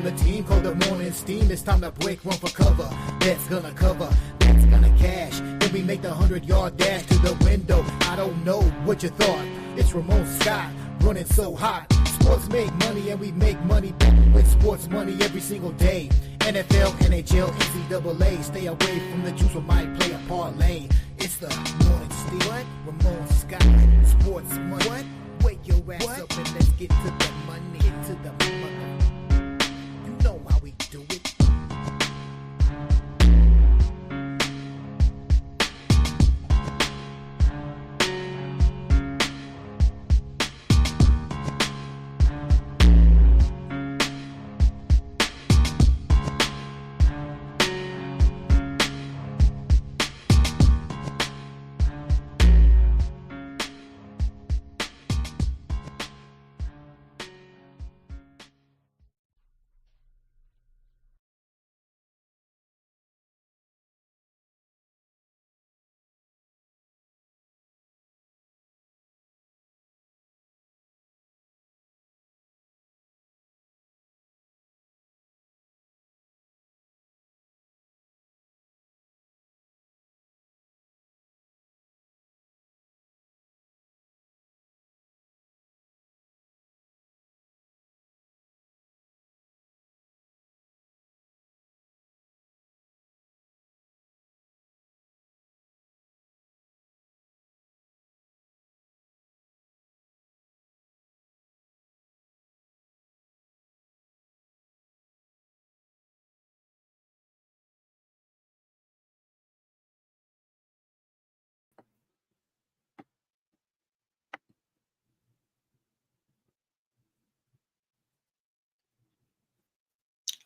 from the team called the morning steam. It's time to break, run for cover. That's gonna cover, that's gonna cash. Then we make the 100-yard dash to the window. I don't know what you thought. It's Ramon Scott running so hot. Sports make money and we make money with sports money every single day. NFL, NHL, NCAA. Stay away from the juice, we might play a parlay. It's the morning steam. What? Ramon Scott, sports money. What? Wake your ass up and let's get to the money. Get to the money. You know how we do it.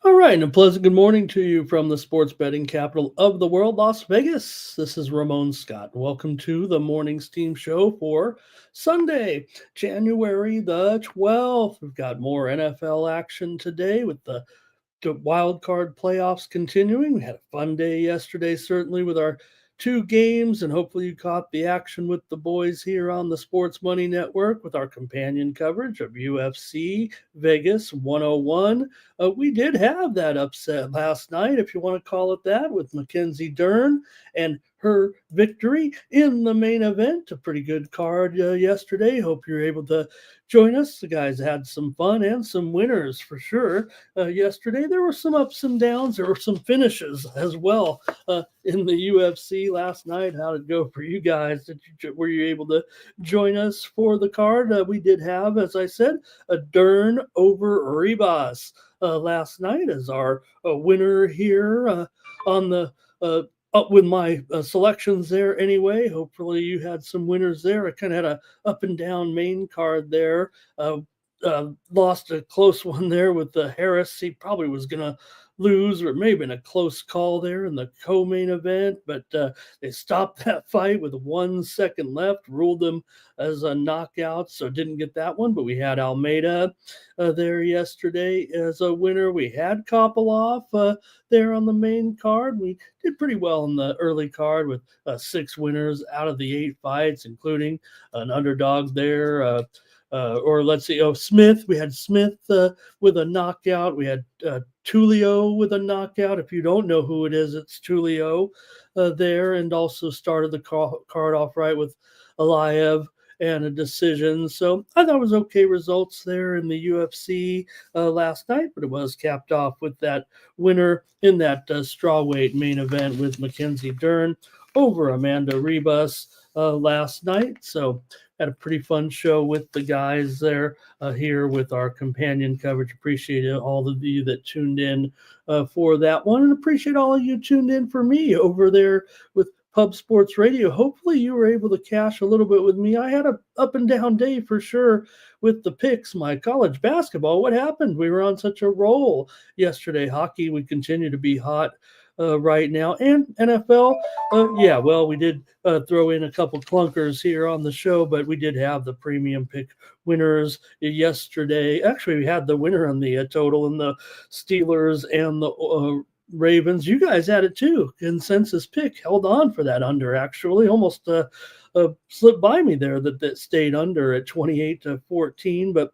All right, and a pleasant good morning to you from the sports betting capital of the world, Las Vegas. This is Ramon Scott. Welcome to the Morning Steam Show for Sunday, January the 12th. We've got more NFL action today with the wild card playoffs continuing. We had a fun day yesterday, certainly, with our two games, and hopefully you caught the action with the boys here on the Sports Money Network with our companion coverage of UFC Vegas 101. We did have that upset last night, if you want to call it that, with Mackenzie Dern and her victory in the main event. A pretty good card yesterday. Hope you're able to join us. The guys had some fun and some winners for sure. Yesterday there were some ups and downs. There were some finishes as well in the UFC last night. How did it go for you guys? Were you able to join us for the card? We did have, as I said, a Dern over Ribas last night as our winner here on the up with my selections there anyway. Hopefully you had some winners there. I kind of had a up and down main card there. Lost a close one there with the Harris. He probably was going to lose, or it may have been a close call there in the co-main event, but they stopped that fight with 1 second left, ruled them as a knockout, so didn't get that one. But we had Almeida there yesterday as a winner. We had Kopilov there on the main card. We did pretty well in the early card with 6 winners out of the 8 fights, including an underdog there. Or let's see, Smith. We had Smith with a knockout. We had Tulio with a knockout. If you don't know who it is, it's Tulio there, and also started the card off right with Aliyev and a decision. So I thought it was okay results there in the UFC last night, but it was capped off with that winner in that strawweight main event with Mackenzie Dern over Amanda Ribas last night. So had a pretty fun show with the guys there here with our companion coverage. Appreciate it, all of you that tuned in for that one, and appreciate all of you tuned in for me over there with Pub Sports Radio. Hopefully you were able to cash a little bit with me. I had a up and down day for sure with the picks. My college basketball, what happened? We were on such a roll yesterday. Hockey, we continue to be hot right now, and NFL. Yeah, well, we did throw in a couple clunkers here on the show, but we did have the premium pick winners yesterday. Actually, we had the winner on the total in the Steelers and the Ravens. You guys had it too. Consensus pick held on for that under, actually. Almost slipped by me there that stayed under at 28-14, but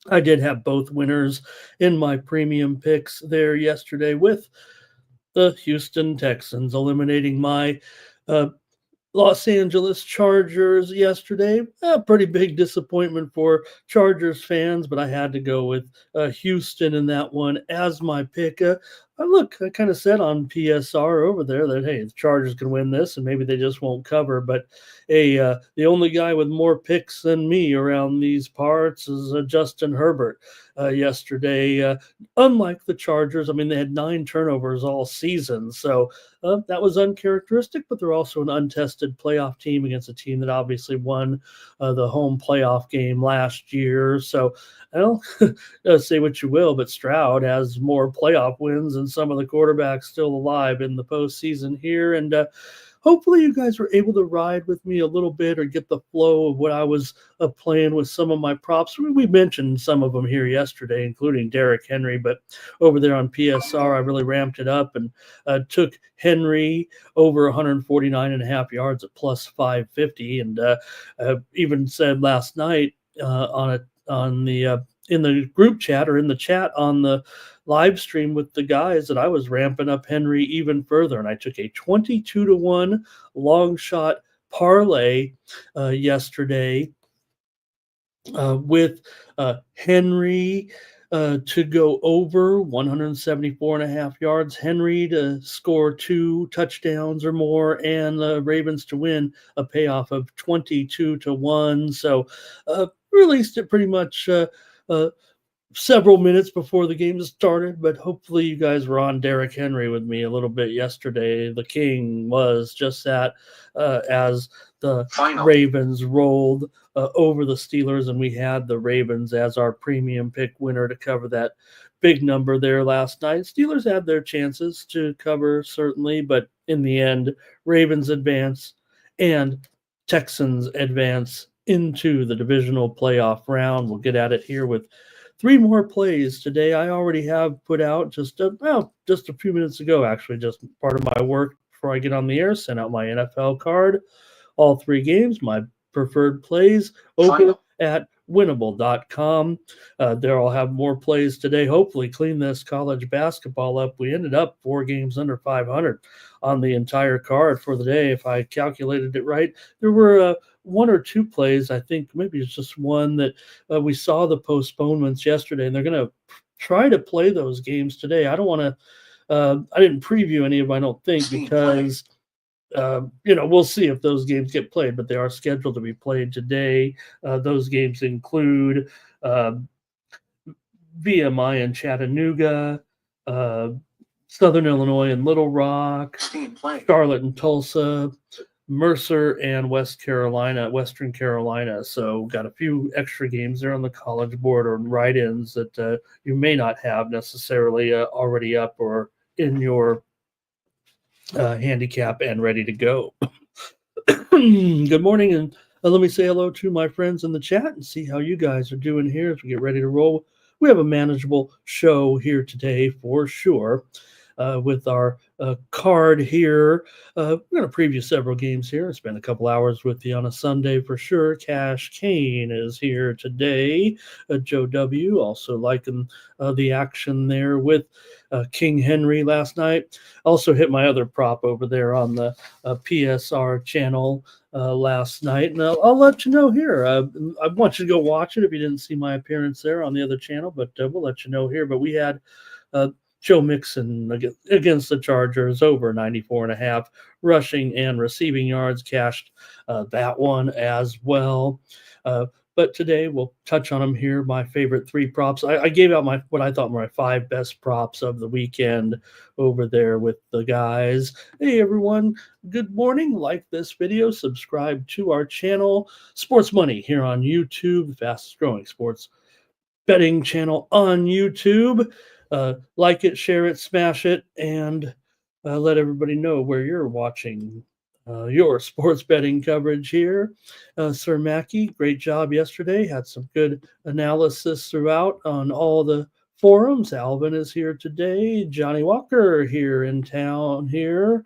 I did have both winners in my premium picks there yesterday with the Houston Texans eliminating my uh, Los Angeles Chargers yesterday. A pretty big disappointment for Chargers fans, but I had to go with Houston in that one as my pick. I kind of said on PSR over there that, hey, the Chargers can win this and maybe they just won't cover. But the only guy with more picks than me around these parts is Justin Herbert yesterday. Unlike the Chargers, I mean, they had 9 turnovers all season. So that was uncharacteristic, but they're also an untested playoff team against a team that obviously won the home playoff game last year. So, well, say what you will, but Stroud has more playoff wins than some of the quarterbacks still alive in the postseason here. And hopefully you guys were able to ride with me a little bit or get the flow of what I was playing with some of my props. We mentioned some of them here yesterday, including Derrick Henry, but over there on PSR, I really ramped it up and took Henry over 149.5 yards at plus 550. And even said last night on the in the group chat or in the chat on the live stream with the guys that I was ramping up Henry even further. And I took a 22-1 long shot parlay yesterday with Henry to go over 174.5 yards, Henry to score 2 touchdowns or more, and the Ravens to win a payoff of 22-1. So released it pretty much several minutes before the game started, but hopefully you guys were on Derrick Henry with me a little bit yesterday. The King was just that as the Ravens rolled over the Steelers, and we had the Ravens as our premium pick winner to cover that big number there last night. Steelers had their chances to cover, certainly, but in the end, Ravens advance and Texans advance into the divisional playoff round. We'll get at it here with 3 more plays today. I already have put out just a few minutes ago, actually, just part of my work before I get on the air, sent out my NFL card. All 3 games, my preferred plays over at winnable.com. There I'll have more plays today. Hopefully clean this college basketball up. We ended up 4 games under 500 on the entire card for the day. If I calculated it right, there were 1 or 2 plays. I think maybe it's just one that we saw the postponements yesterday, and they're going to try to play those games today. I don't want to. I didn't preview any of them, I don't think, because we'll see if those games get played, but they are scheduled to be played today. Those games include VMI and Chattanooga, Southern Illinois and Little Rock, Charlotte and Tulsa, Mercer and Western Carolina. So got a few extra games there on the college board or write-ins that you may not have necessarily already up or in your handicap and ready to go. Good morning, and let me say hello to my friends in the chat and see how you guys are doing here as we get ready to roll. We have a manageable show here today for sure. With our card here. We're going to preview several games here. I spent a couple hours with you on a Sunday for sure. Cash Kane is here today. Joe W. also liking the action there with King Henry last night. Also hit my other prop over there on the PSR channel last night. And I'll let you know here. I want you to go watch it if you didn't see my appearance there on the other channel, but we'll let you know here. But we had Joe Mixon against the Chargers over 94.5 rushing and receiving yards, cashed that one as well. But today we'll touch on them here. My favorite 3 props. I gave out what I thought were my 5 best props of the weekend over there with the guys. Hey everyone, good morning. Like this video, subscribe to our channel, Sports Money here on YouTube, the fastest growing sports betting channel on YouTube. Like it, share it, smash it, and let everybody know where you're watching your sports betting coverage here. Sir Mackey, great job yesterday. Had some good analysis throughout on all the forums. Alvin is here today. Johnny Walker here in town here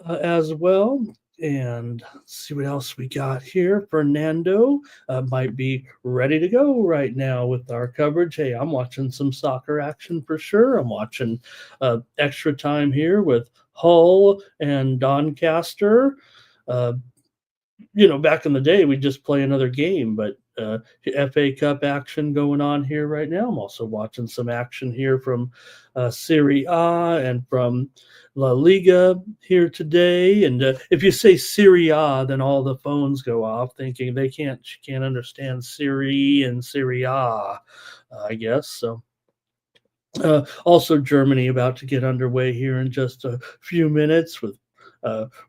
as well. And let's see what else we got here. Fernando might be ready to go right now with our coverage. Hey, I'm watching some soccer action for sure. I'm watching extra time here with Hull and Doncaster. Uh, back in the day, we'd just play another game, but FA Cup action going on here right now. I'm also watching some action here from Serie A and from La Liga here today. And if you say Serie A, then all the phones go off thinking they can't understand Serie and Serie A, I guess. So also, Germany about to get underway here in just a few minutes with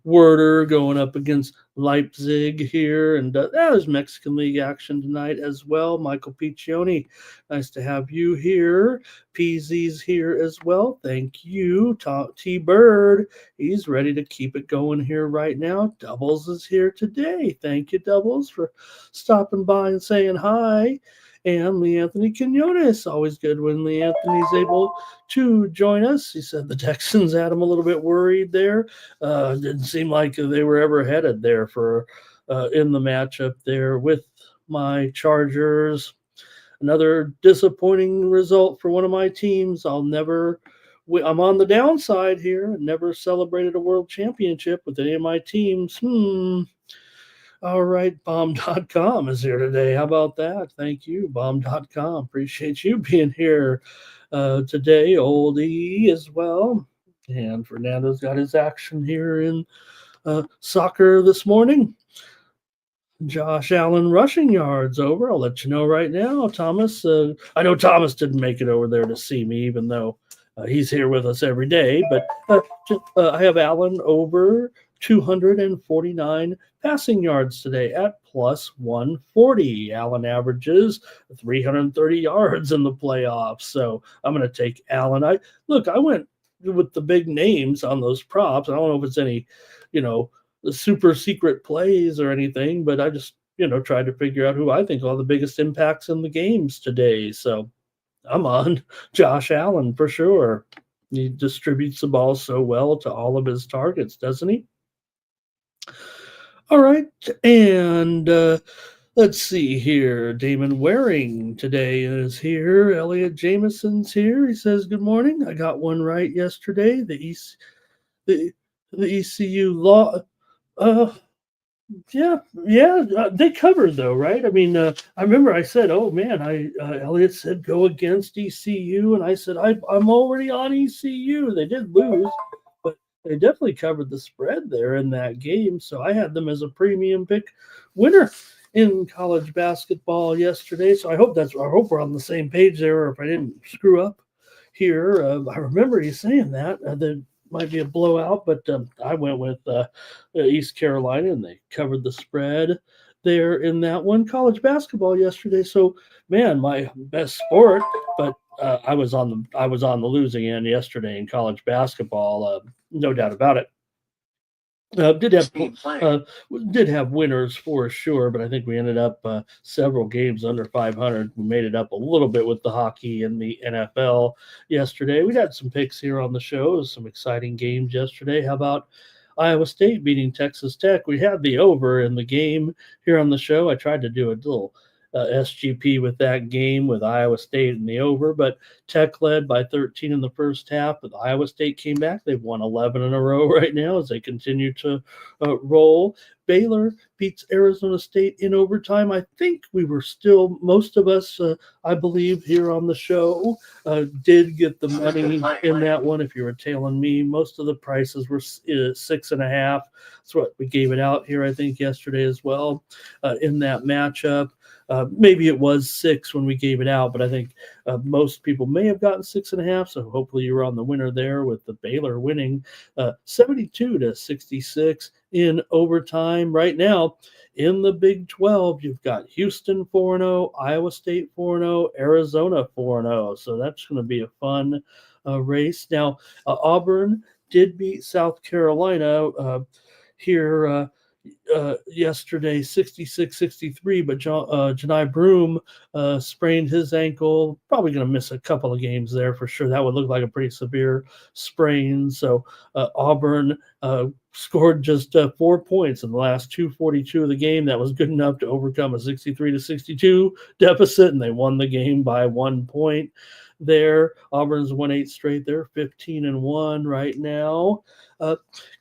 Werder going up against Leipzig here. And there's Mexican League action tonight as well. Michael Piccioni, nice to have you here. PZ's here as well. Thank you. T-Bird, he's ready to keep it going here right now. Doubles is here today. Thank you, Doubles, for stopping by and saying hi. And Lee Anthony Quinones. Always good when Lee Anthony's able to join us. He said the Texans had him a little bit worried there. Didn't seem like they were ever headed there for in the matchup there with my Chargers. Another disappointing result for one of my teams. I'm on the downside here. Never celebrated a world championship with any of my teams. All right, bomb.com is here today. How about that? Thank you, bomb.com. Appreciate you being here today. Old E as well. And Fernando's got his action here in soccer this morning. Josh Allen rushing yards over. I'll let you know right now, Thomas. I know Thomas didn't make it over there to see me, even though he's here with us every day. But I have Allen over 249 passing yards today at plus 140. Allen averages 330 yards in the playoffs. So I'm going to take Allen. I went with the big names on those props. I don't know if it's any, the super secret plays or anything, but I just, tried to figure out who I think are the biggest impacts in the games today. So I'm on Josh Allen for sure. He distributes the ball so well to all of his targets, doesn't he? All right. And let's see here. Damon Waring today is here. Elliot Jameson's here. He says, good morning. I got one right yesterday. The ECU law. Yeah, they covered though, right? I mean, I remember I said, "Oh man," Elliot said, "Go against ECU," and I said, "I'm already on ECU." They did lose, but they definitely covered the spread there in that game. So I had them as a premium pick winner in college basketball yesterday. So I hope we're on the same page there, or if I didn't screw up here. I remember you saying that. Might be a blowout, but I went with East Carolina, and they covered the spread there in that one. College basketball yesterday, so man, my best sport, but I was on the losing end yesterday in college basketball, no doubt about it. Did have winners for sure, but I think we ended up several games under 500. We made it up a little bit with the hockey and the NFL yesterday. We had some picks here on the show, some exciting games yesterday. How about Iowa State beating Texas Tech? We had the over in the game here on the show. I tried to do a little SGP with that game with Iowa State in the over, but Tech led by 13 in the first half, but Iowa State came back. They've won 11 in a row right now as they continue to roll. Baylor beats Arizona State in overtime. I think we were still, most of us, I believe, here on the show did get the money in that one. If you were tailing me, most of the prices were 6.5. That's what we gave it out here, I think, yesterday as well in that matchup. Maybe it was 6 when we gave it out, but I think most people may have gotten 6.5. So hopefully you were on the winner there with the Baylor winning 72-66 in overtime. Right now in the Big 12, you've got Houston 4-0, Iowa State 4-0, Arizona 4-0. So that's going to be a fun race. Now, Auburn did beat South Carolina here yesterday, 66-63, but Janai Broom sprained his ankle. Probably going to miss a couple of games there for sure. That would look like a pretty severe sprain. So Auburn scored just 4 points in the last 2:42 of the game. That was good enough to overcome a 63-62 deficit, and they won the game by 1 point there. Auburn's won 8 straight. They're 15-1 right now.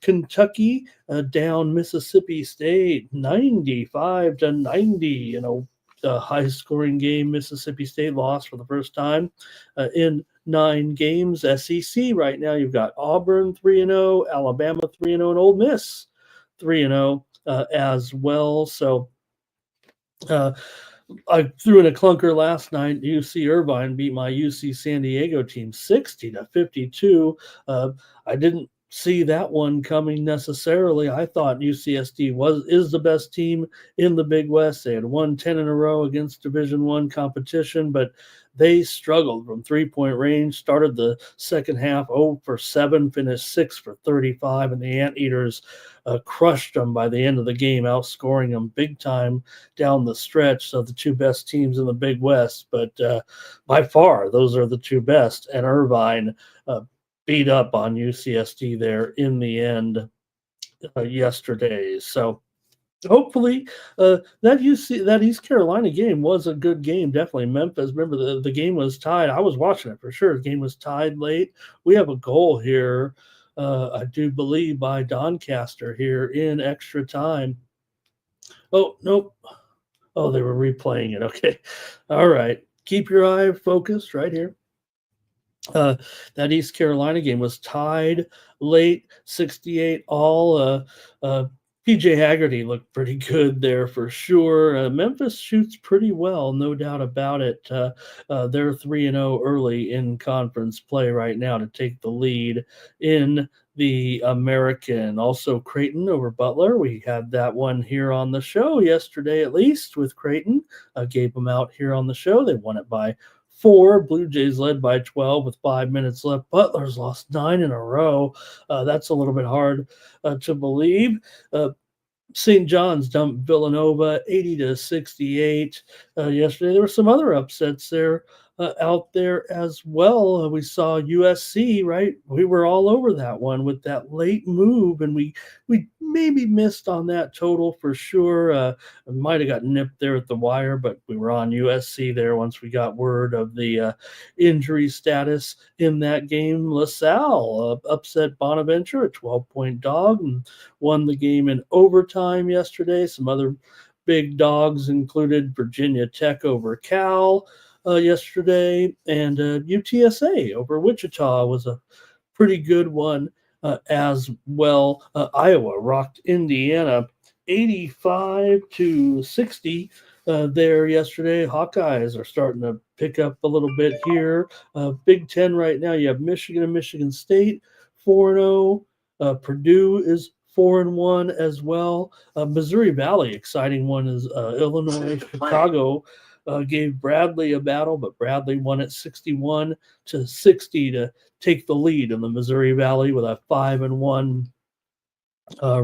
Kentucky down Mississippi State 95-90. A high-scoring game. Mississippi State lost for the first time in 9 games. SEC right now, you've got Auburn 3-0, Alabama 3-0, and Ole Miss 3-0 as well. So I threw in a clunker last night. UC Irvine beat my UC San Diego team 60-52. I didn't see that one coming necessarily. I thought UCSD is the best team in the Big West. They had won 10 in a row against Division I competition, but they struggled from 3-point range. Started the second half 0 for 7, finished 6 for 35, and the Anteaters crushed them by the end of the game, outscoring them big time down the stretch. So the two best teams in the Big West, but by far those are the two best. And Irvine beat up on UCSD there in the end yesterday. So hopefully that East Carolina game was a good game. Definitely Memphis. Remember the game was tied. I was watching it for sure. The game was tied late. We have a goal here, I do believe, by Doncaster here in extra time. Oh, nope. Oh, they were replaying it. Okay. All right. Keep your eye focused right here. That East Carolina game was tied late, 68 all. PJ Haggerty looked pretty good there for sure. Memphis shoots pretty well, no doubt about it. They're 3-0 early in conference play right now to take the lead in the American. Also, Creighton over Butler. We had that one here on the show yesterday, at least, with Creighton. Gave them out here on the show. They won it by 4. Blue Jays led by 12 with 5 minutes left. Butler's lost 9 in a row. That's a little bit hard to believe. St. John's dumped Villanova 80-68 yesterday. There were some other upsets there out there as well. We saw USC, right? We were all over that one with that late move, and we maybe missed on that total for sure. Might have got nipped there at the wire, but we were on USC there once we got word of the injury status in that game. LaSalle upset Bonaventure, a 12-point dog, and won the game in overtime yesterday. Some other big dogs included Virginia Tech over Cal yesterday, and UTSA over Wichita was a pretty good one as well. Iowa rocked Indiana 85-60 there yesterday. Hawkeyes are starting to pick up a little bit here. Big Ten right now, you have Michigan and Michigan State 4-0. Purdue is 4-1 as well. Missouri Valley, exciting one is Illinois. Chicago gave Bradley a battle, but Bradley won it 61-60 to take the lead in the Missouri Valley with a 5-1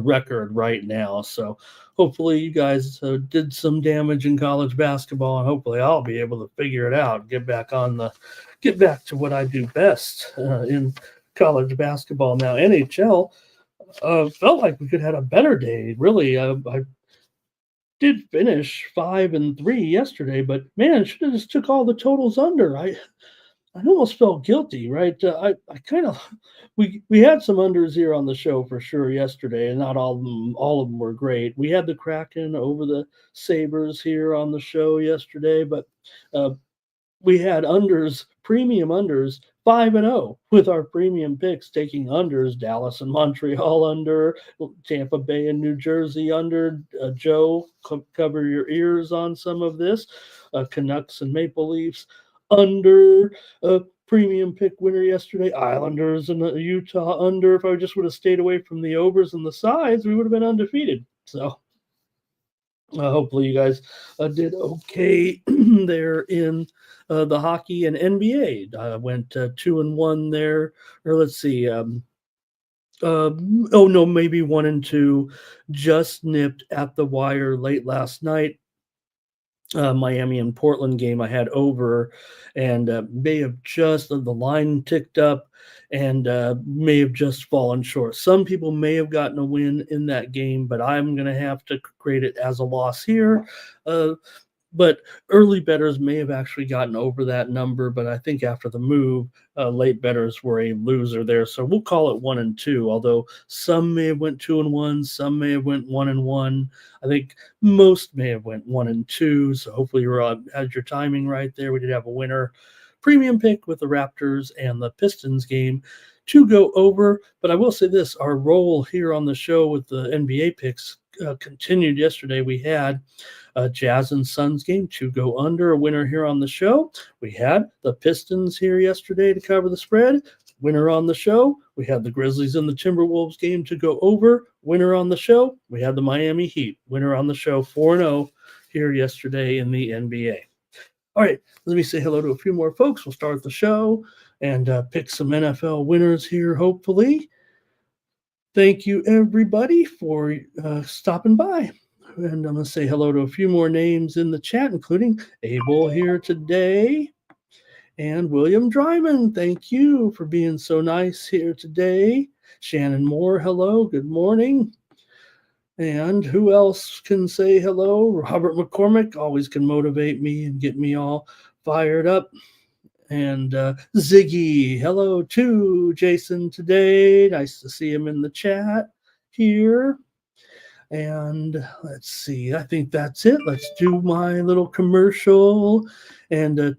record right now. So hopefully you guys did some damage in college basketball, and hopefully I'll be able to figure it out, get back to what I do best in college basketball. Now NHL felt like we could have had a better day. Really, I did finish 5-3 yesterday, but man, should have just took all the totals under. I almost felt guilty, right? I kind of we had some unders here on the show for sure yesterday, and not all of them were great. We had the Kraken over the Sabres here on the show yesterday, but we had unders, premium unders, 5-0 with our premium picks, taking unders. Dallas and Montreal under, Tampa Bay and New Jersey under. Joe, cover your ears on some of this. Canucks and Maple Leafs under. Premium pick winner yesterday. Islanders and Utah under. If I just would have stayed away from the overs and the sides, we would have been undefeated. So hopefully you guys did okay there in the hockey and NBA. Went 2-1 there. Or let's see. Oh no, maybe 1-2, just nipped at the wire late last night. Miami and Portland game I had over, and may have just the line ticked up and may have just fallen short. Some people may have gotten a win in that game, but I'm going to have to grade it as a loss here. But early bettors may have actually gotten over that number, but I think after the move, late bettors were a loser there. So we'll call it 1-2. Although some may have went 2-1, some may have went 1-1. I think most may have went 1-2. So hopefully you had your timing right there. We did have a winner premium pick with the Raptors and the Pistons game to go over. But I will say this: our role here on the show with the NBA picks continued yesterday. We had Jazz and Suns game to go under, a winner here on the show. We had the Pistons here yesterday to cover the spread, winner on the show. We had the Grizzlies and the Timberwolves game to go over, winner on the show. We had the Miami Heat, winner on the show, 4-0 here yesterday in the NBA. All right, let me say hello to a few more folks. We'll start the show and pick some NFL winners here, hopefully. Thank you, everybody, for stopping by. And I'm going to say hello to a few more names in the chat, including Abel here today and William Dryman. Thank you for being so nice here today. Shannon Moore, hello. Good morning. And who else can say hello? Robert McCormick always can motivate me and get me all fired up. And Ziggy, hello to Jason today. Nice to see him in the chat here. And let's see, I think that's it. Let's do my little commercial and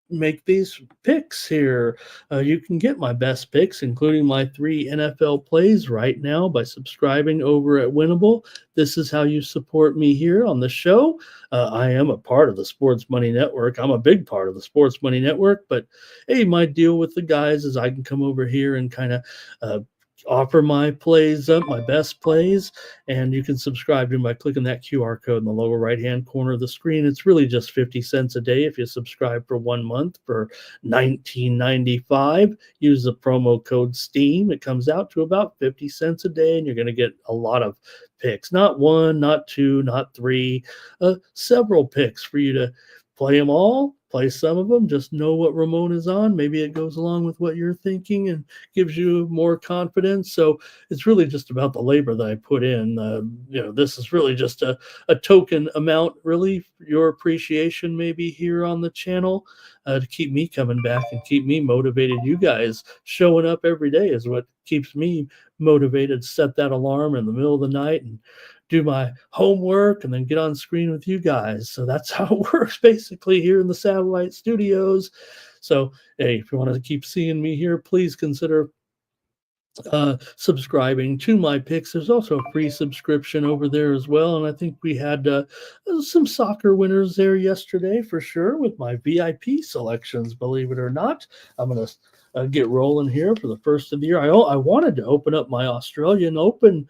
make these picks here. You can get my best picks, including my 3 NFL plays right now by subscribing over at Winnable. This is how you support me here on the show. I am a part of the Sports Money Network. I'm a big part of the Sports Money Network, but hey, my deal with the guys is I can come over here and kind of offer my plays up, my best plays, and you can subscribe to them by clicking that QR code in the lower right-hand corner of the screen. It's really just 50 cents a day if you subscribe for 1 month for $19.95. Use the promo code STEAM. It comes out to about 50 cents a day, and you're going to get a lot of picks. Not 1, not 2, not 3, several picks for you to play them all. Play some of them, just know what Ramon is on. Maybe it goes along with what you're thinking and gives you more confidence. So it's really just about the labor that I put in. This is really just a token amount, really, your appreciation maybe here on the channel to keep me coming back and keep me motivated. You guys showing up every day is what keeps me motivated. Set that alarm in the middle of the night and do my homework and then get on screen with you guys. So that's how it works basically here in the satellite studios. So, hey, if you want to keep seeing me here, please consider subscribing to my picks. There's also a free subscription over there as well. And I think we had some soccer winners there yesterday for sure with my VIP selections, believe it or not. I'm going to get rolling here for the first of the year. I wanted to open up my Australian Open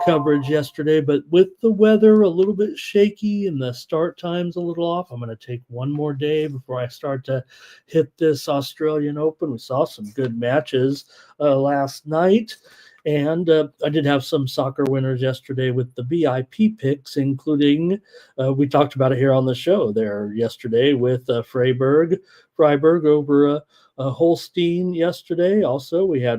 coverage yesterday, but with the weather a little bit shaky and the start time's a little off, I'm going to take one more day before I start to hit this Australian Open. We saw some good matches last night. And I did have some soccer winners yesterday with the VIP picks, including we talked about it here on the show there yesterday with Freiburg over Holstein yesterday. Also, we had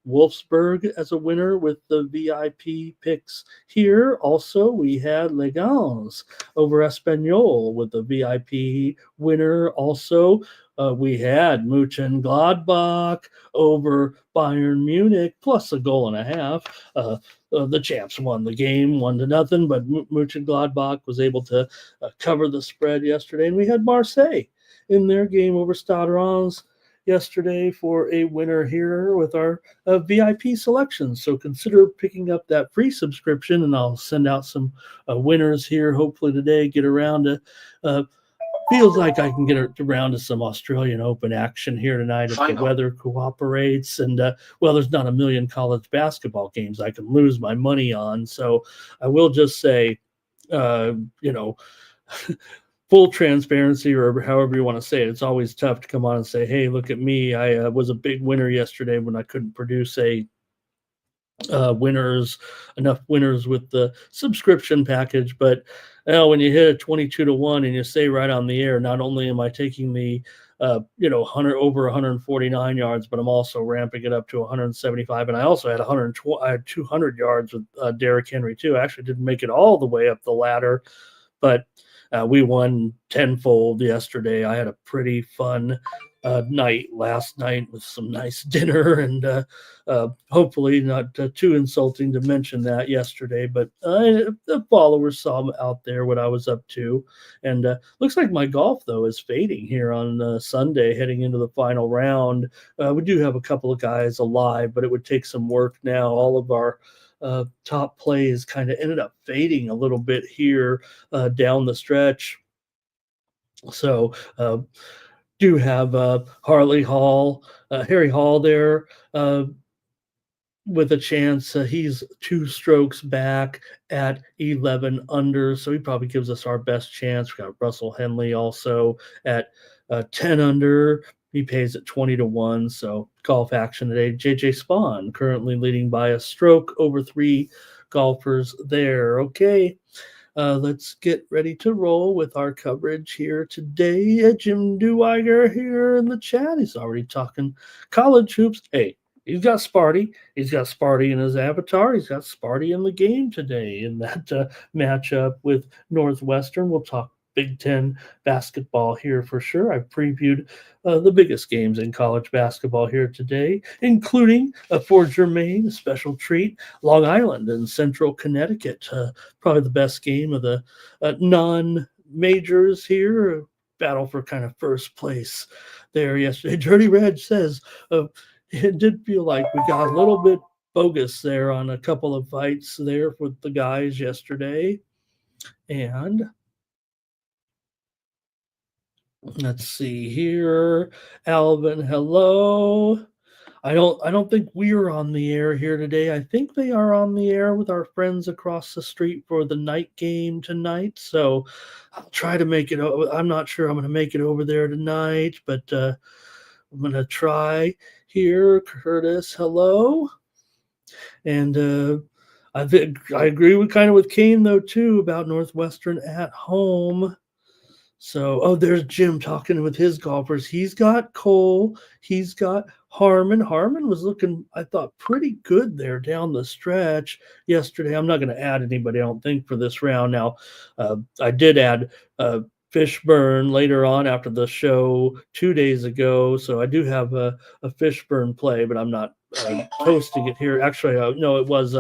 Wolfsburg as a winner with the VIP picks here. Also, we had Legans over Espanyol with the VIP winner. Also, we had Mönchengladbach over Bayern Munich plus a goal and a half. The champs won the game 1-0, but Mönchengladbach was able to cover the spread yesterday. And we had Marseille in their game over Stade Reims yesterday for a winner here with our VIP selections. So consider picking up that free subscription, and I'll send out some winners here hopefully today. Get around to feels like I can get around to some Australian Open action here tonight if the weather cooperates. And, there's not a million college basketball games I can lose my money on. So I will just say, full transparency, or however you want to say it, it's always tough to come on and say, hey, look at me. I was a big winner yesterday when I couldn't produce a enough winners with the subscription package. But when you hit a 22-1 and you stay right on the air, not only am I taking the 100 over 149 yards, but I'm also ramping it up to 175. And I also had 120, I had 200 yards with Derrick Henry too. I actually didn't make it all the way up the ladder, but we won tenfold yesterday. I had a pretty fun night last night with some nice dinner, and hopefully not too insulting to mention that yesterday, but the followers saw out there what I was up to. And looks like my golf, though, is fading here on Sunday heading into the final round. We do have a couple of guys alive, but it would take some work now. All of our top plays kind of ended up fading a little bit here down the stretch. So do have Harry Hall there with a chance. He's 2 strokes back at 11 under, so he probably gives us our best chance. We got Russell Henley also at 10 under. He pays at 20-1. So golf action today. JJ Spawn currently leading by a stroke over 3 golfers there. Okay. Let's get ready to roll with our coverage here today. Jim Duiger here in the chat. He's already talking college hoops. Hey, he's got Sparty. He's got Sparty in his avatar. He's got Sparty in the game today in that matchup with Northwestern. We'll talk Big Ten basketball here for sure. I've previewed the biggest games in college basketball here today, including for Jermaine, a special treat, Long Island and Central Connecticut. Probably the best game of the non-majors here. Battle for kind of first place there yesterday. Dirty Red says it did feel like we got a little bit bogus there on a couple of fights there with the guys yesterday. And let's see here. Alvin, hello. I don't think we're on the air here today. I think they are on the air with our friends across the street for the night game tonight. So I'll try to make it. I'm not sure I'm going to make it over there tonight, but I'm going to try here. Curtis, hello. And I agree with Kane though too about Northwestern at home. So, there's Jim talking with his golfers. He's got Cole. He's got Harmon. Harmon was looking, I thought, pretty good there down the stretch yesterday. I'm not going to add anybody, I don't think, for this round. Now, I did add Fishburne later on after the show 2 days ago. So I do have a Fishburne play, but I'm not posting it here. Actually, no, it was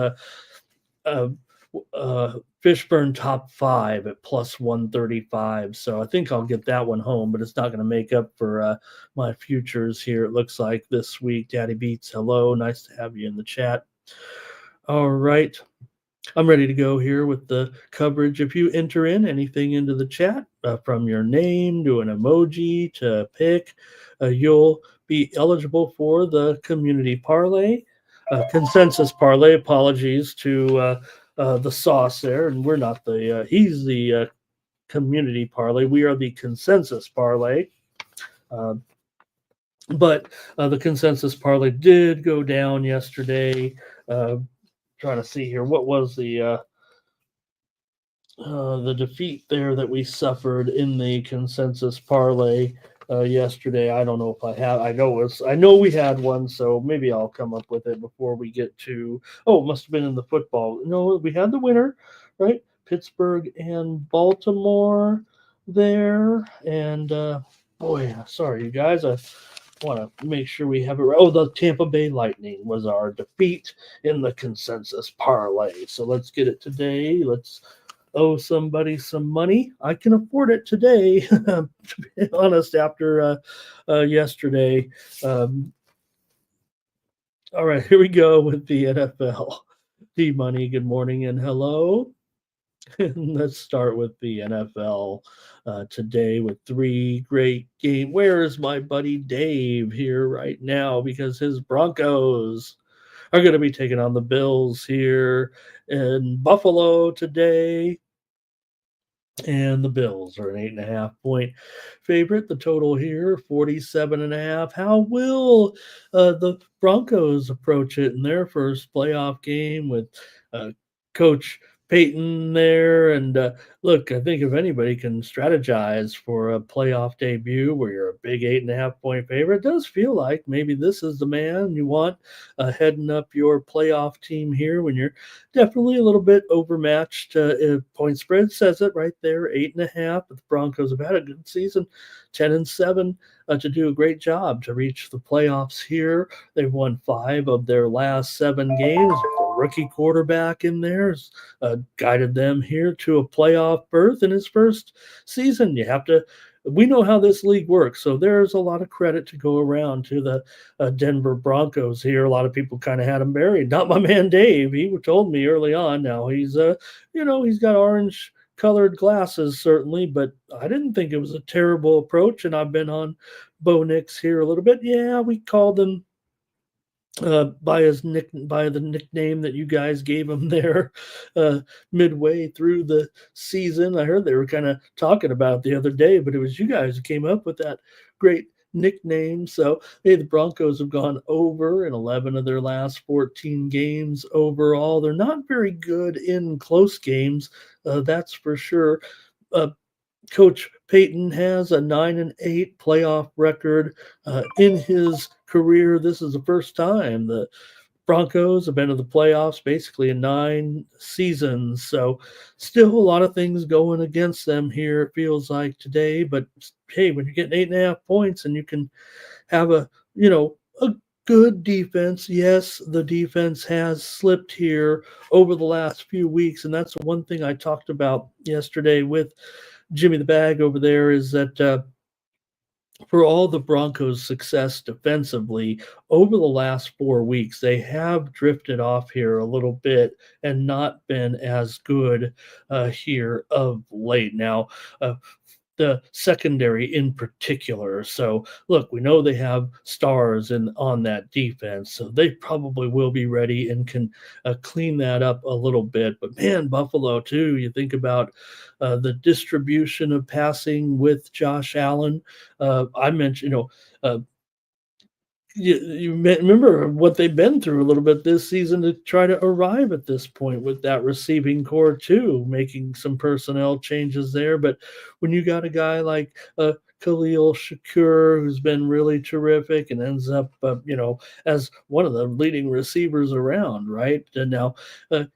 Fishburne top 5 at plus 135. So I think I'll get that one home, but it's not going to make up for my futures here. It looks like this week. Daddy Beats, hello. Nice to have you in the chat. All right. I'm ready to go here with the coverage. If you enter in anything into the chat, from your name to an emoji to a pick, you'll be eligible for the community parlay. Consensus parlay. Apologies to the sauce there, and we're not the he's the community parlay. We are the consensus parlay. But the consensus parlay did go down yesterday. Trying to see here, what was the defeat there that we suffered in the consensus parlay yesterday? I don't know if I have. I know we had one, so maybe I'll come up with it before we get to. Oh, it must have been in the football. No, we had the winner, right? Pittsburgh and Baltimore there, and boy, sorry you guys. I want to make sure we have it right. Oh, the Tampa Bay Lightning was our defeat in the consensus parlay. So let's get it today. Let's owe somebody some money. I can afford it today, to be honest, after yesterday. All right, here we go with the NFL. D-Money, good morning and hello. Let's start with the NFL today with 3 great games. Where is my buddy Dave here right now? Because his Broncos are going to be taking on the Bills here in Buffalo today. And the Bills are an 8.5 point favorite. The total here, 47.5. How will the Broncos approach it in their first playoff game with uh, Coach Peyton there? And look, I think if anybody can strategize for a playoff debut where you're a big 8.5 point favorite, it does feel like maybe this is the man you want heading up your playoff team here when you're definitely a little bit overmatched. Point spread says it right there, 8.5. But the Broncos have had a good season, 10-7, to do a great job to reach the playoffs here. They've won 5 of their last 7 games. The rookie quarterback in there has guided them here to a playoff berth in his first season. We know how this league works, so there's a lot of credit to go around to the Denver Broncos here. A lot of people kind of had him buried. Not my man Dave. He told me early on. Now he's got orange colored glasses certainly, but I didn't think it was a terrible approach. And I've been on Bo Nix here a little bit. Yeah, we called him by the nickname that you guys gave him there midway through the season. I heard they were kind of talking about it the other day, but it was you guys who came up with that great nickname. So hey, the Broncos have gone over in 11 of their last 14 games overall. They're not very good in close games, that's for sure. Coach Peyton has a 9-8 playoff record in his career. This is the first time the Broncos have been to the playoffs basically in 9 seasons. So still a lot of things going against them here, it feels like today. But hey, when you're getting 8.5 points and you can have a good defense. Yes, the defense has slipped here over the last few weeks, and that's one thing I talked about yesterday with Jimmy the Bag over there is that for all the Broncos' success defensively over the last 4 weeks, they have drifted off here a little bit and not been as good here of late. Now, the secondary in particular. So look, we know they have stars on that defense, so they probably will be ready and can clean that up a little bit. But man, Buffalo too. You think about the distribution of passing with Josh Allen. I mentioned, you remember what they've been through a little bit this season to try to arrive at this point with that receiving core too, making some personnel changes there. But when you got a guy like Khalil Shakur, who's been really terrific and ends up, as one of the leading receivers around, right? And now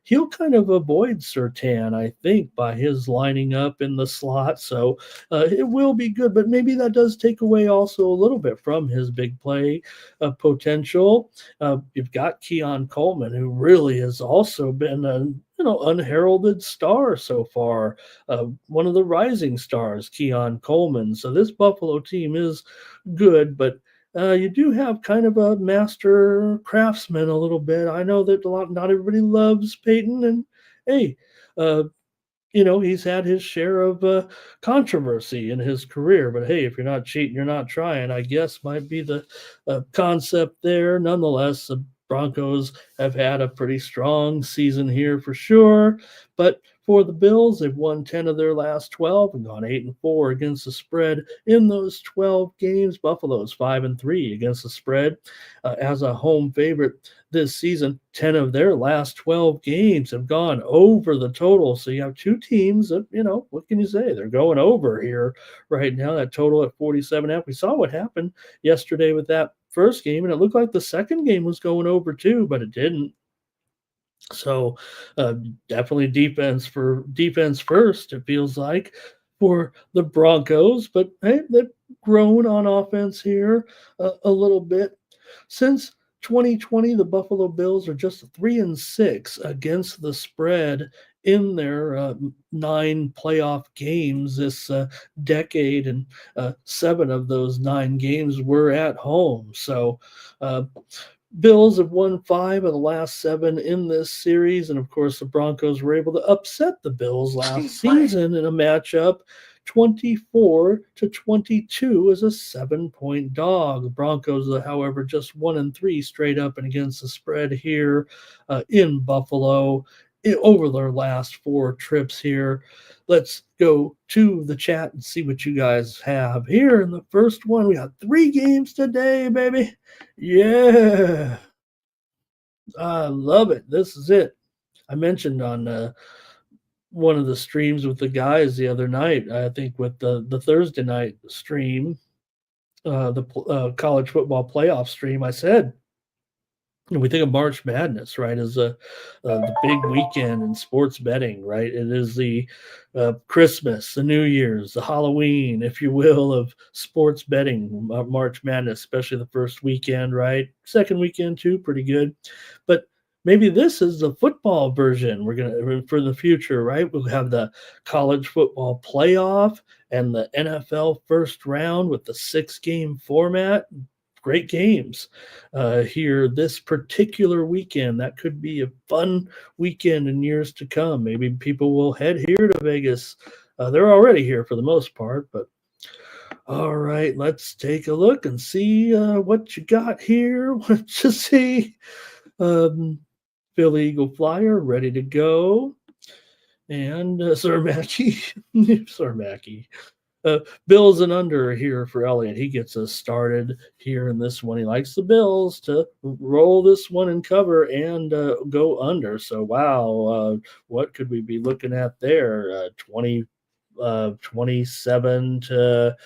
he'll kind of avoid Surtain, I think, by his lining up in the slot. So it will be good, but maybe that does take away also a little bit from his big play potential. You've got Keon Coleman, who really has also been a unheralded star so far. One of the rising stars, Keon Coleman. So this Buffalo team is good, but you do have kind of a master craftsman a little bit. I know that not everybody loves Peyton, and hey, he's had his share of controversy in his career. But hey, if you're not cheating, you're not trying, I guess might be the concept there. Nonetheless, the Broncos have had a pretty strong season here for sure. But for the Bills, they've won 10 of their last 12 and gone 8-4 against the spread in those 12 games. Buffalo's 5-3 against the spread as a home favorite this season. 10 of their last 12 games have gone over the total. So you have two teams that, what can you say? They're going over here right now. That total at 47.5. We saw what happened yesterday with that first game, and it looked like the second game was going over too, but it didn't. So definitely defense first, it feels like, for the Broncos. But hey, they've grown on offense here a little bit. Since 2020, the Buffalo Bills are just 3-6 against the spread in their 9 playoff games this decade, and 7 of those 9 games were at home. So Bills have won 5 of the last 7 in this series, and of course the Broncos were able to upset the Bills last season in a matchup 24-22 as a 7-point dog. The Broncos, however, just 1-3 straight up and against the spread here in Buffalo. over their last 4 trips here. Let's go to the chat and see what you guys have here. In the first one, we got 3 games today, baby. Yeah. I love it. This is it. I mentioned on one of the streams with the guys the other night, I think with the Thursday night stream, the college football playoff stream, I said, we think of March Madness, right, as the big weekend in sports betting, right? It is the Christmas, the New Year's, the Halloween, if you will, of sports betting, March Madness, especially the first weekend, right? Second weekend, too, pretty good. But maybe this is the football version we're going to for the future, right? We'll have the college football playoff and the NFL first round with the 6-game format. Great games here this particular weekend. That could be a fun weekend in years to come. Maybe people will head here to Vegas. They're already here for the most part, but all right, let's take a look and see what you got here. What you see? Philly Eagle Flyer ready to go. And Sir Mackey, Sir Mackey. Bills and under here for Elliott. He gets us started here in this one. He likes the Bills to roll this one and cover and go under. So, wow, what could we be looking at there? 27 to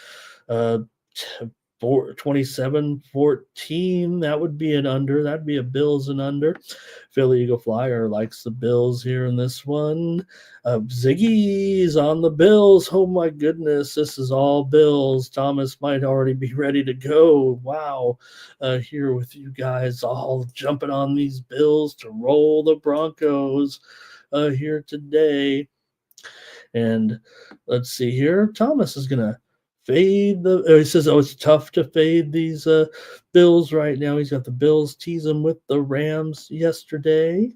27-14. That would be an under. That'd be a Bills and under. Philly Eagle Flyer likes the Bills here in this one. Ziggy's on the Bills. Oh my goodness, this is all Bills. Thomas might already be ready to go. Wow, here with you guys all jumping on these Bills to roll the Broncos here today. And let's see here. Thomas is gonna fade he says, it's tough to fade these Bills right now. He's got the Bills tease him with the Rams yesterday.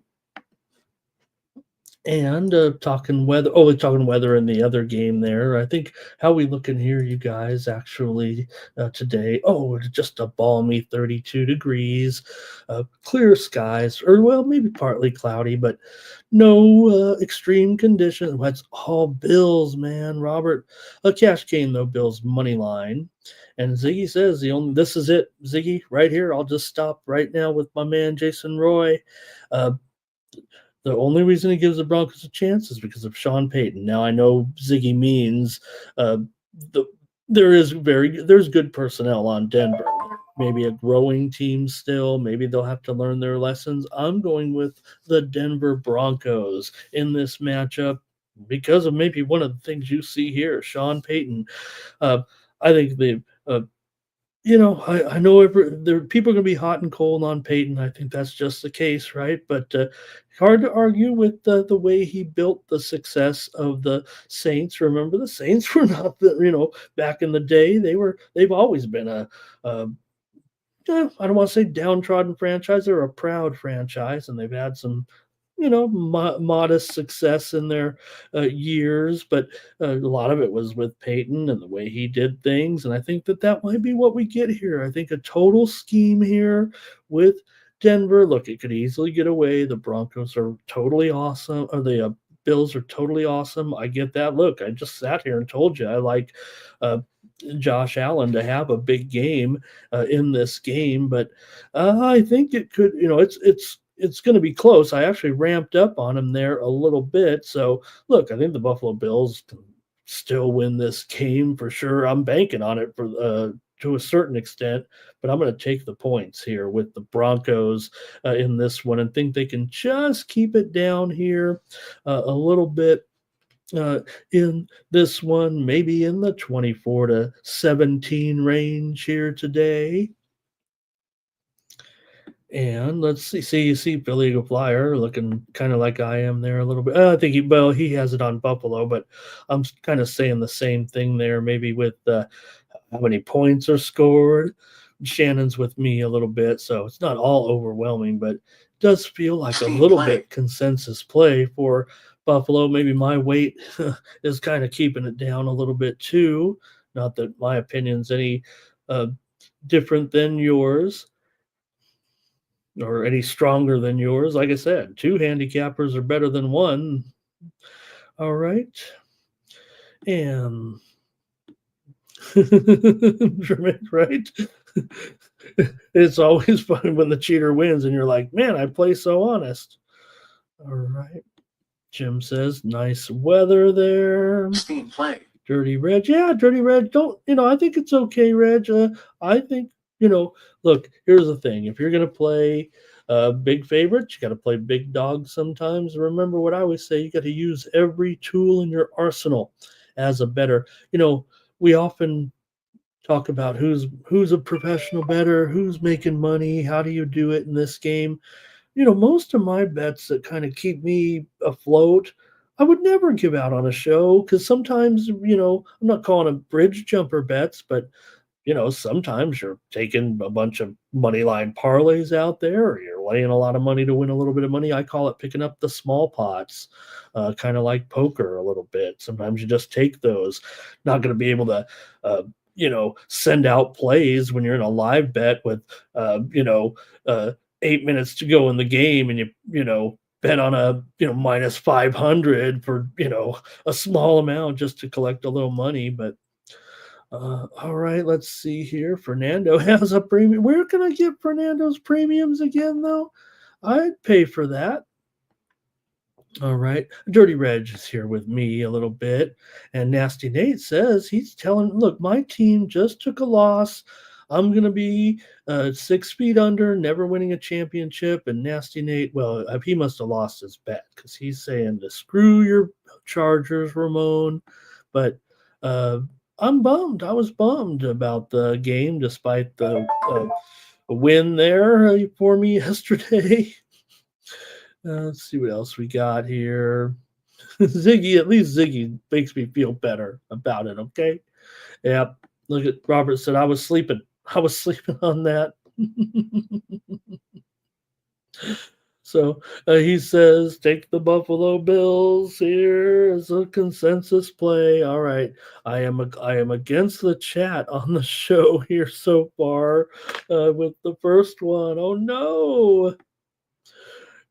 And talking weather. Oh, we're talking weather in the other game there. I think how we looking here, you guys, actually today. Oh, just a balmy 32 degrees, clear skies, or well, maybe partly cloudy, but no extreme conditions. That's all Bills, man. Robert, cash game though. Bills money line. And Ziggy says this is it, Ziggy, right here. I'll just stop right now with my man Jason Roy. The only reason he gives the Broncos a chance is because of Sean Payton. Now I know Ziggy means there's good personnel on Denver. Maybe a growing team still. Maybe they'll have to learn their lessons. I'm going with the Denver Broncos in this matchup because of maybe one of the things you see here, Sean Payton. I think I know people are going to be hot and cold on Peyton. I think that's just the case, right? But hard to argue with the way he built the success of the Saints. Remember, the Saints were not back in the day. They've always been I don't want to say downtrodden franchise. They're a proud franchise, and they've had some modest success in their years, but a lot of it was with Peyton and the way he did things. And I think that might be what we get here. I think a total scheme here with Denver. Look, it could easily get away. The Broncos are totally awesome, or the Bills are totally awesome. I get that. Look, I just sat here and told you I like Josh Allen to have a big game in this game, but I think it could. It's going to be close. I actually ramped up on him there a little bit. So, look, I think the Buffalo Bills can still win this game for sure. I'm banking on it to a certain extent, but I'm going to take the points here with the Broncos in this one and think they can just keep it down here a little bit. In this one, maybe in the 24 to 17 range here today. And let's see. You see Philly Eagle Flyer looking kind of like I am there a little bit. I think he has it on Buffalo, but I'm kind of saying the same thing there. Maybe with how many points are scored. Shannon's with me a little bit, so it's not all overwhelming, but it does feel like a little bit consensus play for Buffalo. Maybe my weight is kind of keeping it down a little bit too. Not that my opinion's any different than yours. or any stronger than yours. Like I said, 2 handicappers are better than 1. All right. And right? It's always fun when the cheater wins and you're like, man, I play so honest. All right. Jim says, nice weather there. Team play. Dirty Reg. Yeah, Dirty Reg. Don't, I think it's okay, Reg. I think, look, here's the thing. If you're going to play big favorites, you got to play big dogs sometimes. Remember what I always say, you got to use every tool in your arsenal as a bettor. We often talk about who's a professional bettor, who's making money, how do you do it in this game. Most of my bets that kind of keep me afloat, I would never give out on a show because sometimes, I'm not calling them bridge jumper bets, but sometimes you're taking a bunch of money line parlays out there, or you're laying a lot of money to win a little bit of money. I call it picking up the small pots, kind of like poker a little bit. Sometimes you just take those. Not going to be able to, send out plays when you're in a live bet with, 8 minutes to go in the game, and you bet on a minus 500 for a small amount just to collect a little money, but. All right, let's see here. Fernando has a premium. Where can I get Fernando's premiums again, though? I'd pay for that. All right. Dirty Reg is here with me a little bit. And Nasty Nate says he's telling, look, my team just took a loss. I'm going to be 6 feet under, never winning a championship. And Nasty Nate, well, he must have lost his bet because he's saying to screw your Chargers, Ramon. But I'm bummed. I was bummed about the game despite the win there for me yesterday. Let's see what else we got here. Ziggy, at least Ziggy makes me feel better about it, okay? Yeah, look at Robert said, I was sleeping on that. So he says, take the Buffalo Bills here as a consensus play. All right, I am against the chat on the show here so far with the first one. Oh no!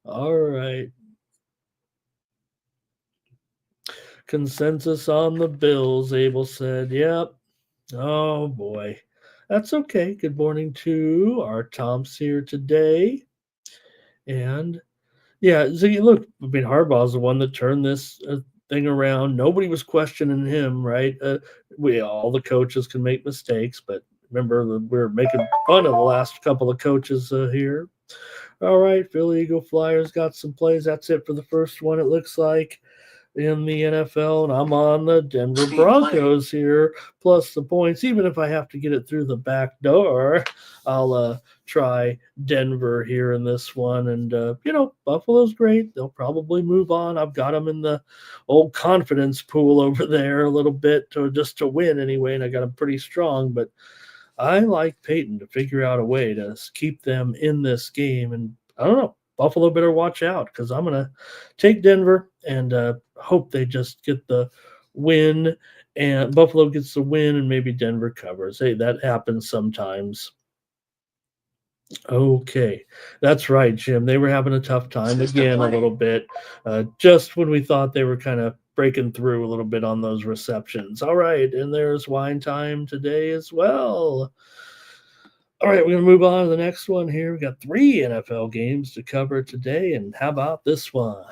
All right, consensus on the Bills. Abel said, "Yep." Oh boy, that's okay. Good morning to our Tom's here today, and. Yeah, so look, I mean, Harbaugh's the one that turned this thing around. Nobody was questioning him, right? All the coaches can make mistakes, but remember, we're making fun of the last couple of coaches here. All right, Philly Eagle Flyers got some plays. That's it for the first one, it looks like, in the NFL, and I'm on the Denver Broncos here, plus the points. Even if I have to get it through the back door, I'll try Denver here in this one. And, Buffalo's great. They'll probably move on. I've got them in the old confidence pool over there a little bit just to win anyway, and I got them pretty strong. But I like Peyton to figure out a way to keep them in this game. And I don't know. Buffalo better watch out because I'm going to take Denver and hope they just get the win. And Buffalo gets the win and maybe Denver covers. Hey, that happens sometimes. Okay, that's right, Jim. They were having a tough time again a little bit, just when we thought they were kind of breaking through a little bit on those receptions. All right, and there's wine time today as well. All right, we're going to move on to the next one here. We got 3 NFL games to cover today, and how about this one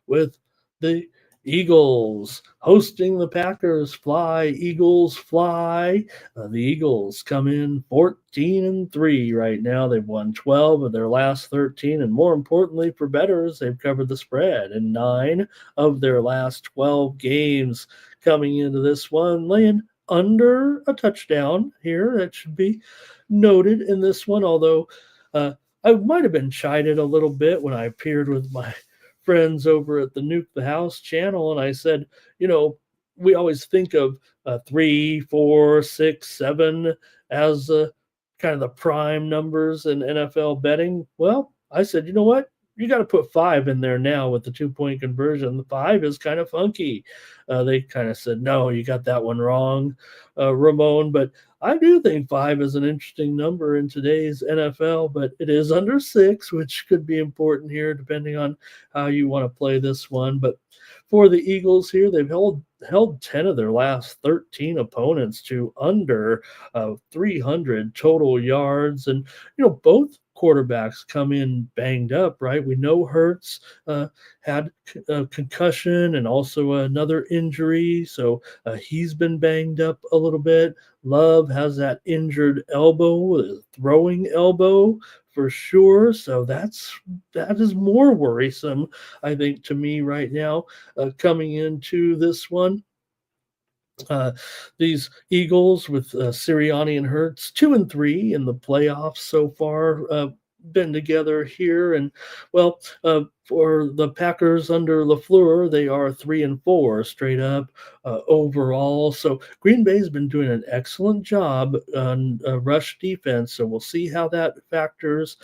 with the Eagles hosting the Packers? Fly, Eagles, fly. The Eagles come in 14-3 right now. They've won 12 of their last 13, and more importantly for bettors, they've covered the spread in 9 of their last 12 games. Coming into this one, laying under a touchdown here. That should be noted in this one, although I might have been chided a little bit when I appeared with my friends over at the Nuke the House channel, and I said, we always think of 3, 4, 6, 7 as kind of the prime numbers in NFL betting. Well, I said, you know what? you got to put 5 in there now with the 2-point conversion. The 5 is kind of funky. They kind of said, no, you got that one wrong, Ramon. But I do think 5 is an interesting number in today's NFL, but it is under 6, which could be important here depending on how you want to play this one. But for the Eagles here, they've held 10 of their last 13 opponents to under 300 total yards. And, both quarterbacks come in banged up, right? We know Hurts had a concussion and also another injury. So he's been banged up a little bit. Love has that injured elbow, throwing elbow for sure. So that is more worrisome, I think, to me right now coming into this one. These Eagles with Sirianni and Hurts, 2-3 in the playoffs so far, been together here. And well, for the Packers under LaFleur, they are 3-4 straight up overall. So Green Bay's been doing an excellent job on rush defense. So we'll see how that factors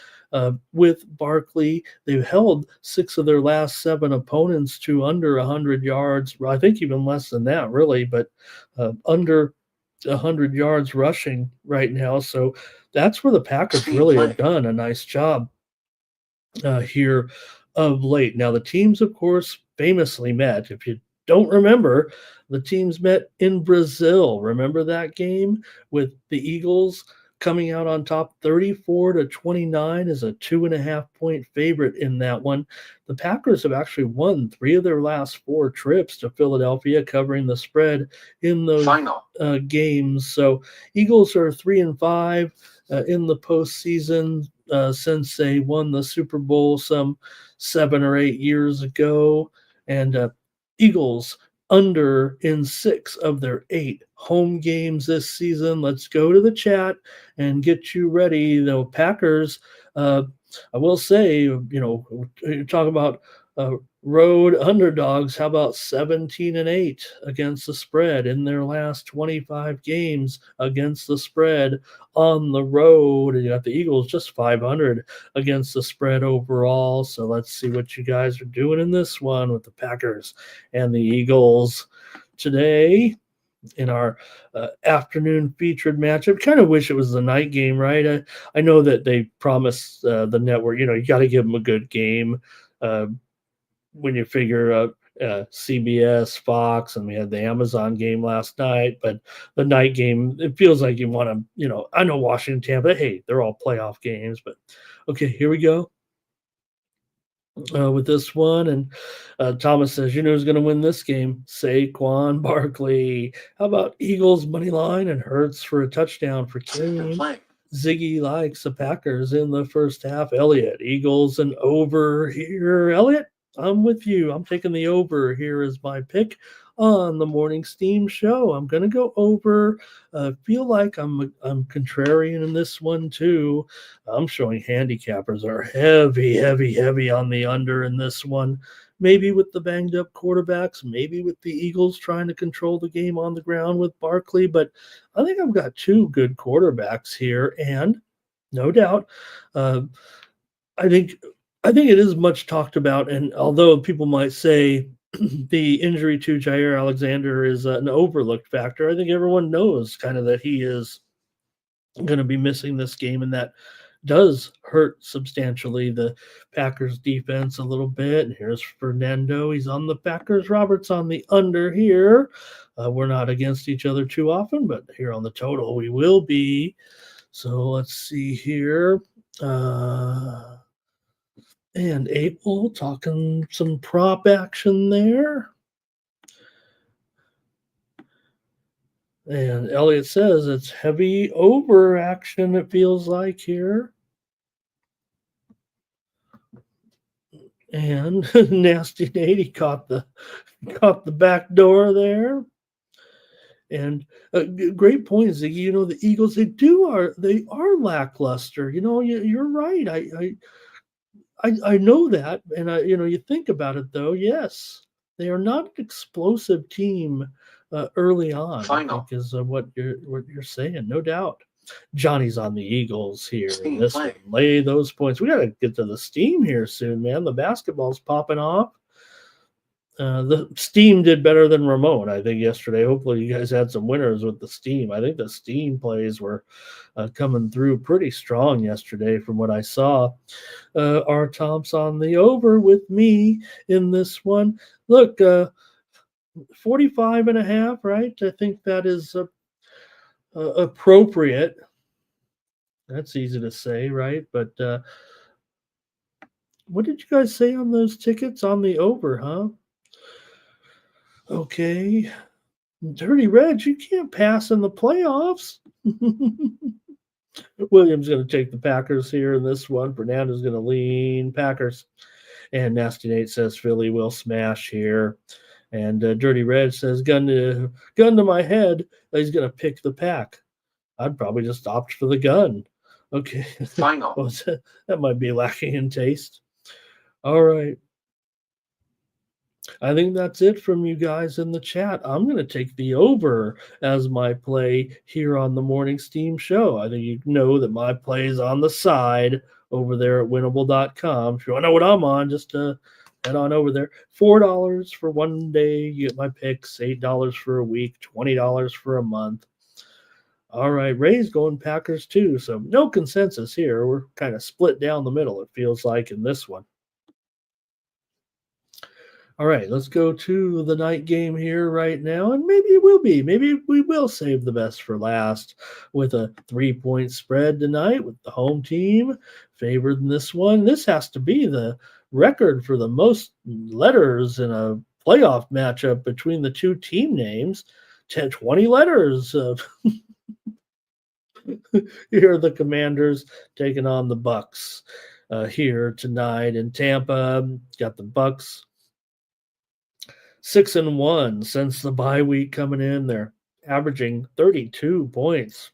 with Barkley. They've held 6 of their last 7 opponents to under 100 yards. I think even less than that, really, but under 100 yards rushing right now. So that's where the Packers really have done a nice job here of late. Now, the teams, of course, famously met. If you don't remember, the teams met in Brazil. Remember that game with the Eagles coming out on top 34-29 as a 2.5-point favorite in that one. The Packers have actually won 3 of their last 4 trips to Philadelphia, covering the spread in those games. So Eagles are 3-5 in the postseason since they won the Super Bowl some 7 or 8 years ago. And Eagles under in 6 of their 8 home games this season. Let's go to the chat and get you ready. The Packers, I will say, you talk about road underdogs. How about 17-8 against the spread in their last 25 games against the spread on the road? And you got the Eagles just 500 against the spread overall. So let's see what you guys are doing in this one with the Packers and the Eagles today in our afternoon featured matchup. Kind of wish it was the night game, right? I know that they promised the network, you got to give them a good game. When you figure CBS, Fox, and we had the Amazon game last night, but the night game, it feels like you want to, I know Washington, Tampa, hey, they're all playoff games, but okay, here we go with this one. And Thomas says, who's going to win this game? Saquon Barkley. How about Eagles money line and Hurts for a touchdown for Kane? Ziggy likes the Packers in the first half. Elliott, Eagles and over here. Elliott, I'm with you. I'm taking the over here as my pick on the Morning Steam show. I'm going to go over. Feel like I'm contrarian in this one too. I'm showing handicappers are heavy on the under in this one. Maybe with the banged up quarterbacks, maybe with the Eagles trying to control the game on the ground with Barkley. But I think I've got 2 good quarterbacks here, and no doubt, I think it is much talked about. And although people might say the injury to Jair Alexander is an overlooked factor, I think everyone knows kind of that he is going to be missing this game, and that does hurt substantially the Packers defense a little bit. And here's Fernando. He's on the Packers. Robert's on the under here. We're not against each other too often, but here on the total we will be. So let's see here. And April talking some prop action there. And Elliott says it's heavy over action, it feels like here. And Nasty Nate, he caught the back door there. And great point, Ziggy. The Eagles, they are lackluster. You're right. I know that, and you think about it though. Yes, they are not an explosive team early on. I think is what you're saying, no doubt. Johnny's on the Eagles here in this one. Lay those points. We got to get to the steam here soon, man. The basketball's popping off. The steam did better than Ramon, I think, yesterday. Hopefully, you guys had some winners with the steam. I think the steam plays were coming through pretty strong yesterday from what I saw. R. Tom's on the over with me in this one. Look, 45.5, right? I think that is appropriate. That's easy to say, right? But what did you guys say on those tickets on the over, huh? Okay. Dirty Reds, you can't pass in the playoffs. Williams going to take the Packers here in this one. Fernando's going to lean Packers. And Nasty Nate says Philly will smash here. And Dirty Red says gun to my head. He's going to pick the pack. I'd probably just opt for the gun. Okay. Final. Well, that might be lacking in taste. All right. I think that's it from you guys in the chat. I'm going to take the over as my play here on the Morning Steam Show. I think you know that my play is on the side over there at winnable.com. If you want to know what I'm on, just head on over there. $4 for one day. You get my picks. $8 for a week. $20 for a month. All right, Ray's going Packers too, so no consensus here. We're kind of split down the middle, it feels like, in this one. All right, let's go to the night game here right now, and maybe it will be. Maybe we will save the best for last with a 3-point spread tonight with the home team favored in this one. This has to be the record for the most letters in a playoff matchup between the two team names. 20 letters. Here are the Commanders taking on the Bucs here tonight in Tampa. Got the Bucs 6-1 since the bye week coming in. They're averaging 32 points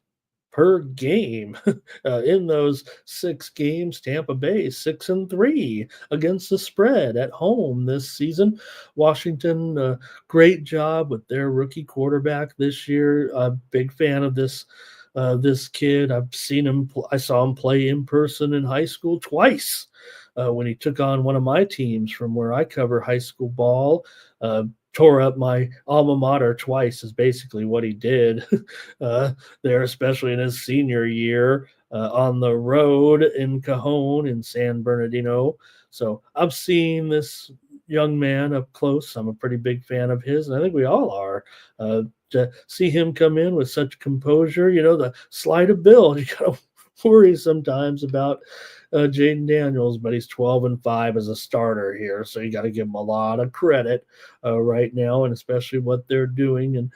per game in those 6 games. Tampa Bay 6-3 against the spread at home this season. Washington, great job with their rookie quarterback this year. A big fan of this kid. I've seen him. I saw him play in person in high school twice when he took on one of my teams from where I cover high school ball. Tore up my alma mater twice is basically what he did there, especially in his senior year on the road in Cajon in San Bernardino. So I've seen this young man up close. I'm a pretty big fan of his, and I think we all are. To see him come in with such composure, the sleight of build, you got to worry sometimes about Jaden Daniels, but he's 12-5 as a starter here, so you got to give him a lot of credit right now, and especially what they're doing. And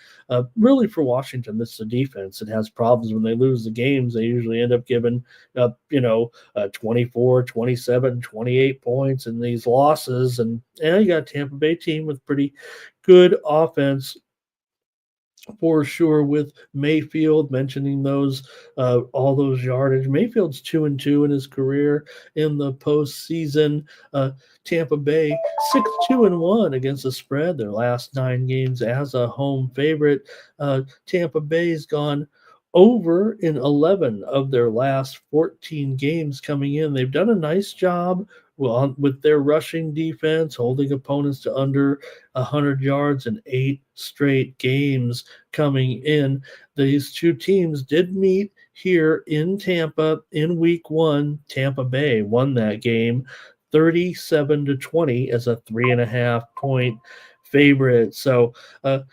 really for Washington, this is a defense that has problems. When they lose the games, they usually end up giving up, 24, 27, 28 points in these losses. And you got a Tampa Bay team with pretty good offense for sure, with Mayfield mentioning those all those yardage. Mayfield's 2-2 in his career in the postseason. Tampa Bay 6-2-1 against the spread their last 9 games as a home favorite. Tampa Bay's gone over in 11 of their last 14 games coming in. They've done a nice job with their rushing defense, holding opponents to under 100 yards in 8 straight games coming in. These two teams did meet here in Tampa in week 1. Tampa Bay won that game 37-20 as a 3.5-point favorite. So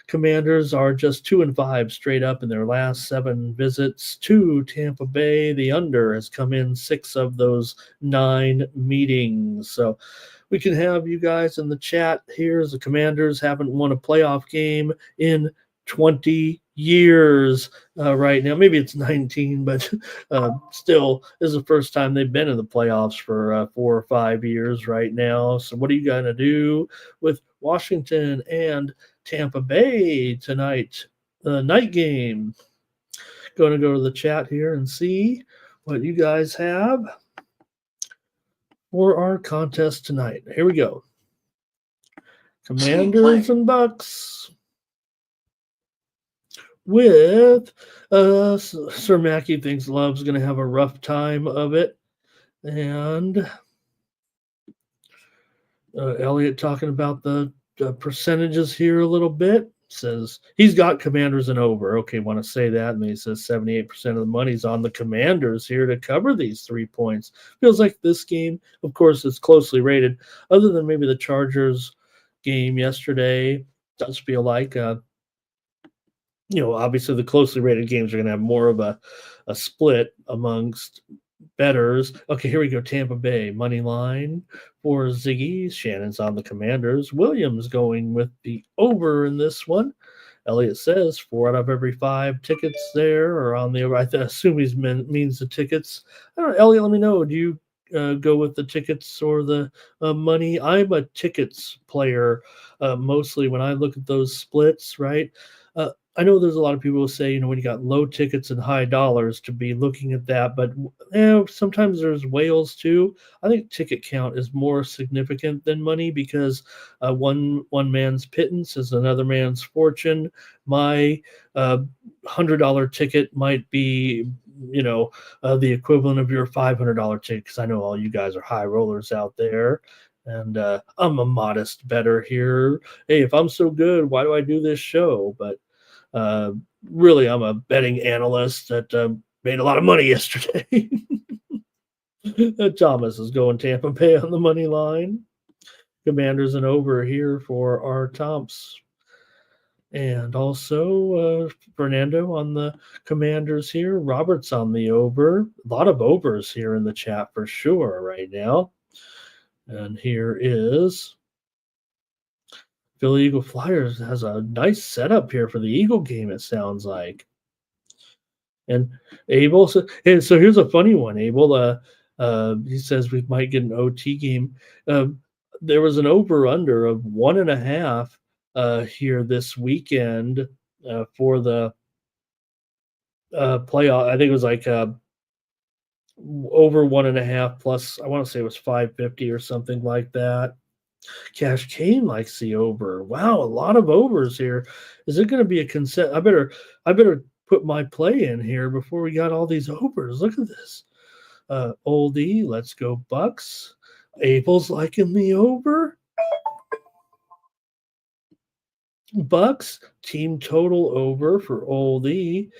Commanders are just 2-5 straight up in their last 7 visits to Tampa Bay. The under has come in 6 of those 9 meetings. So we can have you guys in the chat here as the Commanders haven't won a playoff game in 20 years right now. Maybe it's 19, but still, this is the first time they've been in the playoffs for 4 or 5 years right now. So what are you going to do with Washington and Tampa Bay tonight? The night game. Going to go to the chat here and see what you guys have for our contest tonight. Here we go. Commanders and Bucks. with Sir Mackey thinks Love's going to have a rough time of it. And Elliot talking about the percentages here a little bit. Says he's got Commanders and over. Okay, want to say that. And he says 78% of the money's on the Commanders here to cover these 3 points. Feels like this game, of course, is closely rated. Other than maybe the Chargers game yesterday, does feel like, obviously the closely rated games are going to have more of a split amongst bettors. Okay, here we go. Tampa Bay money line for Ziggy. Shannon's on the Commanders. Williams going with the over in this one. Elliot says 4 out of every 5 tickets there are on the over. I assume he means the tickets. I don't know, Elliot, let me know. Do you go with the tickets or the money? I'm a tickets player mostly when I look at those splits, right? I know there's a lot of people who say, when you got low tickets and high dollars to be looking at that, but sometimes there's whales too. I think ticket count is more significant than money because one man's pittance is another man's fortune. My $100 ticket might be, the equivalent of your $500 ticket, because I know all you guys are high rollers out there. And I'm a modest bettor here. Hey, if I'm so good, why do I do this show? But really, I'm a betting analyst that made a lot of money yesterday. Thomas is going Tampa Bay on the money line. Commanders and over here for our Tomps. And also Fernando on the Commanders here. Robert's on the over. A lot of overs here in the chat for sure right now. And here is Philly Eagle Flyers has a nice setup here for the Eagle game, it sounds like. And Abel, so here's a funny one. Abel, he says we might get an OT game. There was an over-under of 1.5 here this weekend for the playoff. I think it was like over 1.5 plus, I want to say it was 550 or something like that. Cash Kane likes the over. Wow, a lot of overs here. Is it going to be a consent? I better put my play in here before we got all these overs. Look at this. Oldie, let's go Bucks. Abel's liking the over. Bucks, team total over for Oldie.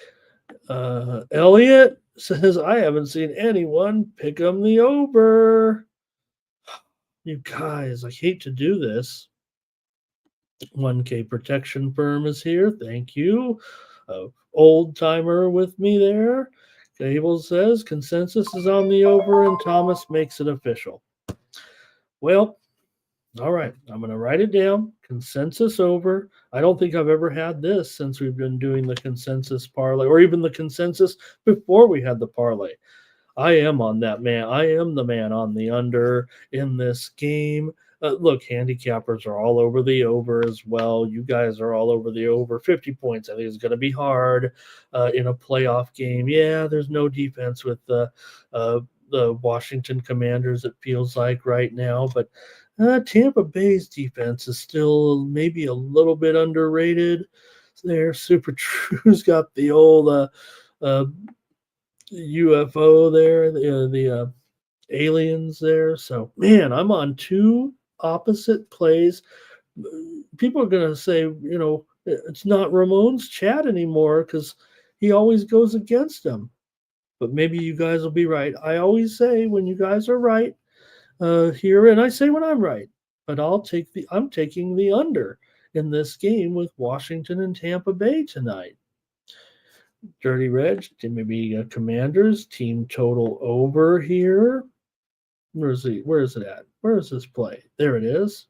Elliot says, I haven't seen anyone pick them the over. You guys, I hate to do this. 1K Protection Firm is here. Thank you. Old timer with me there. Gable says consensus is on the over and Thomas makes it official. Well, all right. I'm going to write it down. Consensus over. I don't think I've ever had this since we've been doing the consensus parlay or even the consensus before we had the parlay. I am on that man. I am the man on the under in this game. Look, handicappers are all over the over as well. You guys are all over the over. 50 points, I think, is going to be hard in a playoff game. Yeah, there's no defense with the Washington Commanders, it feels like right now. But Tampa Bay's defense is still maybe a little bit underrated. There, Super True's got the old UFO there, the aliens there. So, man, I'm on 2 opposite plays. People are going to say, it's not Ramon's chat anymore because he always goes against them. But maybe you guys will be right. I always say when you guys are right here, and I say when I'm right. But I'm taking the under in this game with Washington and Tampa Bay tonight. Dirty Reg, maybe Commanders, team total over here. Where is it at? Where is this play? There it is.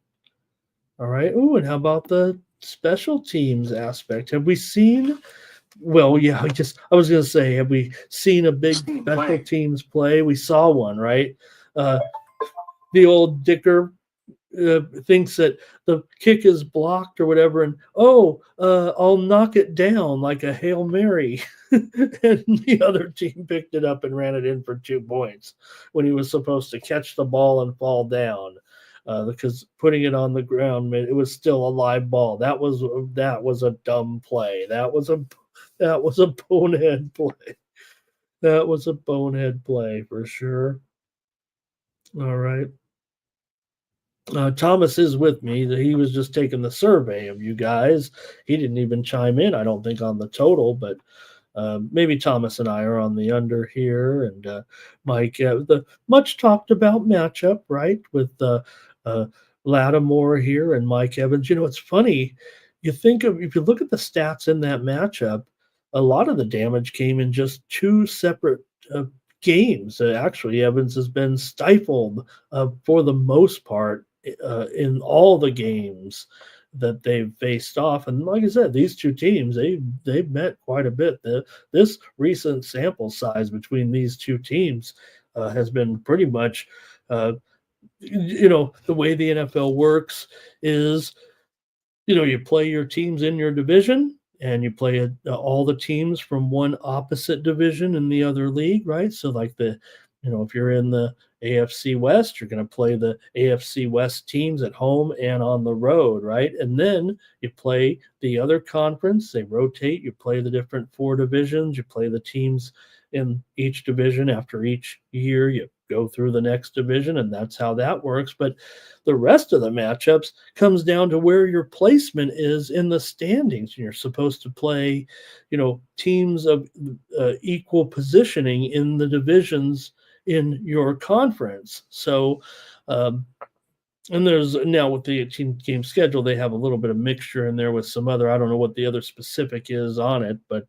All right. Ooh, and how about the special teams aspect? Have we seen? Well, yeah. I was going to say, have we seen a big special teams play? We saw one, right? The old Dicker thinks that the kick is blocked or whatever, and I'll knock it down like a Hail Mary. And the other team picked it up and ran it in for 2 points when he was supposed to catch the ball and fall down because putting it on the ground, it was still a live ball. That was a dumb play. That That was a bonehead play. That was a bonehead play for sure. All right. Thomas is with me. He was just taking the survey of you guys. He didn't even chime in, I don't think, on the total, but maybe Thomas and I are on the under here. And Mike, the much talked about matchup, right, with uh, Lattimore here and Mike Evans. You know, it's funny. You think of if you look at the stats in that matchup, a lot of the damage came in just two separate games. Actually, Evans has been stifled for the most part in all the games that they've faced off. And like I said, these two teams, they've met quite a bit. This recent sample size between these two teams has been pretty much, the way the NFL works is, you play your teams in your division and you play all the teams from one opposite division in the other league, right? So like if you're in the AFC West, you're going to play the AFC West teams at home and on the road, right? And then you play the other conference. They rotate. You play the different four divisions. You play the teams in each division. After each year, you go through the next division, and that's how that works. But the rest of the matchups comes down to where your placement is in the standings. You're supposed to play, teams of equal positioning in the divisions in your conference. So, and there's now with the 18 game schedule, they have a little bit of mixture in there with some other, I don't know what the other specific is on it, but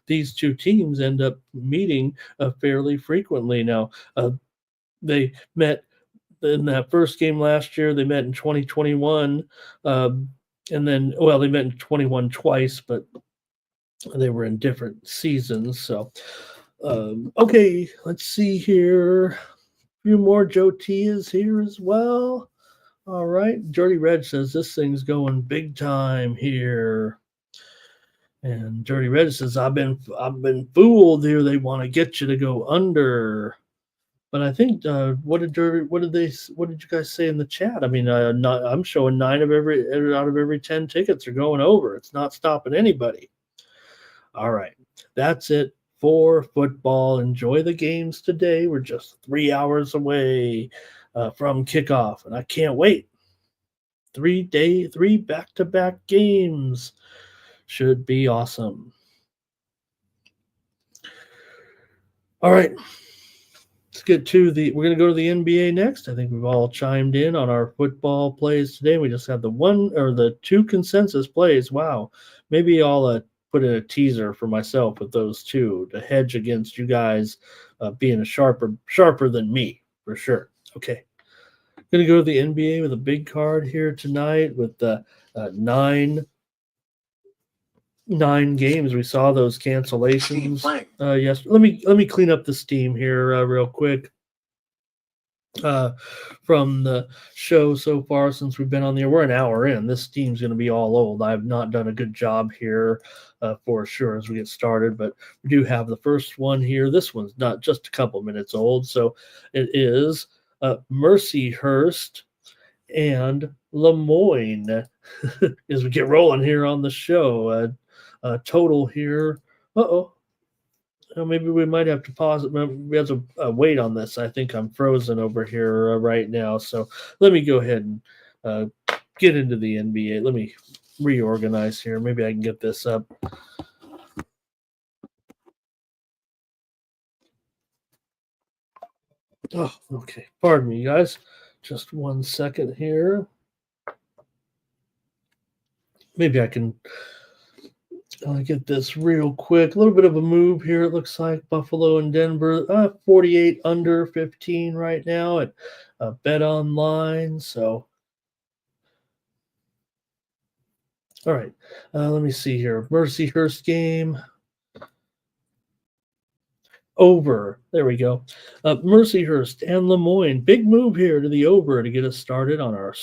these two teams end up meeting fairly frequently. Now, they met in that first game last year, they met in 2021. And then, they met in 21 twice, but they were in different seasons. So, okay, let's see here. A few more. Joe T is here as well. All right. Dirty Red says this thing's going big time here. And Dirty Red says, I've been fooled here. They want to get you to go under. But I think what did you guys say in the chat? I mean, I'm showing 9 out of every 10 tickets are going over. It's not stopping anybody. All right. That's it for football. Enjoy the games today. We're just 3 hours away from kickoff, and I can't wait. 3 back-to-back games should be awesome. All right. Let's get to we're going to go to the NBA next. I think we've all chimed in on our football plays today. We just have the 2 consensus plays. Wow. Maybe I'll put in a teaser for myself with those 2 to hedge against you guys being sharper than me for sure. Okay. Going to go to the NBA with a big card here tonight with the 9 games. We saw those cancellations yesterday. Let me clean up the steam here real quick from the show so far since we've been on the air. We're an hour in. This steam's going to be all old. I've not done a good job here for sure as we get started, but we do have the first one here. This one's not just a couple minutes old, so it is Mercyhurst and Lemoyne as we get rolling here on the show. Total here. Maybe we might have to pause it. We have to wait on this. I think I'm frozen over here right now. So let me go ahead and get into the NBA. Let me reorganize here. Maybe I can get this up. Oh, okay. Pardon me, guys. Just 1 second here. Maybe I can get this real quick. A little bit of a move here. It looks like Buffalo and Denver, 48 under 15 right now at Bet Online. So, all right. Let me see here. Mercyhurst game. Over. There we go. Mercyhurst and Lemoyne. Big move here to the over to get us started on our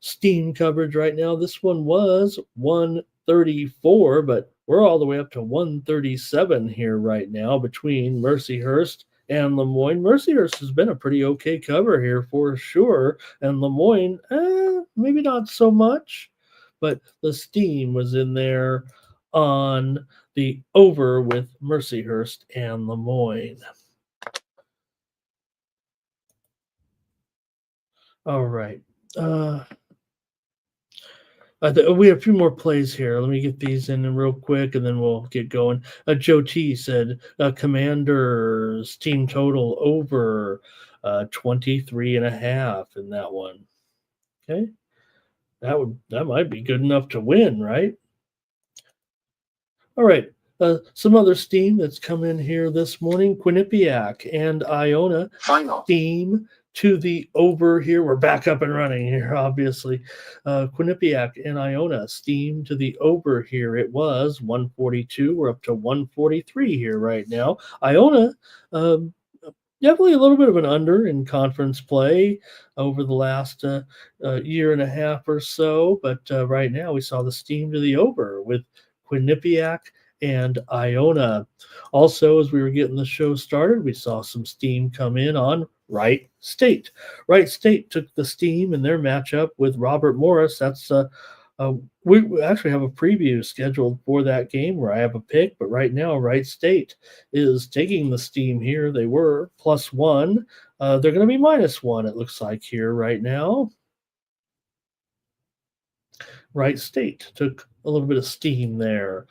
Steam coverage right now. This one was 134, but we're all the way up to 137 here right now between Mercyhurst and Lemoyne. Mercyhurst has been a pretty okay cover here for sure, and Lemoyne, maybe not so much, but the steam was in there on the over with Mercyhurst and Lemoyne. All right. We have a few more plays here. Let me get these in real quick, and then we'll get going. Joe T said, Commanders team total over 23.5 in that one. Okay. That might be good enough to win, right? All right. Some other steam that's come in here this morning. Quinnipiac and Iona. Final. Steam to the over here. We're back up and running here, obviously. Quinnipiac and Iona. Steam to the over here. It was 142. We're up to 143 here right now. Iona, definitely a little bit of an under in conference play over the last year and a half or so. But right now we saw the steam to the over with Quinnipiac and Iona. Also, as we were getting the show started, we saw some steam come in on Wright State. Wright State took the steam in their matchup with Robert Morris. That's we actually have a preview scheduled for that game where I have a pick, but right now Wright State is taking the steam here. They were +1. They're going to be -1, it looks like here right now. Wright State took a little bit of steam there.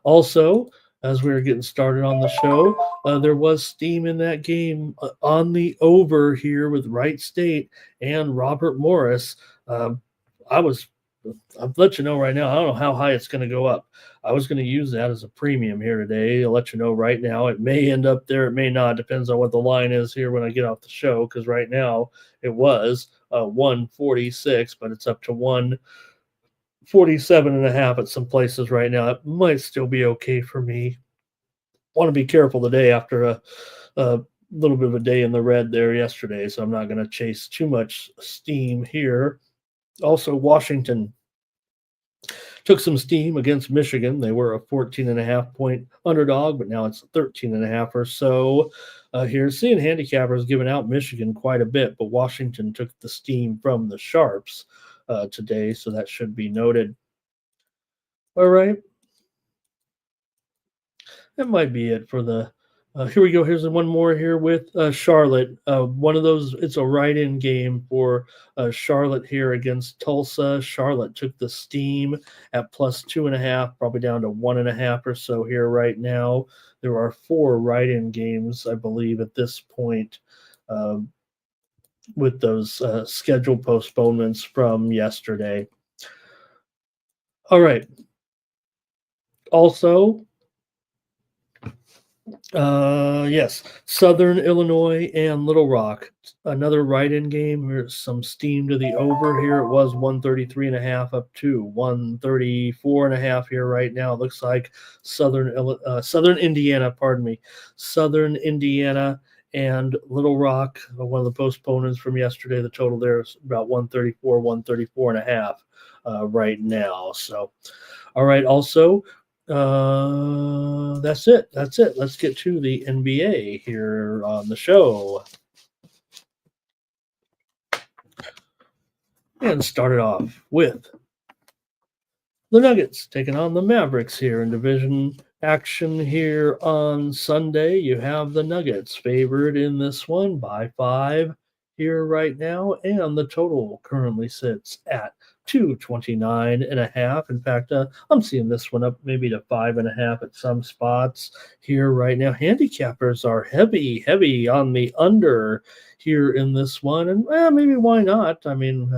Also, as we were getting started on the show, there was steam in that game on the over here with Wright State and Robert Morris. I'll let you know right now, I don't know how high it's going to go up. I was going to use that as a premium here today. I'll let you know right now. It may end up there. It may not. Depends on what the line is here when I get off the show, because right now it was 146, but it's up to 147.5 at some places right now. It might still be okay for me. Want to be careful today after a little bit of a day in the red there yesterday, so I'm not going to chase too much steam here. Also, Washington took some steam against Michigan. They were a 14.5 point underdog, but now it's 13.5 or so. Here, seeing handicappers giving out Michigan quite a bit, but Washington took the steam from the Sharps today, so that should be noted. All right. That might be it for the here we go. Here's one more here with Charlotte. One of those, it's a write-in game for Charlotte here against Tulsa. Charlotte took the steam at +2.5, probably down to 1.5 or so here right now. There are 4 write-in games, I believe, at this point with those scheduled postponements from yesterday. All right. Also, yes, Southern Illinois and Little Rock. Another write-in game. There's some steam to the over here. It was 133.5 up to 134.5 here right now. It looks like Southern Indiana, Southern Indiana and Little Rock, one of the postponements from yesterday. The total there is about 134, 134.5 right now. So, all right. Also, that's it. Let's get to the NBA here on the show. And start it off with the Nuggets taking on the Mavericks here in division action here on Sunday. You have the Nuggets favored in this one by 5 here right now, and the total currently sits at 229.5. In fact, I'm seeing this one up maybe to 5.5 at some spots here right now. Handicappers are heavy on the under here in this one, and maybe why not? I mean,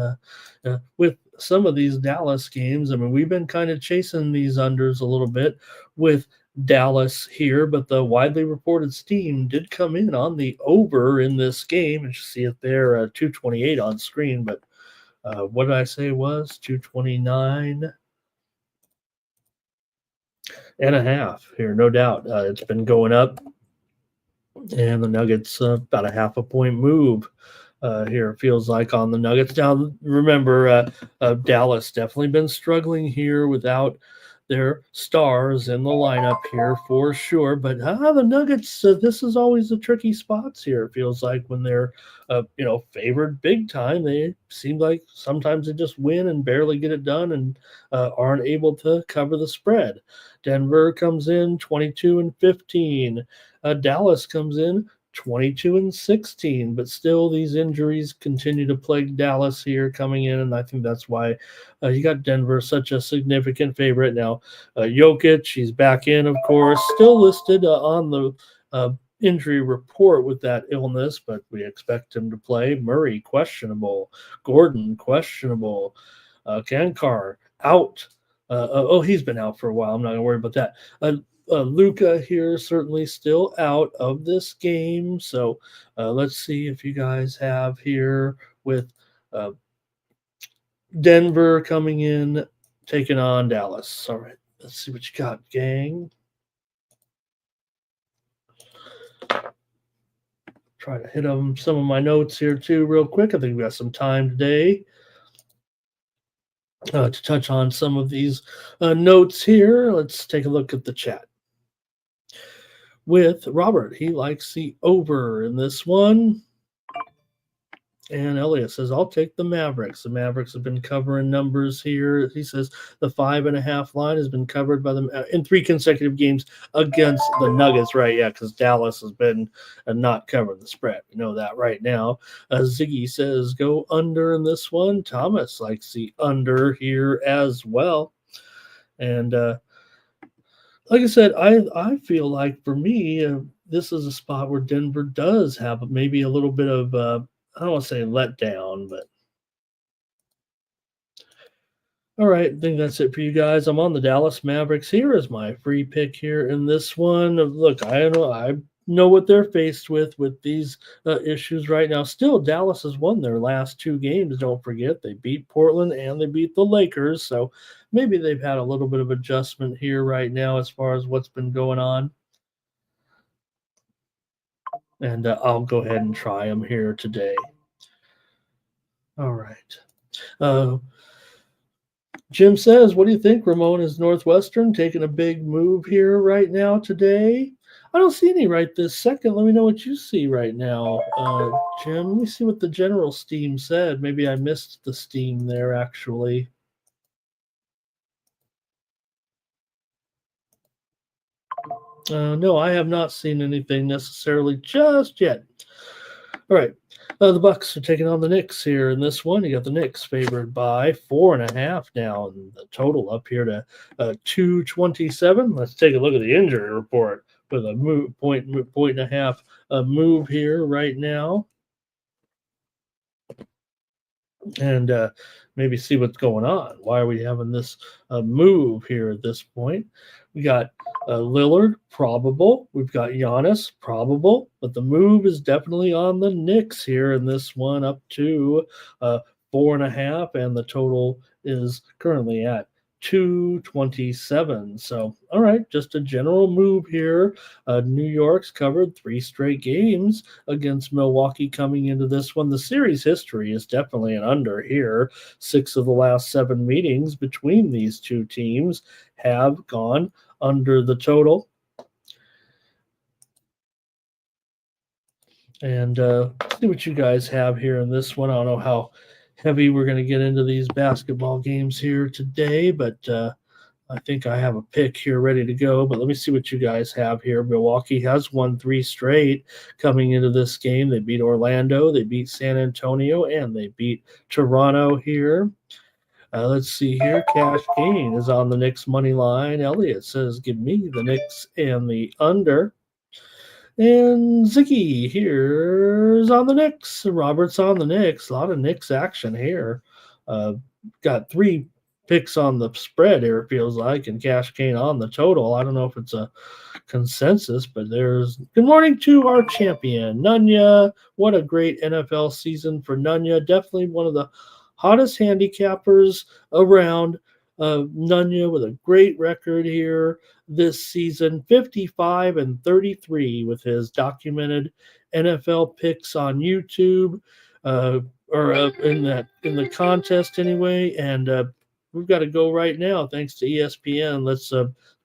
with some of these Dallas games, I mean, we've been kind of chasing these unders a little bit with Dallas here, but the widely reported steam did come in on the over in this game. And you see it there, 228 on screen, but what did I say it was? 229.5 here, no doubt. It's been going up, and the Nuggets about a 0.5 point move here, it feels like, on the Nuggets. Now, remember, Dallas definitely been struggling here without their stars in the lineup here for sure. But the Nuggets, this is always the tricky spots here. It feels like when they're favored big time, they seem like sometimes they just win and barely get it done and aren't able to cover the spread. Denver comes in 22-15. Dallas comes in 22-16, but still these injuries continue to plague Dallas here coming in, and I think that's why you got Denver such a significant favorite now. Jokic, he's back in, of course, still listed on the injury report with that illness, but we expect him to play. Murray questionable, Gordon questionable, Kankar out. He's been out for a while. I'm not gonna worry about that. Luca here certainly still out of this game. So let's see if you guys have here with Denver coming in, taking on Dallas. All right, let's see what you got, gang. Try to hit some of my notes here too, real quick. I think we got some time today to touch on some of these notes here. Let's take a look at the chat. With Robert, he likes the over in this one. And Elliot says, I'll take the Mavericks. The Mavericks have been covering numbers here. He says the 5.5 line has been covered by them in 3 consecutive games against the Nuggets, right? Yeah, because Dallas has been not covering the spread. We know that right now. Ziggy says, go under in this one. Thomas likes the under here as well. And like I said, I feel like for me, this is a spot where Denver does have maybe a little bit of I don't want to say let down, but all right. I think that's it for you guys. I'm on the Dallas Mavericks. Here is my free pick here in this one. Look, I know what they're faced with these issues right now. Still, Dallas has won their last 2 games. Don't forget, they beat Portland and they beat the Lakers. So maybe they've had a little bit of adjustment here right now as far as what's been going on. And I'll go ahead and try them here today. All right. Jim says, what do you think? Ramon is Northwestern taking a big move here right now today. I don't see any right this second. Let me know what you see right now, Jim. Let me see what the general steam said. Maybe I missed the steam there, actually. No, I have not seen anything necessarily just yet. All right. The Bucks are taking on the Knicks here in this one. You got the Knicks favored by 4.5 now, and the total up here to 227. Let's take a look at the injury report with a point and a half move here right now, and maybe see what's going on. Why are we having this move here at this point? We got Lillard, probable. We've got Giannis, probable. But the move is definitely on the Knicks here in this one, up to 4.5. And the total is currently at 227. So, all right, just a general move here. New York's covered 3 straight games against Milwaukee coming into this one. The series history is definitely an under here. 6 of the last 7 meetings between these 2 teams have gone under the total. And see what you guys have here in this one. I don't know how heavy we're going to get into these basketball games here today, but I think I have a pick here ready to go. But let me see what you guys have here. Milwaukee has won 3 straight coming into this game. They beat Orlando, they beat San Antonio, and they beat Toronto here. Let's see here. Cash Gain is on the Knicks money line. Elliot says, give me the Knicks and the under. And Ziggy here's on the Knicks. Robert's on the Knicks. A lot of Knicks action here. Got 3 picks on the spread here, it feels like, and Cash Gain on the total. I don't know if it's a consensus, but there's good morning to our champion, Nunya. What a great NFL season for Nunya. Definitely one of the hottest handicappers around. Nunya with a great record here this season, 55-33 with his documented NFL picks on YouTube, or in the contest anyway. And we've got to go right now. Thanks to ESPN. Let's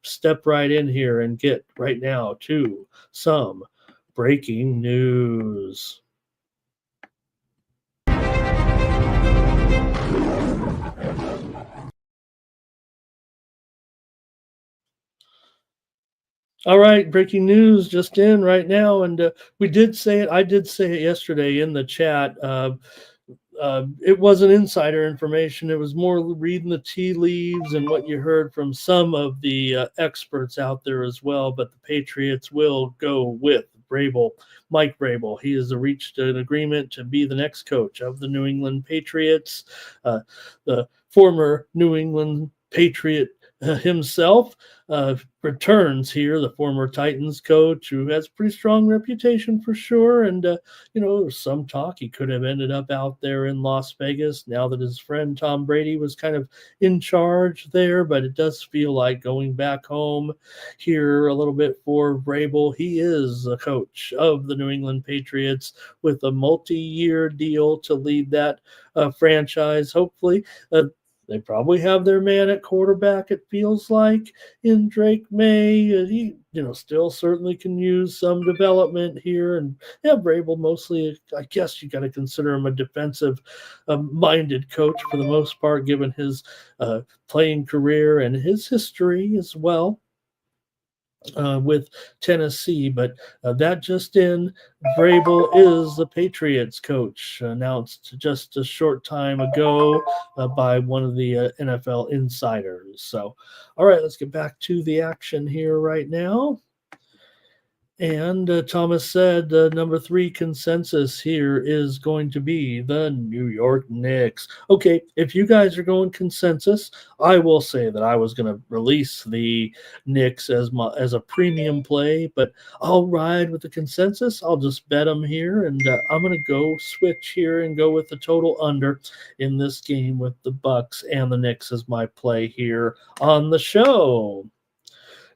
step right in here and get right now to some breaking news. All right, breaking news just in right now, and we did say it. I did say it yesterday in the chat. It wasn't insider information. It was more reading the tea leaves and what you heard from some of the experts out there as well. But the Patriots will go with Mike Vrabel. He has reached an agreement to be the next coach of the New England Patriots. The former New England Patriot himself returns here, the former Titans coach who has a pretty strong reputation for sure. And, there's some talk he could have ended up out there in Las Vegas now that his friend Tom Brady was kind of in charge there. But it does feel like going back home here a little bit for Vrabel. He is a coach of the New England Patriots with a multi-year deal to lead that franchise, hopefully. They probably have their man at quarterback, it feels like, in Drake May. He, still certainly can use some development here. And yeah, Vrabel mostly, I guess you got to consider him a defensive minded coach for the most part, given his playing career and his history as well. With Tennessee, but that just in, Vrabel is the Patriots coach, announced just a short time ago by one of the NFL insiders. So, all right, let's get back to the action here right now. And Thomas said the number 3 consensus here is going to be the New York Knicks. Okay, if you guys are going consensus, I will say that I was going to release the Knicks as a premium play, but I'll ride with the consensus. I'll just bet them here, and I'm going to go switch here and go with the total under in this game with the Bucks and the Knicks as my play here on the show.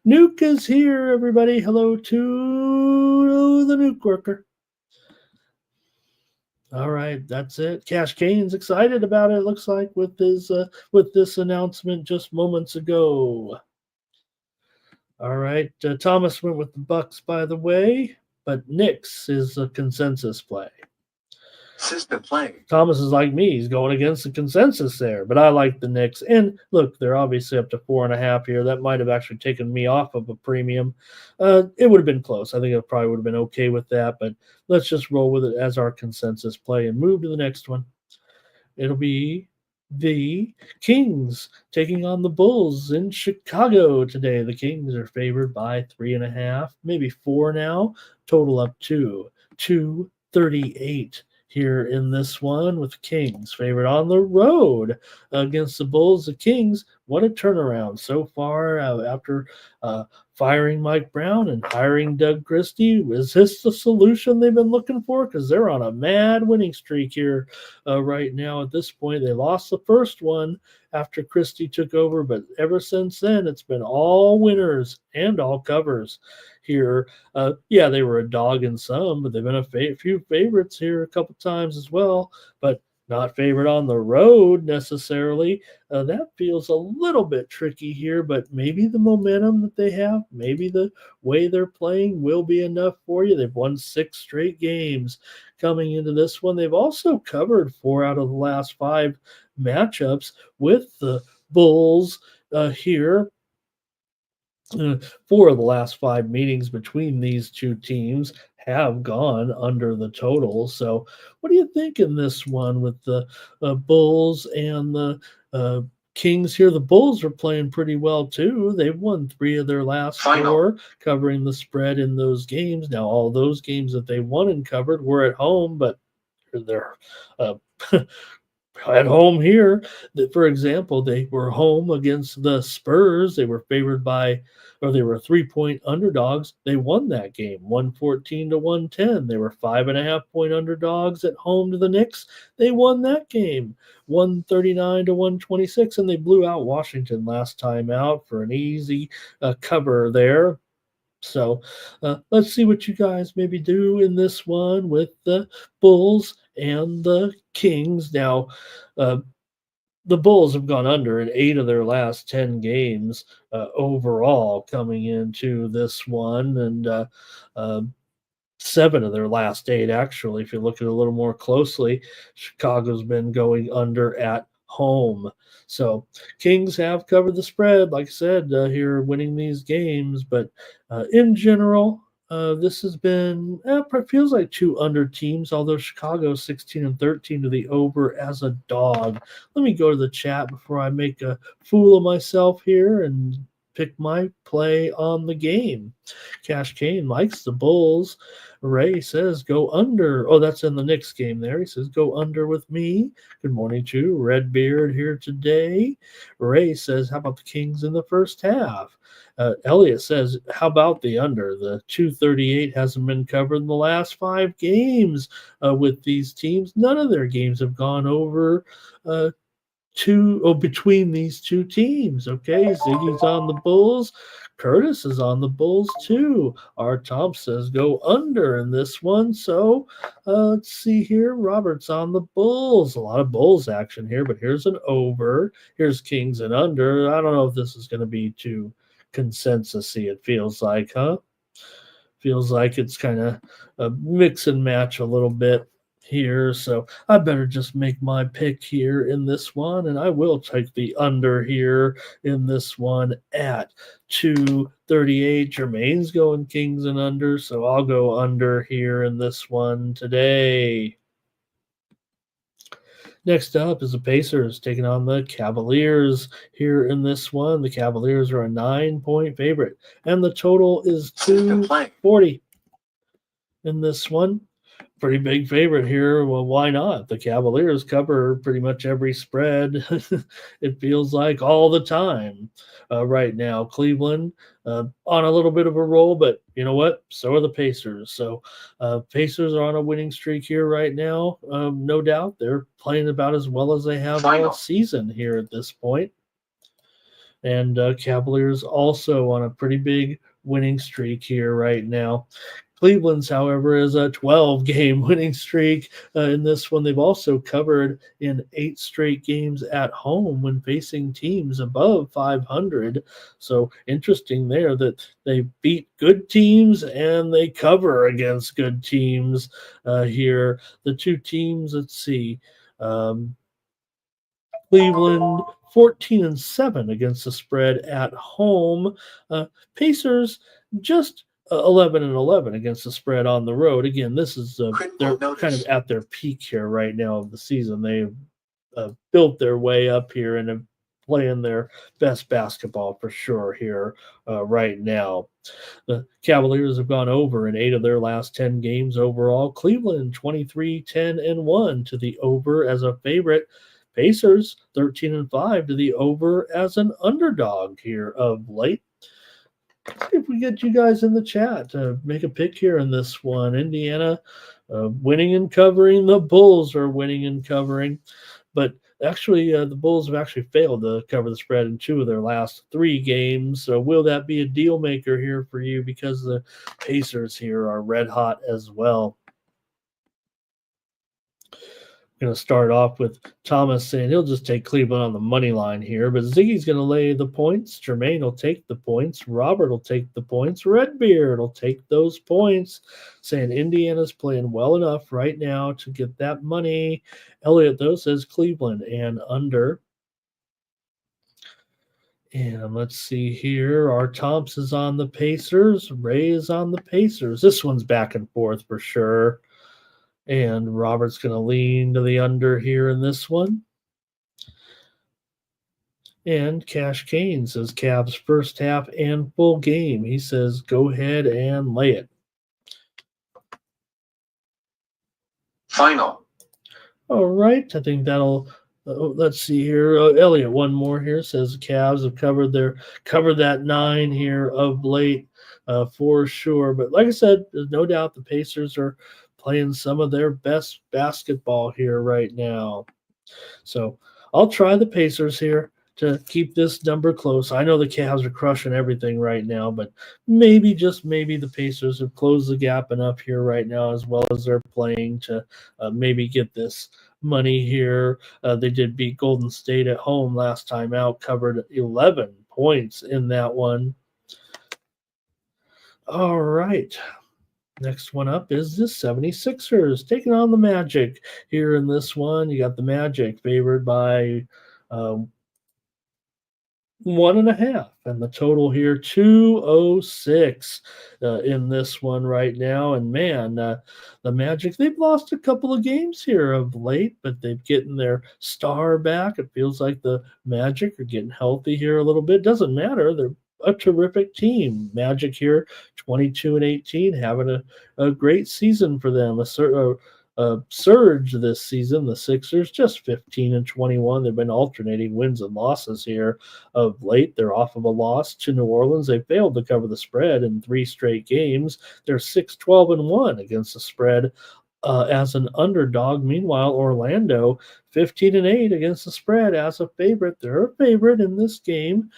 Nuke is here, everybody. Hello to the Nuke worker. All right, that's it. Cash Kane's excited about it. Looks like with this announcement just moments ago. All right, Thomas went with the Bucks, by the way, but Knicks is a consensus play. System play. Thomas is like me. He's going against the consensus there, but I like the Knicks. And look, they're obviously up to 4.5 here. That might have actually taken me off of a premium. It would have been close. I think it probably would have been okay with that, but let's just roll with it as our consensus play and move to the next one. It'll be the Kings taking on the Bulls in Chicago today. The Kings are favored by 3.5, maybe 4 now. Total up to 238. Here in this one with Kings favored on the road against the Bulls. The Kings, what a turnaround so far after firing Mike Brown and hiring Doug Christie. Is this the solution they've been looking for? Because they're on a mad winning streak here right now at this point. They lost the first one after Christie took over, but ever since then, it's been all winners and all covers here. Yeah, they were a dog in some, but they've been a few favorites here a couple times as well, but not favored on the road necessarily. That feels a little bit tricky here, but maybe the momentum that they have, maybe the way they're playing will be enough for you. They've won 6 straight games coming into this one. They've also covered 4 out of the last 5 matchups with the Bulls here. 4 of the last 5 meetings between these two teams have gone under the total. So what do you think in this one with the Bulls and the Kings here? The Bulls are playing pretty well too. They've won 3 of their last 4, covering the spread in those games. Now, all those games that they won and covered were at home, but they're at home here. For example, they were home against the Spurs. They were favored by, or they were 3-point underdogs. They won that game 114-110. They were 5.5-point underdogs at home to the Knicks. They won that game 139-126, and they blew out Washington last time out for an easy cover there. So let's see what you guys maybe do in this one with the Bulls and the Kings. Now, the Bulls have gone under in 8 of their last 10 games overall coming into this one, and 7 of their last 8, actually. If you look at it a little more closely, Chicago's been going under at home. So Kings have covered the spread, like I said, here winning these games. But in general, this has been, it feels like 2 under teams, although Chicago 16-13 to the over as a dog. Let me go to the chat before I make a fool of myself here and pick my play on the game. Cash Kane likes the Bulls. Ray says go under. Oh, that's in the Knicks game there. He says go under with me. Good morning to Redbeard here today. Ray says, how about the Kings in the first half? Elliot says, how about the under? The 238 hasn't been covered in the last 5 games with these teams. None of their games have gone over between these 2 teams. Okay, Ziggy's on the Bulls. Curtis is on the Bulls too. R. Tom says go under in this one. So let's see here. Robert's on the Bulls. A lot of Bulls action here, but here's an over. Here's Kings and under. I don't know if this is going to be too consensus-y, it feels like, huh? Feels like it's kind of a mix and match a little bit here, so I better just make my pick here in this one, and I will take the under here in this one at 238. Jermaine's going Kings and under, so I'll go under here in this one today. Next up is the Pacers taking on the Cavaliers here in this one. The Cavaliers are a 9-point favorite, and the total is 240 in this one. Pretty big favorite here. Well, why not? The Cavaliers cover pretty much every spread. It feels like all the time right now. Cleveland on a little bit of a roll, but you know what? So are the Pacers. So Pacers are on a winning streak here right now. No doubt. They're playing about as well as they have all season here at this point. And Cavaliers also on a pretty big winning streak here right now. Cleveland's, however, is a 12-game winning streak in this one. They've also covered in 8 straight games at home when facing teams above 500. So interesting there that they beat good teams and they cover against good teams here. The 2 teams, let's see, Cleveland 14-7 against the spread at home. Pacers just 11-11 against the spread on the road. Again, this is they're kind of at their peak here right now of the season. They've built their way up here and are playing their best basketball for sure here right now. The Cavaliers have gone over in 8 of their last 10 games overall. Cleveland 23-10-1 to the over as a favorite. Pacers 13-5 to the over as an underdog here of late. Let's see if we get you guys in the chat to make a pick here in this one. Indiana winning and covering. The Bulls are winning and covering. But actually, the Bulls have actually failed to cover the spread in 2 of their last 3 games. So will that be a deal maker here for you? Because the Pacers here are red hot as well. Going to start off with Thomas saying he'll just take Cleveland on the money line here, but Ziggy's going to lay the points. Jermaine will take the points. Robert will take the points. Redbeard will take those points, saying Indiana's playing well enough right now to get that money. Elliot, though, says Cleveland and under. And let's see here. Our Thompson's on the Pacers. Ray is on the Pacers. This one's back and forth for sure. And Robert's going to lean to the under here in this one. And Cash Kane says Cavs first half and full game. He says go ahead and lay it. Final. All right. I think that'll let's see here. Elliot, one more here says Cavs have covered that 9 here of late for sure. But like I said, there's no doubt the Pacers are playing some of their best basketball here right now. So I'll try the Pacers here. to keep this number close. I know the Cavs are crushing everything right now, but maybe, just maybe, the Pacers have closed the gap enough here right now, as well as they're playing, to maybe get this money here. They did beat Golden State at home last time out, covered 11 points in that one. All right. Next one up is the 76ers taking on the Magic. Here in this one, you got the Magic favored by 1.5, and the total here 206 in this one right now. And man, the Magic, they've lost a couple of games here of late, but they've getting their star back. It feels like the Magic are getting healthy here a little bit. Doesn't matter, they're a terrific team. Magic here 22-18, having a great season for them. A surge this season. The Sixers just 15-21. They've been alternating wins and losses here of late. They're off of a loss to New Orleans. They failed to cover the spread in 3 straight games. They're 6-12-1 against the spread as an underdog. Meanwhile, Orlando 15-8 against the spread as a favorite. They're a favorite in this game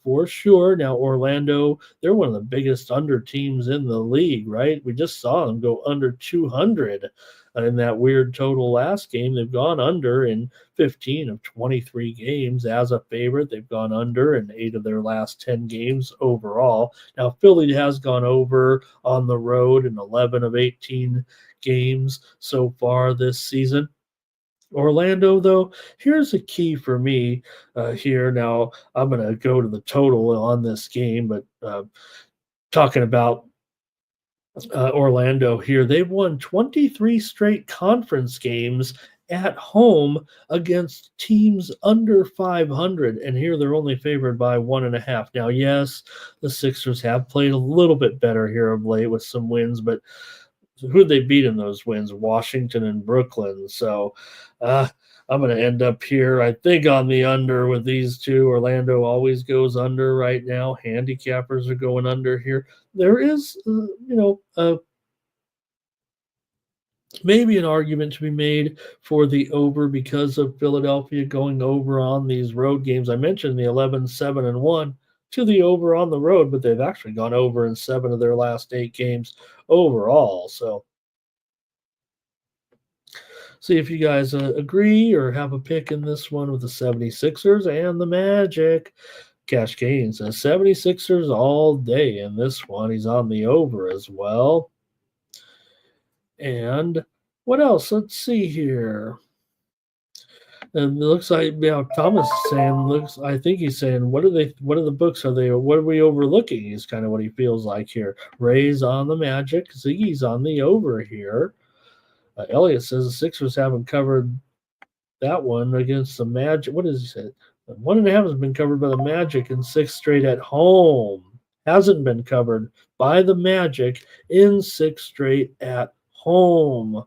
for sure. Now, Orlando, they're one of the biggest under teams in the league, right? We just saw them go under 200 in that weird total last game. They've gone under in 15 of 23 games as a favorite. They've gone under in 8 of their last 10 games overall. Now, Philly has gone over on the road in 11 of 18 games so far this season. Orlando, though, here's a key for me here. Now, I'm going to go to the total on this game, but talking about Orlando here, they've won 23 straight conference games at home against teams under 500, and here they're only favored by 1.5. Now, yes, the Sixers have played a little bit better here of late with some wins, but who'd they beat in those wins? Washington and Brooklyn. So I'm going to end up here, I think, on the under with these two. Orlando always goes under right now. Handicappers are going under here. There is, maybe an argument to be made for the over because of Philadelphia going over on these road games. I mentioned the 11-7-1 to the over on the road, but they've actually gone over in 7 of their last 8 games overall. So see if you guys agree or have a pick in this one with the 76ers and the Magic. Cash Kane says 76ers all day in this one. He's on the over as well. And what else? Let's see here. And it looks like Thomas is saying, I think he's saying, what are the books what are we overlooking? Is kind of what he feels like here. Ray's on the Magic, Ziggy's on the over here. Elliot says the Sixers haven't covered that one against the Magic. What does he say? 1.5 has been covered by the Magic in 6 straight at home. Hasn't been covered by the Magic in 6 straight at home.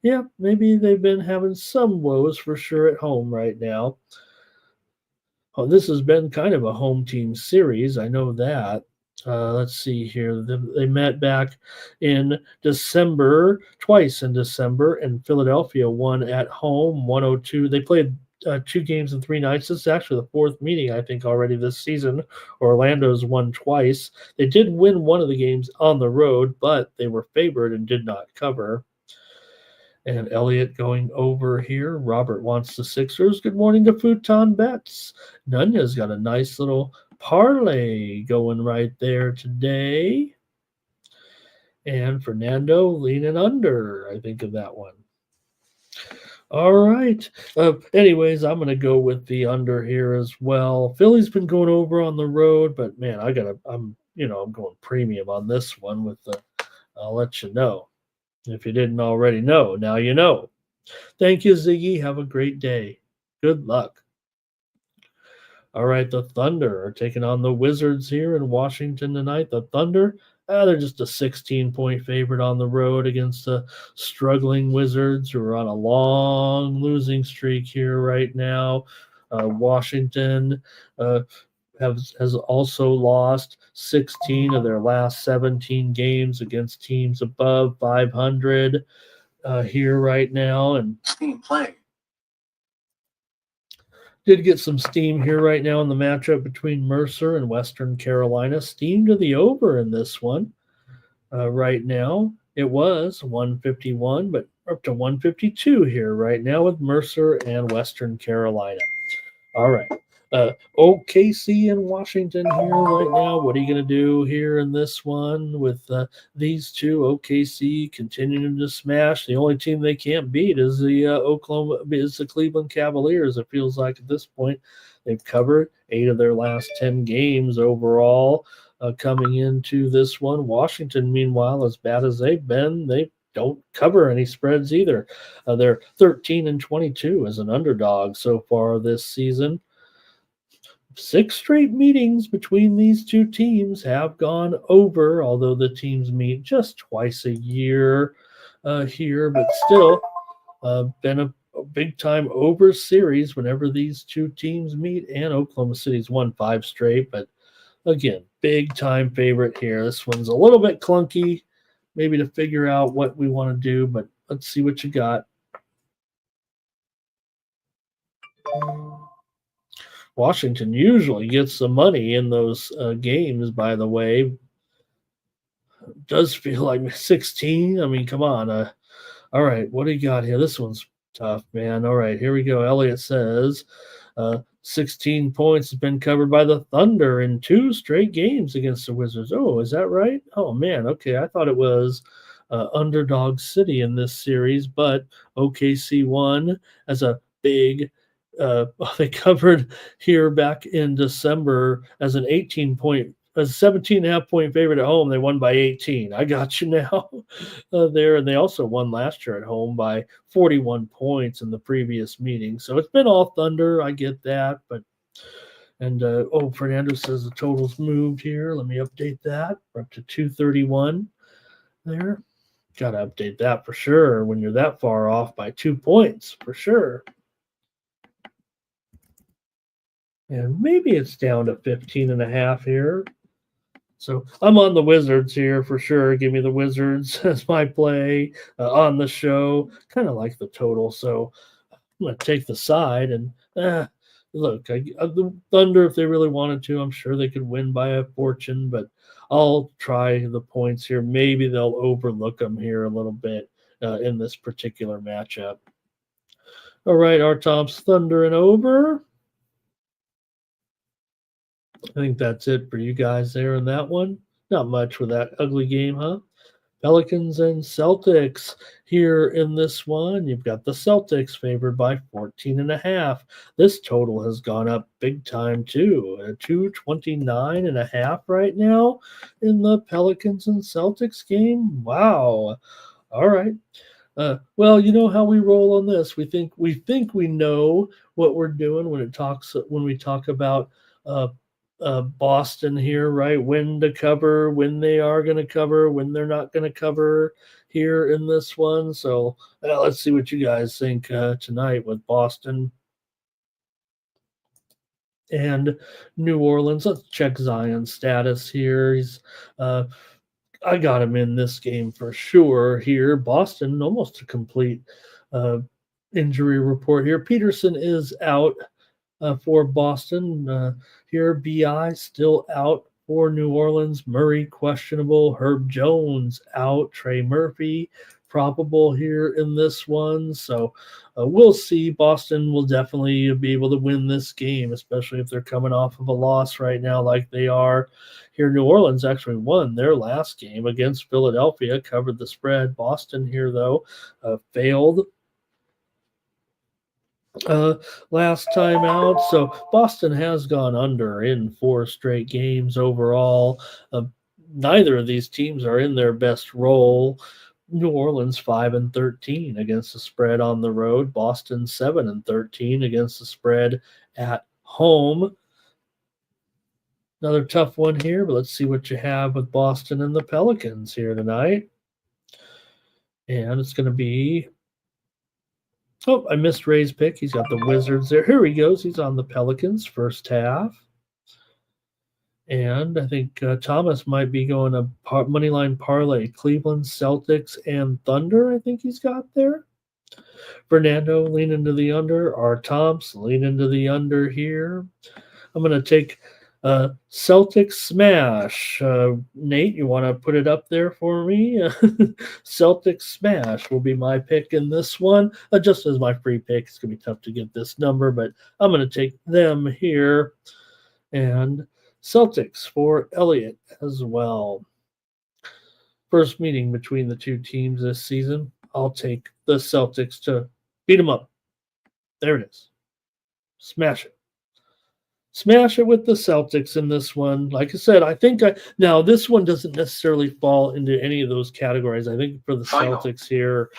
Yeah, maybe they've been having some woes for sure at home right now. Oh, this has been kind of a home team series. I know that. Let's see here. They met back in December, twice in December, and Philadelphia won at home 102. They played 2 games in 3 nights. This is actually the 4th meeting, I think, already this season. Orlando's won twice. They did win one of the games on the road, but they were favored and did not cover. And Elliot going over here. Robert wants the Sixers. Good morning to Futon Bets. Nunya's got a nice little parlay going right there today. And Fernando leaning under, I think, of that one. All right. Anyways, I'm going to go with the under here as well. Philly's been going over on the road, but man, I'm going premium on this one with the, I'll let you know. If you didn't already know, now you know. Thank you, Ziggy. Have a great day. Good luck. All right, the Thunder are taking on the Wizards here in Washington tonight. The Thunder, they're just a 16-point favorite on the road against the struggling Wizards who are on a long losing streak here right now. Washington has also lost 16 of their last 17 games against teams above 500 here right now. And Team playing. Did get some steam here right now in the matchup between Mercer and Western Carolina. Steam to the over in this one. Right now, it was 151, but up to 152 here right now with Mercer and Western Carolina. All right. OKC in Washington here right now. What are you going to do here in this one with these two? OKC continuing to smash. The only team they can't beat is the Cleveland Cavaliers. It feels like at this point they've covered 8 of their last 10 games overall. Coming into this one, Washington, meanwhile, as bad as they've been, they don't cover any spreads either. They're 13-22 as an underdog so far this season. 6 straight meetings between these two teams have gone over, although the teams meet just twice a year here, but still been a big time over series whenever these two teams meet, and Oklahoma City's won 5 straight, but again, big time favorite here. This one's a little bit clunky, maybe to figure out what we want to do, but let's see what you got. Washington usually gets the money in those games, by the way. It does feel like 16. I mean, come on. All right, what do you got here? This one's tough, man. All right, here we go. Elliot says 16 points has been covered by the Thunder in 2 straight games against the Wizards. Oh, is that right? Oh, man. Okay, I thought it was underdog city in this series, but OKC won as a big they covered here back in December as an 17.5 point favorite at home. They won by 18. I got you now there. And they also won last year at home by 41 points in the previous meeting. So it's been all Thunder. I get that. Fernando says the total's moved here. Let me update that. We're up to 231 there. Got to update that for sure when you're that far off by 2 points for sure. And maybe it's down to 15.5 here. So I'm on the Wizards here for sure. Give me the Wizards as my play on the show. Kind of like the total. So I'm going to take the side. And look, the Thunder, if they really wanted to, I'm sure they could win by a fortune. But I'll try the points here. Maybe they'll overlook them here a little bit in this particular matchup. All right, our Tom's Thunder and over. I think that's it for you guys there in that one. Not much with that ugly game, huh? Pelicans and Celtics here in this one. You've got the Celtics favored by 14.5. This total has gone up big time too. 229.5 right now in the Pelicans and Celtics game. Wow. All right. Well, you know how we roll on this. We think we know what we're doing when we talk about Boston here, right? When to cover, when they are going to cover, when they're not going to cover here in this one. So let's see what you guys think tonight with Boston and New Orleans. Let's check Zion's status here. He's I got him in this game for sure here. Boston, almost a complete injury report here. Peterson is out for Boston. Here, BI still out for New Orleans. Murray questionable. Herb Jones out. Trey Murphy probable here in this one. So we'll see. Boston will definitely be able to win this game, especially if they're coming off of a loss right now like they are. Here, New Orleans actually won their last game against Philadelphia, covered the spread. Boston here, though, failed last time out. So Boston has gone under in 4 straight games overall. Neither of these teams are in their best role. New Orleans 5-13 against the spread on the road. Boston 7-13 against the spread at home. Another tough one here, but let's see what you have with Boston and the Pelicans here tonight. And it's going to be oh, I missed Ray's pick. He's got the Wizards there. Here he goes. He's on the Pelicans first half. And I think Thomas might be going a moneyline parlay. Cleveland, Celtics, and Thunder, I think he's got there. Fernando lean into the under. R. Tomps lean into the under here. I'm going to take Celtic Smash. Nate, you want to put it up there for me? Celtic Smash will be my pick in this one. Just as my free pick, it's going to be tough to get this number, but I'm going to take them here. And Celtics for Elliott as well. First meeting between the two teams this season. I'll take the Celtics to beat them up. There it is. Smash it. Smash it with the Celtics in this one. Like I said, I think now this one doesn't necessarily fall into any of those categories. I think for the Celtics here,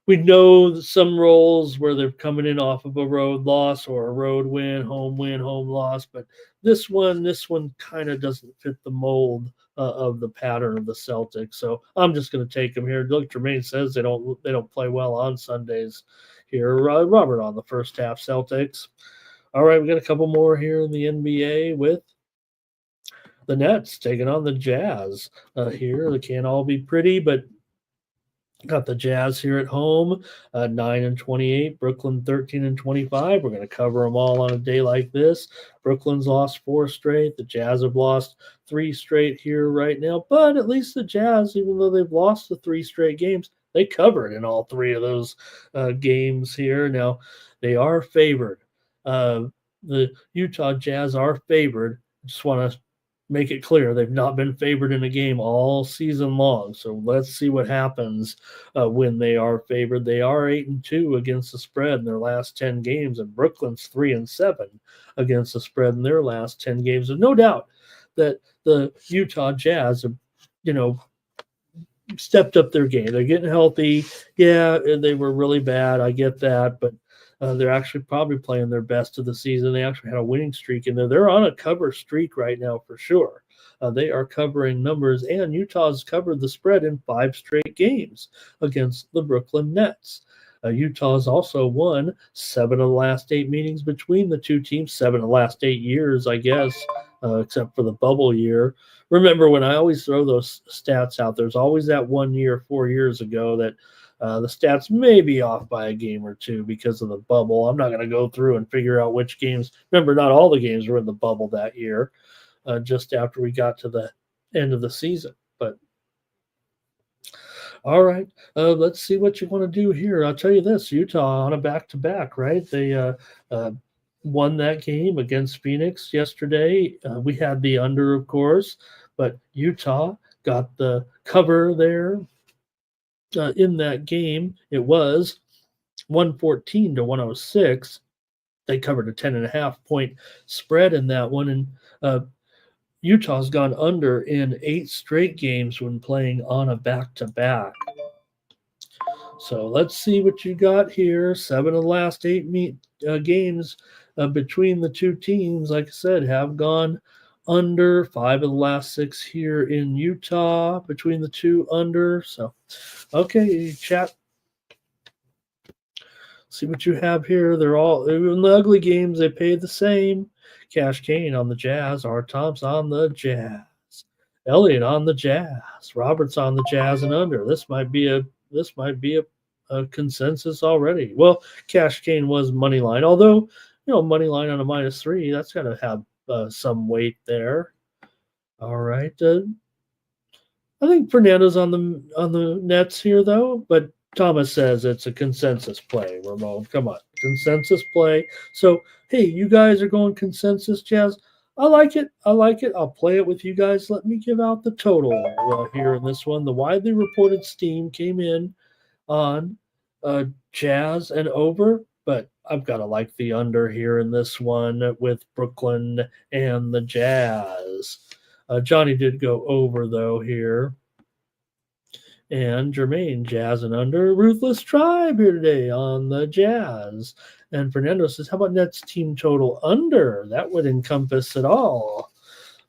we know some roles where they're coming in off of a road loss or a road win, home loss. But this one kind of doesn't fit the mold of the pattern of the Celtics. So I'm just going to take them here. Like Jermaine says, they don't play well on Sundays here. Robert on the first half Celtics. All right, we got a couple more here in the NBA with the Nets taking on the Jazz here. They can't all be pretty, but got the Jazz here at home, 9-28. Brooklyn 13-25. We're going to cover them all on a day like this. Brooklyn's lost 4 straight. The Jazz have lost 3 straight here right now. But at least the Jazz, even though they've lost the 3 straight games, they covered in all 3 of those games here. Now, they are favored. The Utah Jazz are favored. I just want to make it clear they've not been favored in a game all season long. So let's see what happens when they are favored. They are 8-2 against the spread in their last 10 games, and Brooklyn's 3-7 against the spread in their last 10 games. And no doubt that the Utah Jazz have, stepped up their game. They're getting healthy. Yeah, they were really bad. I get that, but they're actually probably playing their best of the season. They actually had a winning streak in there. They're on a cover streak right now for sure. They are covering numbers, and Utah's covered the spread in 5 straight games against the Brooklyn Nets. Utah's also won 7 of the last 8 meetings between the two teams, 7 of the last 8 years, I guess, except for the bubble year. Remember, when I always throw those stats out, there's always that 1 year 4 years ago that the stats may be off by a game or two because of the bubble. I'm not going to go through and figure out which games. Remember, not all the games were in the bubble that year, just after we got to the end of the season. But all right, let's see what you want to do here. I'll tell you this, Utah on a back-to-back, right? They won that game against Phoenix yesterday. We had the under, of course, but Utah got the cover there. In that game, it was 114-106. They covered a 10.5 point spread in that one, and Utah's gone under in 8 straight games when playing on a back-to-back. So let's see what you got here. 7 of the last 8 games between the two teams, like I said, have gone under. 5 of the last 6 here in Utah between the two under. So, okay, chat. See what you have here. They're all in the ugly games. They pay the same. Cash Kane on the Jazz. R. Thompson on the Jazz. Elliott on the Jazz. Roberts on the Jazz and under. This might be a consensus already. Well, Cash Kane was money line, although money line on a -3. That's got to have some weight there. All right. I think Fernando's on the Nets here, though, but Thomas says it's a consensus play, Ramon. Come on. Consensus play. So, hey, you guys are going consensus, Jazz. I like it. I'll play it with you guys. Let me give out the total here in this one. The widely reported steam came in on Jazz and over, but I've got to like the under here in this one with Brooklyn and the Jazz. Johnny did go over, though, here. And Jermaine, Jazz and under. Ruthless Tribe here today on the Jazz. And Fernando says, how about Nets team total under? That would encompass it all.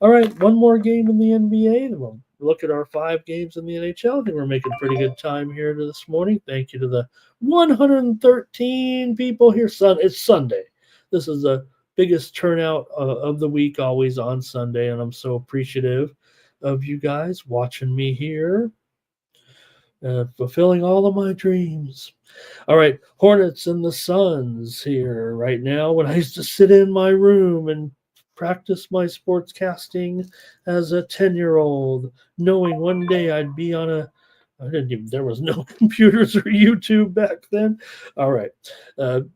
All right, one more game in the NBA. Then we'll look at our 5 games in the NHL. I think we're making pretty good time here this morning. Thank you to the 113 people here. It's Sunday. This is the biggest turnout of the week, always on Sunday, and I'm so appreciative of you guys watching me here. fulfilling all of my dreams. All right, Hornets and the Suns here right now. When I used to sit in my room and practice my sportscasting as a 10-year-old, knowing one day I'd be on a there was no computers or YouTube back then. All right.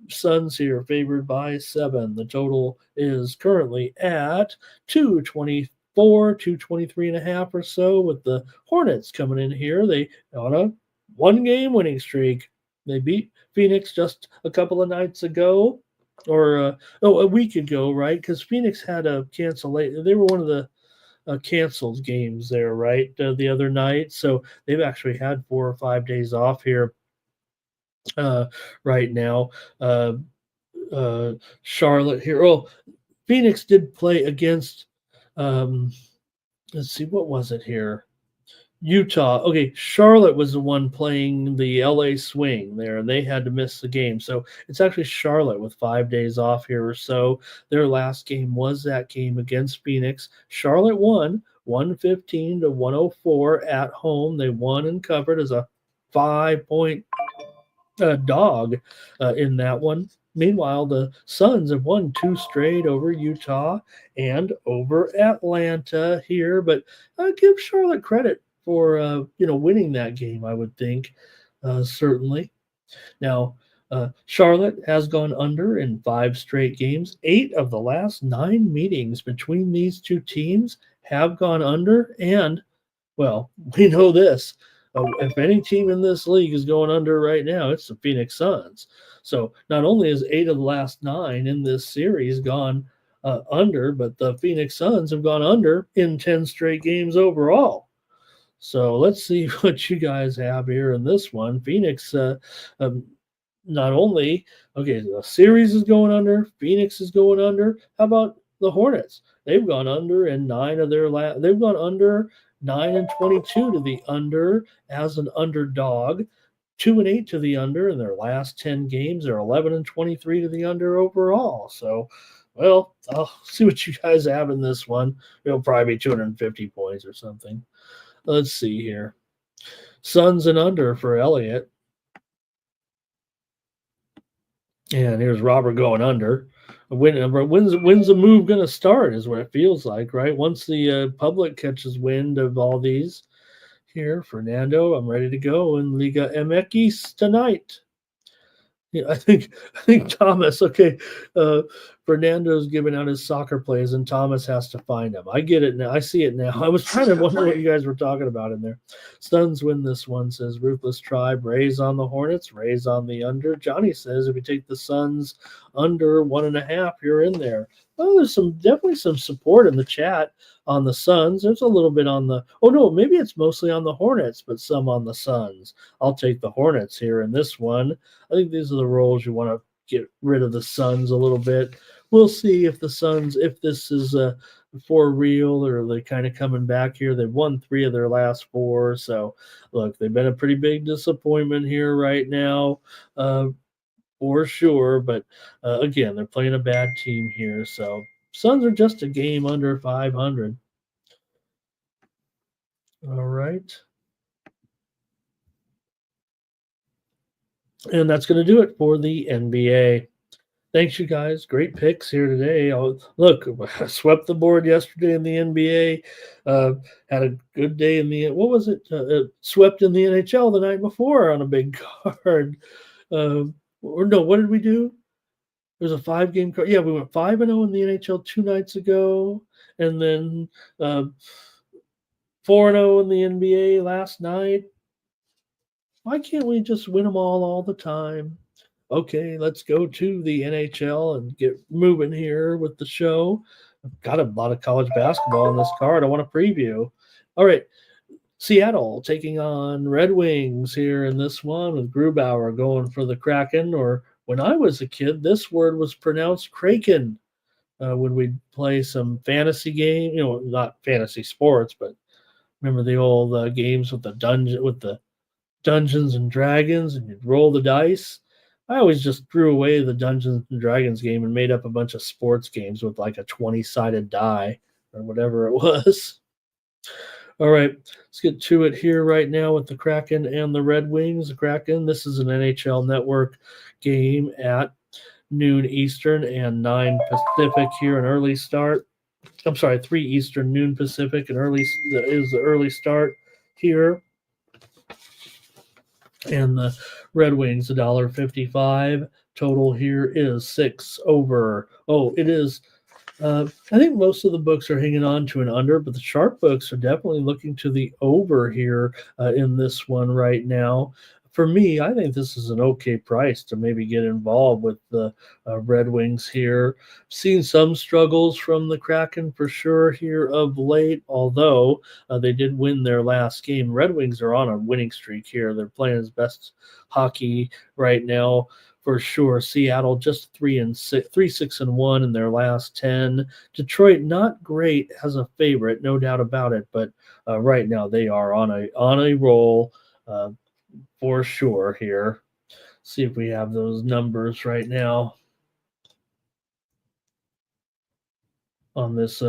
Suns here favored by 7. The total is currently at 224, 223.5 or so, with the Hornets coming in here. They on a 1-game winning streak. They beat Phoenix just a couple of nights ago, or a week ago, right? Because Phoenix had a cancellation. They were one of the canceled games there, right? The other night. So they've actually had 4 or 5 days off here right now. Charlotte here. Oh, Phoenix did play against, let's see, what was it here? Utah. Okay, Charlotte was the one playing the LA Swing there, and they had to miss the game. So it's actually Charlotte with 5 days off here or so. Their last game was that game against Phoenix. Charlotte won 115 to 104 at home. They won and covered as a 5-point dog in that one. Meanwhile, the Suns have won 2 straight over Utah and over Atlanta here, but give Charlotte credit for winning that game. I would think certainly. Now, Charlotte has gone under in 5 straight games. 8 of the last 9 meetings between these two teams have gone under, and well, we know this. If any team in this league is going under right now, it's the Phoenix Suns. So not only is 8 of the last 9 in this series gone under, but the Phoenix Suns have gone under in 10 straight games overall. So let's see what you guys have here in this one. Phoenix, not only, okay, the series is going under, Phoenix is going under. How about the Hornets? They've gone under in 9 of their last, they've gone under 9 and 22 to the under as an underdog, 2 and 8 to the under in their last 10 games. They're 11 and 23 to the under overall. So, well, I'll see what you guys have in this one. It'll probably be 250 points or something. Let's see here. Suns and under for Elliott. And here's Robert going under. When's the move going to start is what it feels like, right? Once the public catches wind of all these. Here, Fernando, I'm ready to go in Liga MX tonight. Yeah, I think Thomas. Okay, Fernando's giving out his soccer plays, and Thomas has to find them. I get it now. I see it now. I was trying to wonder what you guys were talking about in there. Suns win this one, says Ruthless Tribe. Raise on the Hornets. Raise on the under. Johnny says if you take the Suns under 1.5, you're in there. Well, there's definitely some support in the chat on the Suns. There's a little bit on the. Oh no, maybe it's mostly on the Hornets, but some on the Suns. I'll take the Hornets here in this one. I think these are the roles you want to get rid of the Suns a little bit. We'll see if the Suns, if this is for real or they're kind of coming back here. They've won 3 of their last 4. So, look, they've been a pretty big disappointment here right now for sure. But, again, they're playing a bad team here. So, Suns are just a game under 500. All right. And that's going to do it for the NBA. Thanks, you guys. Great picks here today. Look, I swept the board yesterday in the NBA. Had a good day in the, what was it? Swept in the NHL the night before on a big card. Or no, what did we do? It was a 5-game card. Yeah, we went 5-0 in the NHL 2 nights ago. And then 4-0 in the NBA last night. Why can't we just win them all the time? Okay, let's go to the NHL and get moving here with the show. I've got a lot of college basketball on this card I want to preview. All right, Seattle taking on Red Wings here in this one with Grubauer going for the Kraken, or when I was a kid, this word was pronounced Kraken when we'd play some fantasy game, not fantasy sports, but remember the old games with the Dungeons and Dragons, and you'd roll the dice. I always just threw away the Dungeons and Dragons game and made up a bunch of sports games with like a 20-sided die or whatever it was. All right, let's get to it here right now with the Kraken and the Red Wings. The Kraken, this is an NHL Network game at noon Eastern and 9 Pacific here, an early start. I'm sorry, 3 Eastern, noon Pacific, and is the early start here. And the Red Wings, $1.55. Total here is 6 over. Oh, it is. I think most of the books are hanging on to an under, but the sharp books are definitely looking to the over here in this one right now. For me, I think this is an okay price to maybe get involved with the Red Wings here. Seen some struggles from the Kraken for sure here of late, although they did win their last game. Red Wings are on a winning streak here. They're playing his best hockey right now for sure. Seattle just 3-6-1 in their last 10. Detroit not great as a favorite, no doubt about it, but right now they are on a roll. For sure here. See if we have those numbers right now on this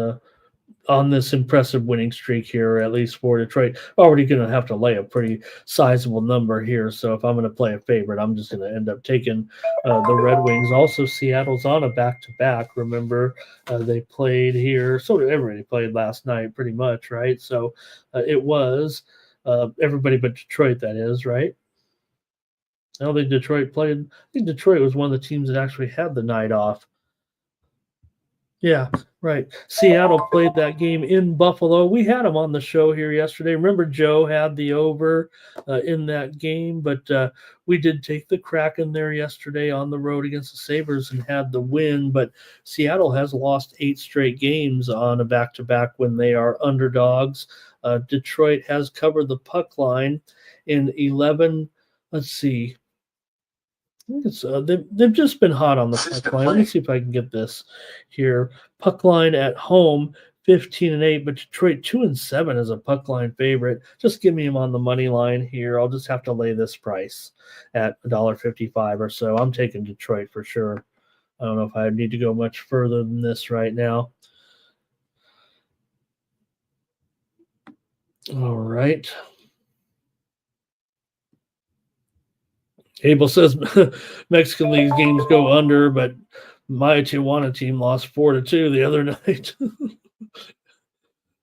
impressive winning streak here, at least for Detroit. Already going to have to lay a pretty sizable number here. So if I'm going to play a favorite, I'm just going to end up taking the Red Wings. Also, Seattle's on a back-to-back. Remember, they played here. So did everybody played last night pretty much, right? So it was everybody but Detroit, that is, right? I don't think Detroit played. I think Detroit was one of the teams that actually had the night off. Yeah, right. Seattle played that game in Buffalo. We had them on the show here yesterday. Remember, Joe had the over in that game, but we did take the Kraken there yesterday on the road against the Sabres and had the win. But Seattle has lost 8 straight games on a back-to-back when they are underdogs. Detroit has covered the puck line in 11. Let's see. I think it's they've just been hot on the puck line. Let me see if I can get this here. Puck line at home 15-8, but Detroit 2-7 as a puck line favorite. Just give me him on the money line here. I'll just have to lay this price at $1.55 or so. I'm taking Detroit for sure. I don't know if I need to go much further than this right now. All right. Abel says Mexican League games go under, but my Tijuana team lost 4-2 the other night.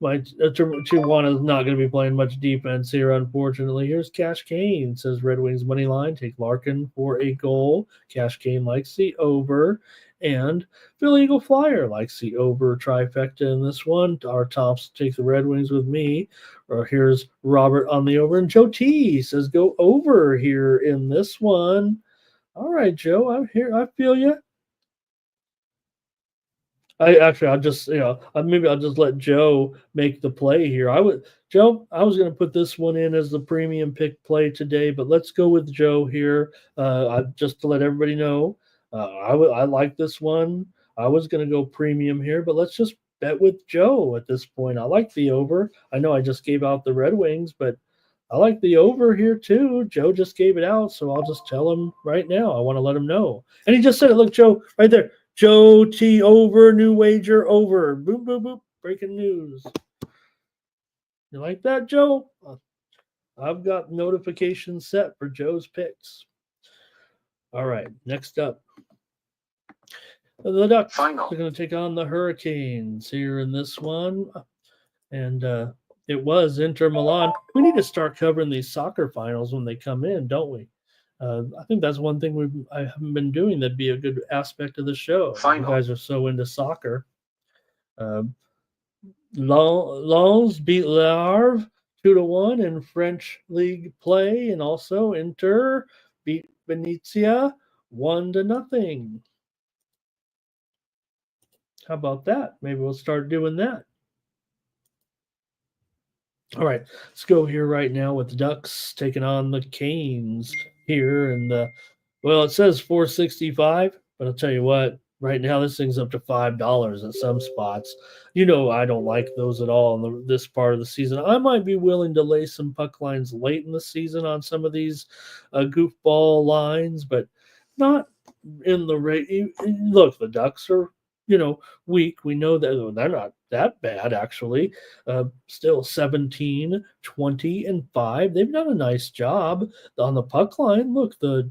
My Tijuana is not going to be playing much defense here, unfortunately. Here's Cash Kane. Says Red Wings money line. Take Larkin for a goal. Cash Kane likes the over. And Philly Eagle Flyer likes the over trifecta in this one. Our Thompson takes the Red Wings with me. Here's Robert on the over. And Joe T says go over here in this one. All right, Joe, I'm here. I feel you. I'll just, maybe I'll just let Joe make the play here. Joe, I was going to put this one in as the premium pick play today, but let's go with Joe here. Just to let everybody know, I like this one. I was going to go premium here, but let's just bet with Joe at this point. I like the over. I know I just gave out the Red Wings, but I like the over here too. Joe just gave it out, so I'll just tell him right now. I want to let him know. And he just said it. Look, Joe, right there. Joe T over, new wager over. Boom, boom, boom. Breaking news. You like that, Joe? I've got notifications set for Joe's picks. All right, next up. The Ducks are going to take on the Hurricanes here in this one. And it was Inter Milan. We need to start covering these soccer finals when they come in, don't we? I think that's one thing I haven't been doing that'd be a good aspect of the show. You guys are so into soccer. Lens beat Le Havre 2-1 in French league play, and also Inter beat Venezia 1-0. How about that? Maybe we'll start doing that. All right, let's go here right now with the Ducks taking on the Canes here. And it says 465, but I'll tell you what, right now this thing's up to $5 at some spots. I don't like those at all in this part of the season. I might be willing to lay some puck lines late in the season on some of these goofball lines, but not in the rate. Look, the Ducks are week. We know that they're not that bad, actually. Still 17, 20, and 5. They've done a nice job on the puck line. Look, the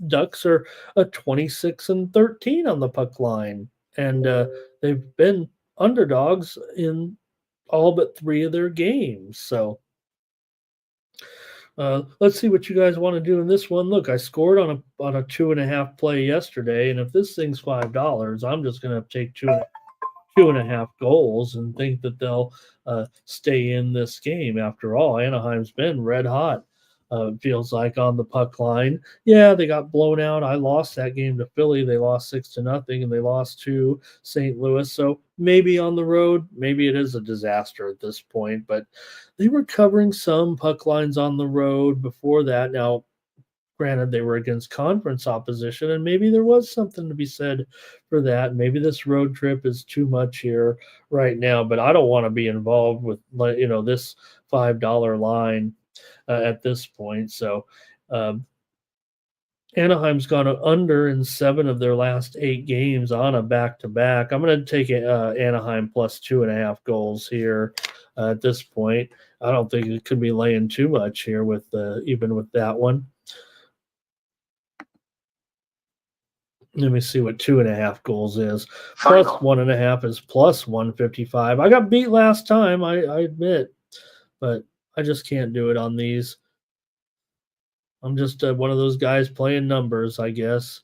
Ducks are 26 and 13 on the puck line, and they've been underdogs in all but 3 of their games. So let's see what you guys want to do in this one. Look, I scored on a 2.5 play yesterday, and if this thing's $5, I'm just going to take 2.5 goals and think that they'll stay in this game. After all, Anaheim's been red hot. Feels like on the puck line. Yeah, they got blown out. I lost that game to Philly. They lost 6-0, and they lost to St. Louis. So maybe on the road, maybe it is a disaster at this point. But they were covering some puck lines on the road before that. Now, granted, they were against conference opposition, and maybe there was something to be said for that. Maybe this road trip is too much here right now, but I don't want to be involved with this $5 line at this point. So Anaheim's gone under in 7 of their last 8 games on a back-to-back. I'm going to take Anaheim plus 2.5 goals here at this point. I don't think it could be laying too much here with even with that one. Let me see what 2.5 goals is. Plus 1.5 is plus 155. I got beat last time, I admit, but I just can't do it on these. I'm just one of those guys playing numbers, I guess.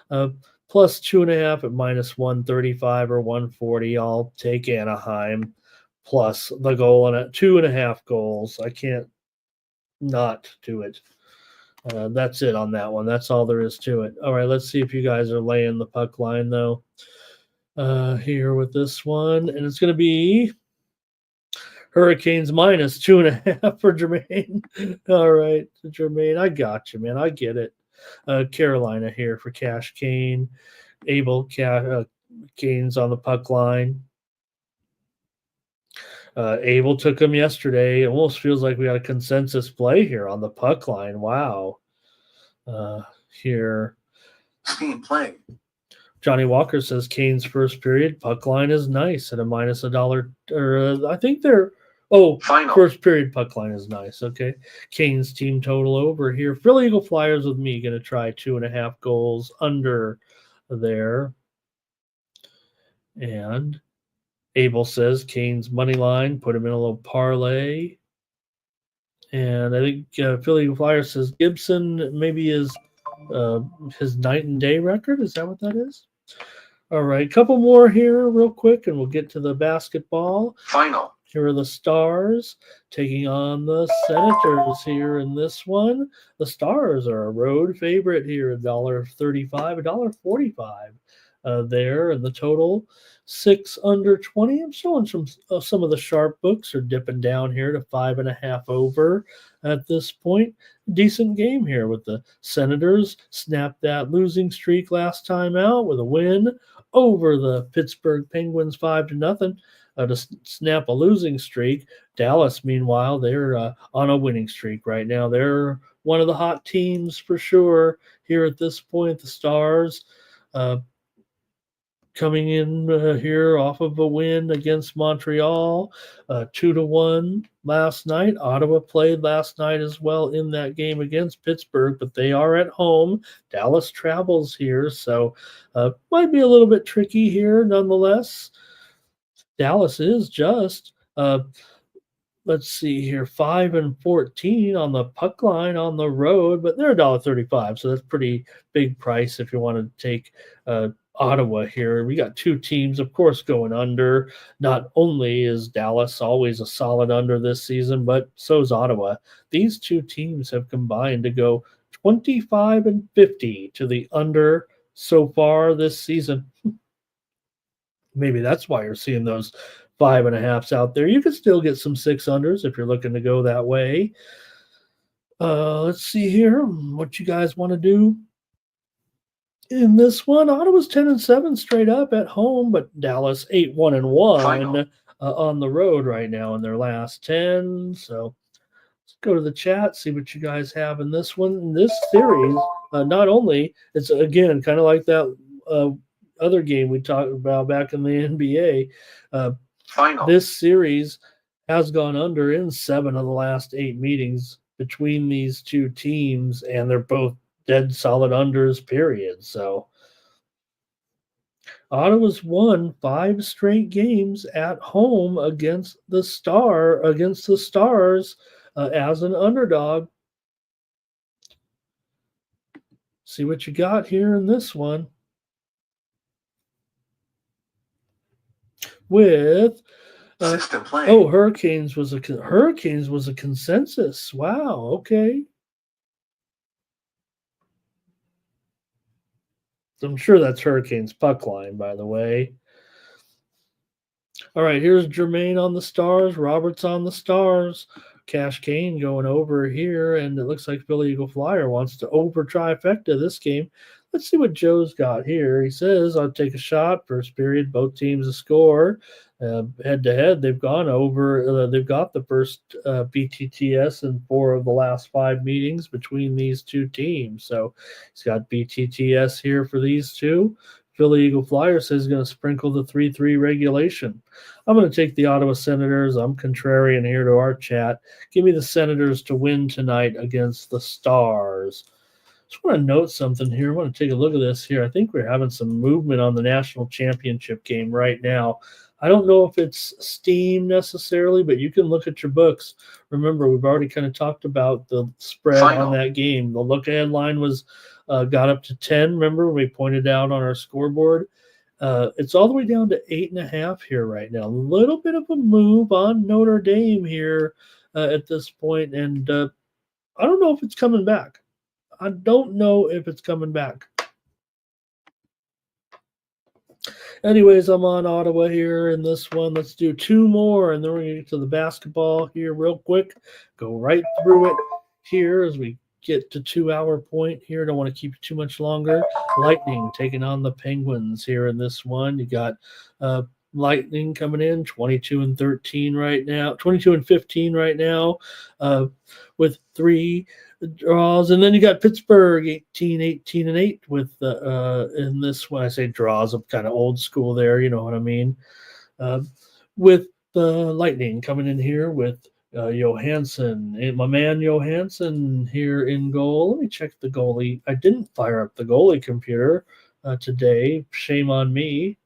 Plus 2.5 at minus 135 or 140. I'll take Anaheim plus the goal and at 2.5 goals. I can't not do it. That's it on that one. That's all there is to it. All right, let's see if you guys are laying the puck line, though, here with this one. And it's going to be Hurricanes minus 2.5 for Jermaine. All right, Jermaine, I got you, man. I get it. Carolina here for Cash Kane. Kane's on the puck line. Abel took him yesterday. It almost feels like we got a consensus play here on the puck line. Wow. Here. Team play. Johnny Walker says Kane's first period puck line is nice at a minus $1. Or I think they're final. First period puck line is nice. Okay. Kane's team total over here. Philly Eagle Flyers with me going to try 2.5 goals under there. And Abel says Kane's money line, put him in a little parlay. And I think Philly Eagle Flyers says Gibson maybe is his night and day record. Is that what that is? All right, a couple more here real quick, and we'll get to the basketball. Final. Here are the Stars taking on the Senators here in this one. The Stars are a road favorite here, $1.35, $1.45 there, and the total 6 under 20. I'm showing some of the sharp books are dipping down here to 5.5 over at this point. Decent game here with the Senators. Snapped that losing streak last time out with a win over the Pittsburgh Penguins 5-0. To snap a losing streak. Dallas, meanwhile, they're on a winning streak right now. They're one of the hot teams for sure here at this point. The Stars coming in here off of a win against Montreal, 2-1 last night. Ottawa played last night as well in that game against Pittsburgh, but they are at home. Dallas travels here, so might be a little bit tricky here nonetheless. Dallas is just, let's see here, 5-14 on the puck line on the road, but they're $1.35, so that's pretty big price if you want to take Ottawa here. We got 2 teams, of course, going under. Not only is Dallas always a solid under this season, but so is Ottawa. These 2 teams have combined to go 25-50 to the under so far this season. Maybe that's why you're seeing those 5.5s out there. You could still get some 6 unders if you're looking to go that way. Let's see here what you guys want to do in this one. Ottawa's 10-7 straight up at home, but Dallas 8-1-1 on the road right now in their last 10. So let's go to the chat, see what you guys have in this one. In this series, not only it's again kind of like that other game we talked about back in the NBA. Final. This series has gone under in 7 of the last 8 meetings between these two teams, and they're both dead solid unders, period. So Ottawa's won 5 straight games at home against the Stars as an underdog. See what you got here in this one. With System playing. oh, Hurricanes was a consensus. Wow, okay. I'm sure that's Hurricanes puck line, by the way. All right, here's Jermaine on the Stars, Roberts on the Stars, Cash Kane going over here, and it looks like Billy Eagle Flyer wants to over trifecta this game. Let's see what Joe's got here. He says, I'll take a shot. First period, both teams to score. Head to head, they've gone over. They've got the first BTTS in 4 of the last 5 meetings between these two teams. So he's got BTTS here for these two. Philly Eagle Flyer says he's going to sprinkle the 3-3 regulation. I'm going to take the Ottawa Senators. I'm contrarian here to our chat. Give me the Senators to win tonight against the Stars. Just want to note something here. I want to take a look at this here. I think we're having some movement on the national championship game right now. I don't know if it's Steam necessarily, but you can look at your books. Remember, we've already kind of talked about the spread Final. on that game. The look-ahead line was got up to 10. Remember, we pointed out on our scoreboard. It's all the way down to 8.5 here right now. A little bit of a move on Notre Dame here at this point, and I don't know if it's coming back. I don't know if it's coming back. Anyways, I'm on Ottawa here in this one. Let's do 2 more, and then we're going to get to the basketball here real quick. Go right through it here as we get to 2-hour point here. Don't want to keep you too much longer. Lightning taking on the Penguins here in this one. You got Lightning coming in 22-13 right now, 22-15 right now, with 3 draws, and then you got Pittsburgh 18-8 with in this one. I say draws, I'm kind of old school there, you know what I mean. With the Lightning coming in here with Johansson, and my man Johansson here in goal. Let me check the goalie. I didn't fire up the goalie computer today. Shame on me.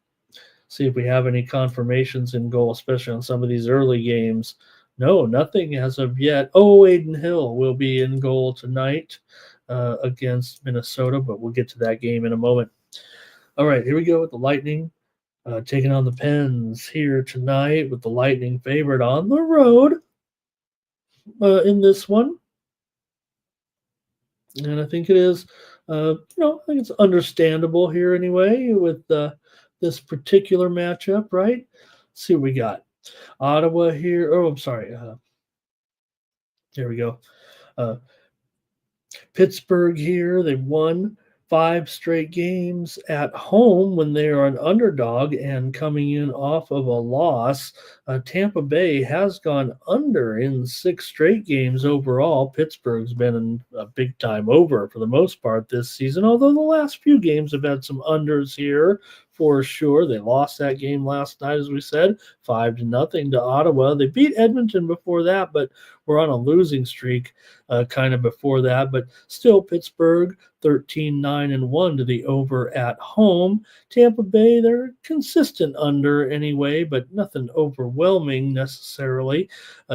See if we have any confirmations in goal, especially on some of these early games. No, nothing as of yet. Oh, Aiden Hill will be in goal tonight against Minnesota, but we'll get to that game in a moment. All right, here we go with the Lightning taking on the Pens here tonight with the Lightning favorite on the road in this one. And I think it is, I think it's understandable here anyway with this particular matchup, right? Let's see what we got. Ottawa here. Oh, I'm sorry. There we go. Pittsburgh here. They won 5 straight games at home when they are an underdog and coming in off of a loss. Tampa Bay has gone under in 6 straight games overall. Pittsburgh's been a big time over for the most part this season, although the last few games have had some unders here for sure. They lost that game last night, as we said, 5-0 to Ottawa. They beat Edmonton before that, but we're on a losing streak kind of before that. But still, Pittsburgh 13-9-1 to the over at home. Tampa Bay, they're consistent under anyway, but nothing overwhelming necessarily.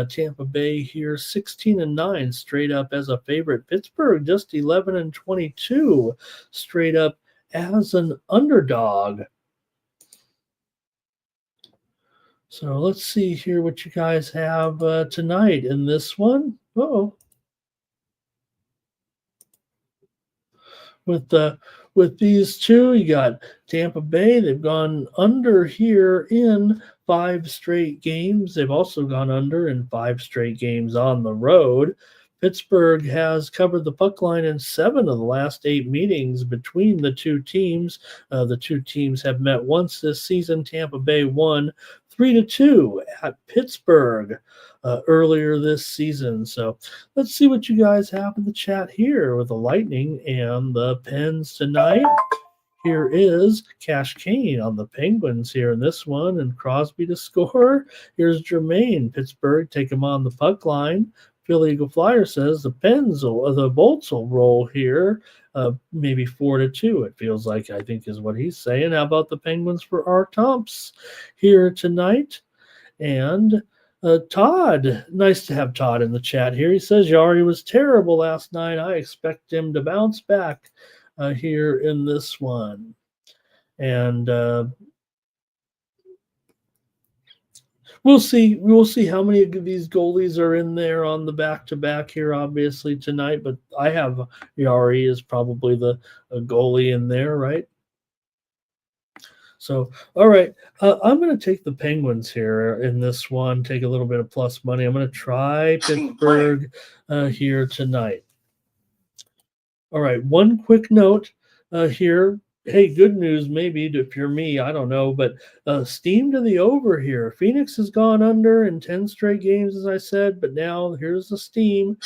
Tampa Bay here 16-9 straight up as a favorite. Pittsburgh just 11-22 straight up as an underdog. So let's see here what you guys have tonight in this one. With these two, you got Tampa Bay. They've gone under here in 5 straight games. They've also gone under in 5 straight games on the road. Pittsburgh has covered the puck line in 7 of the last 8 meetings between the two teams. The two teams have met once this season. Tampa Bay won 3-2 at Pittsburgh earlier this season. So let's see what you guys have in the chat here with the Lightning and the Pens tonight. here is Cash Kane on the Penguins here in this one, and Crosby to score. Here's Jermaine. Pittsburgh take him on the puck line. Philly Eagle Flyer says the Bolts will roll here, maybe 4-2. It feels like, I think, is what he's saying. How about the Penguins for our Tomps here tonight? And Todd, nice to have Todd in the chat here. He says Yari was terrible last night. I expect him to bounce back here in this one. And we'll see how many of these goalies are in there on the back-to-back here, obviously, tonight. But I have Yari is probably the goalie in there, right? So, all right, I'm going to take the Penguins here in this one, take a little bit of plus money. I'm going to try Pittsburgh here tonight. All right, one quick note here. Hey, good news maybe if you're me, I don't know, but steam to the over here. Phoenix has gone under in 10 straight games, as I said, but now here's the steam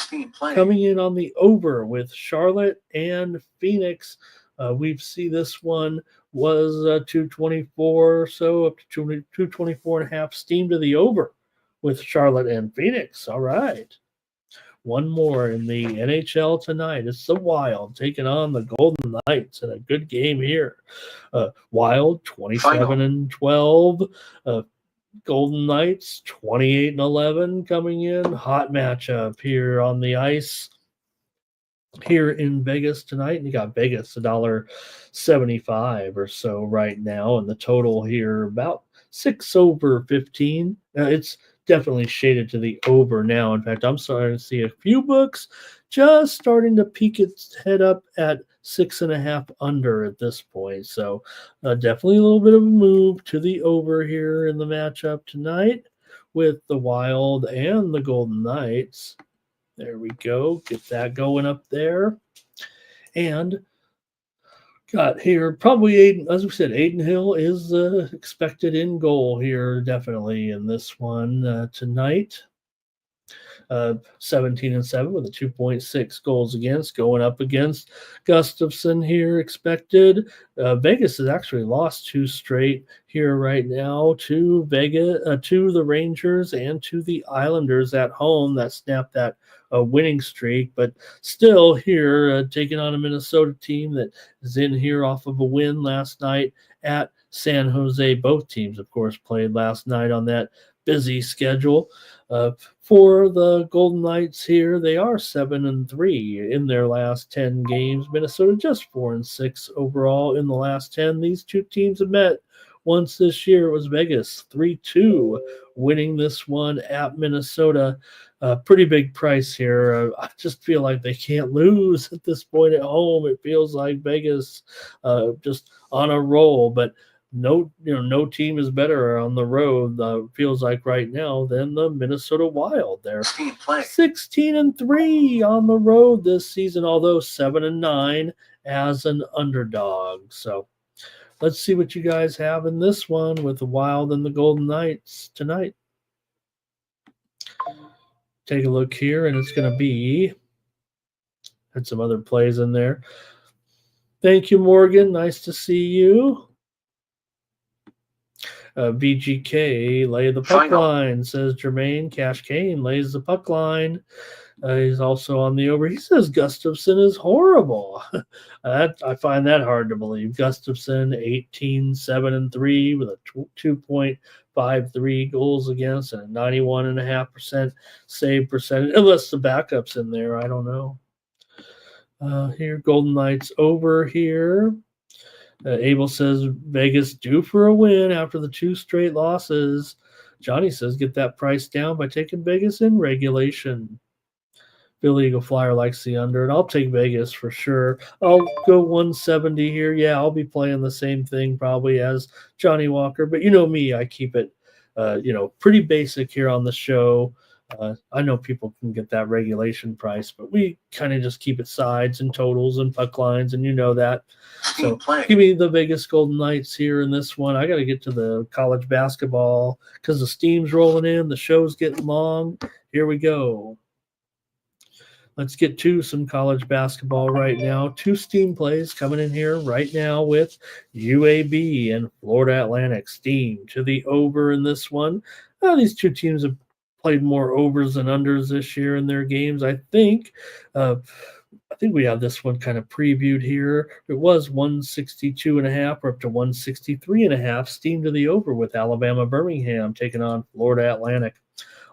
coming in on the over with Charlotte and Phoenix. We see this one was 224 or so, up to 224 and a half, steam to the over with Charlotte and Phoenix. All right. One more in the NHL tonight. It's the Wild taking on the Golden Knights in a good game here. Wild 27-12. Golden Knights 28-11 coming in. Hot matchup here on the ice here in Vegas tonight. And you got Vegas $1.75 or so right now, and the total here about 6 over 15. It's definitely shaded to the over now. In fact, I'm starting to see a few books just starting to peek its head up at 6.5 under at this point. So definitely a little bit of a move to the over here in the matchup tonight with the Wild and the Golden Knights. There we go. Get that going up there. And got here probably Aiden, as we said, Aiden Hill is expected in goal here, definitely in this one tonight. 17-7 with a 2.6 goals against, going up against Gustafson here, expected. Vegas has actually lost 2 straight here right now to Vegas, to the Rangers and to the Islanders at home. That snapped that winning streak, but still here taking on a Minnesota team that is in here off of a win last night at San Jose. Both teams, of course, played last night on that busy schedule. For the Golden Knights here, they are 7-3 in their last 10 games. Minnesota just 4-6 overall in the last 10. These two teams have met once this year. It was Vegas 3-2 winning this one at Minnesota. Pretty big price here. I just feel like they can't lose at this point at home. It feels like Vegas just on a roll, but no team is better on the road, feels like right now, than the Minnesota Wild. They're 16-3 on the road this season, although 7-9 as an underdog. So let's see what you guys have in this one with the Wild and the Golden Knights tonight. Take a look here, and it's going to be, had some other plays in there. Thank you, Morgan. Nice to see you. VGK lay the puck line, says Jermaine. Cash Kane lays the puck line. He's also on the over. He says Gustafson is horrible. I find that hard to believe. Gustafson 18-7-3 with a 2.53 goals against and a 91.5% save percentage. Unless the backup's in there, I don't know. Here, Golden Knights over here. Abel says Vegas due for a win after the 2 straight losses. Johnny says get that price down by taking Vegas in regulation. Philly Eagle Flyer likes the under, and I'll take Vegas for sure. I'll go 170 here. Yeah, I'll be playing the same thing probably as Johnny Walker, but you know me, I keep it pretty basic here on the show. I know people can get that regulation price, but we kind of just keep it sides and totals and puck lines, and you know that. So give me the Vegas Golden Knights here in this one. I got to get to the college basketball because the steam's rolling in. The show's getting long. Here we go. let's get to some college basketball right now. 2 steam plays coming in here right now with UAB and Florida Atlantic. Steam to the over in this one. These two teams have played more overs than unders this year in their games, I think. I think we have this one kind of previewed here. It was 162.5. We're up to 163.5. Steam to the over with Alabama Birmingham taking on Florida Atlantic.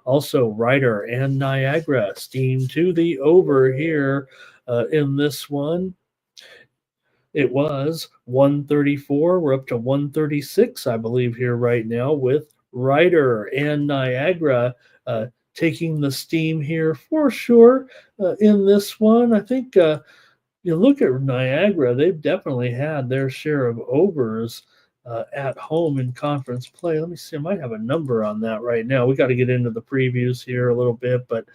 Also, Ryder and Niagara steam to the over here in this one. It was 134. We're up to 136, I believe, here right now with Ryder and Niagara taking the steam here for sure in this one. I think you look at Niagara, they've definitely had their share of overs at home in conference play. Let me see. I might have a number on that right now. We got to get into the previews here a little bit, but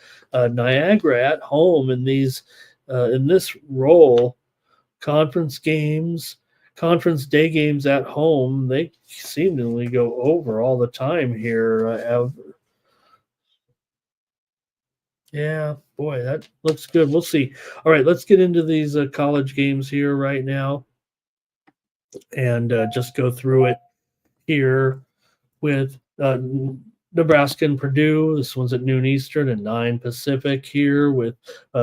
Niagara at home in these in this role, conference games, conference day games at home, they seemingly go over all the time here. Yeah, boy, that looks good. We'll see. All right, let's get into these college games here right now and just go through it here with Nebraska and Purdue. This one's at noon Eastern and 9 Pacific here with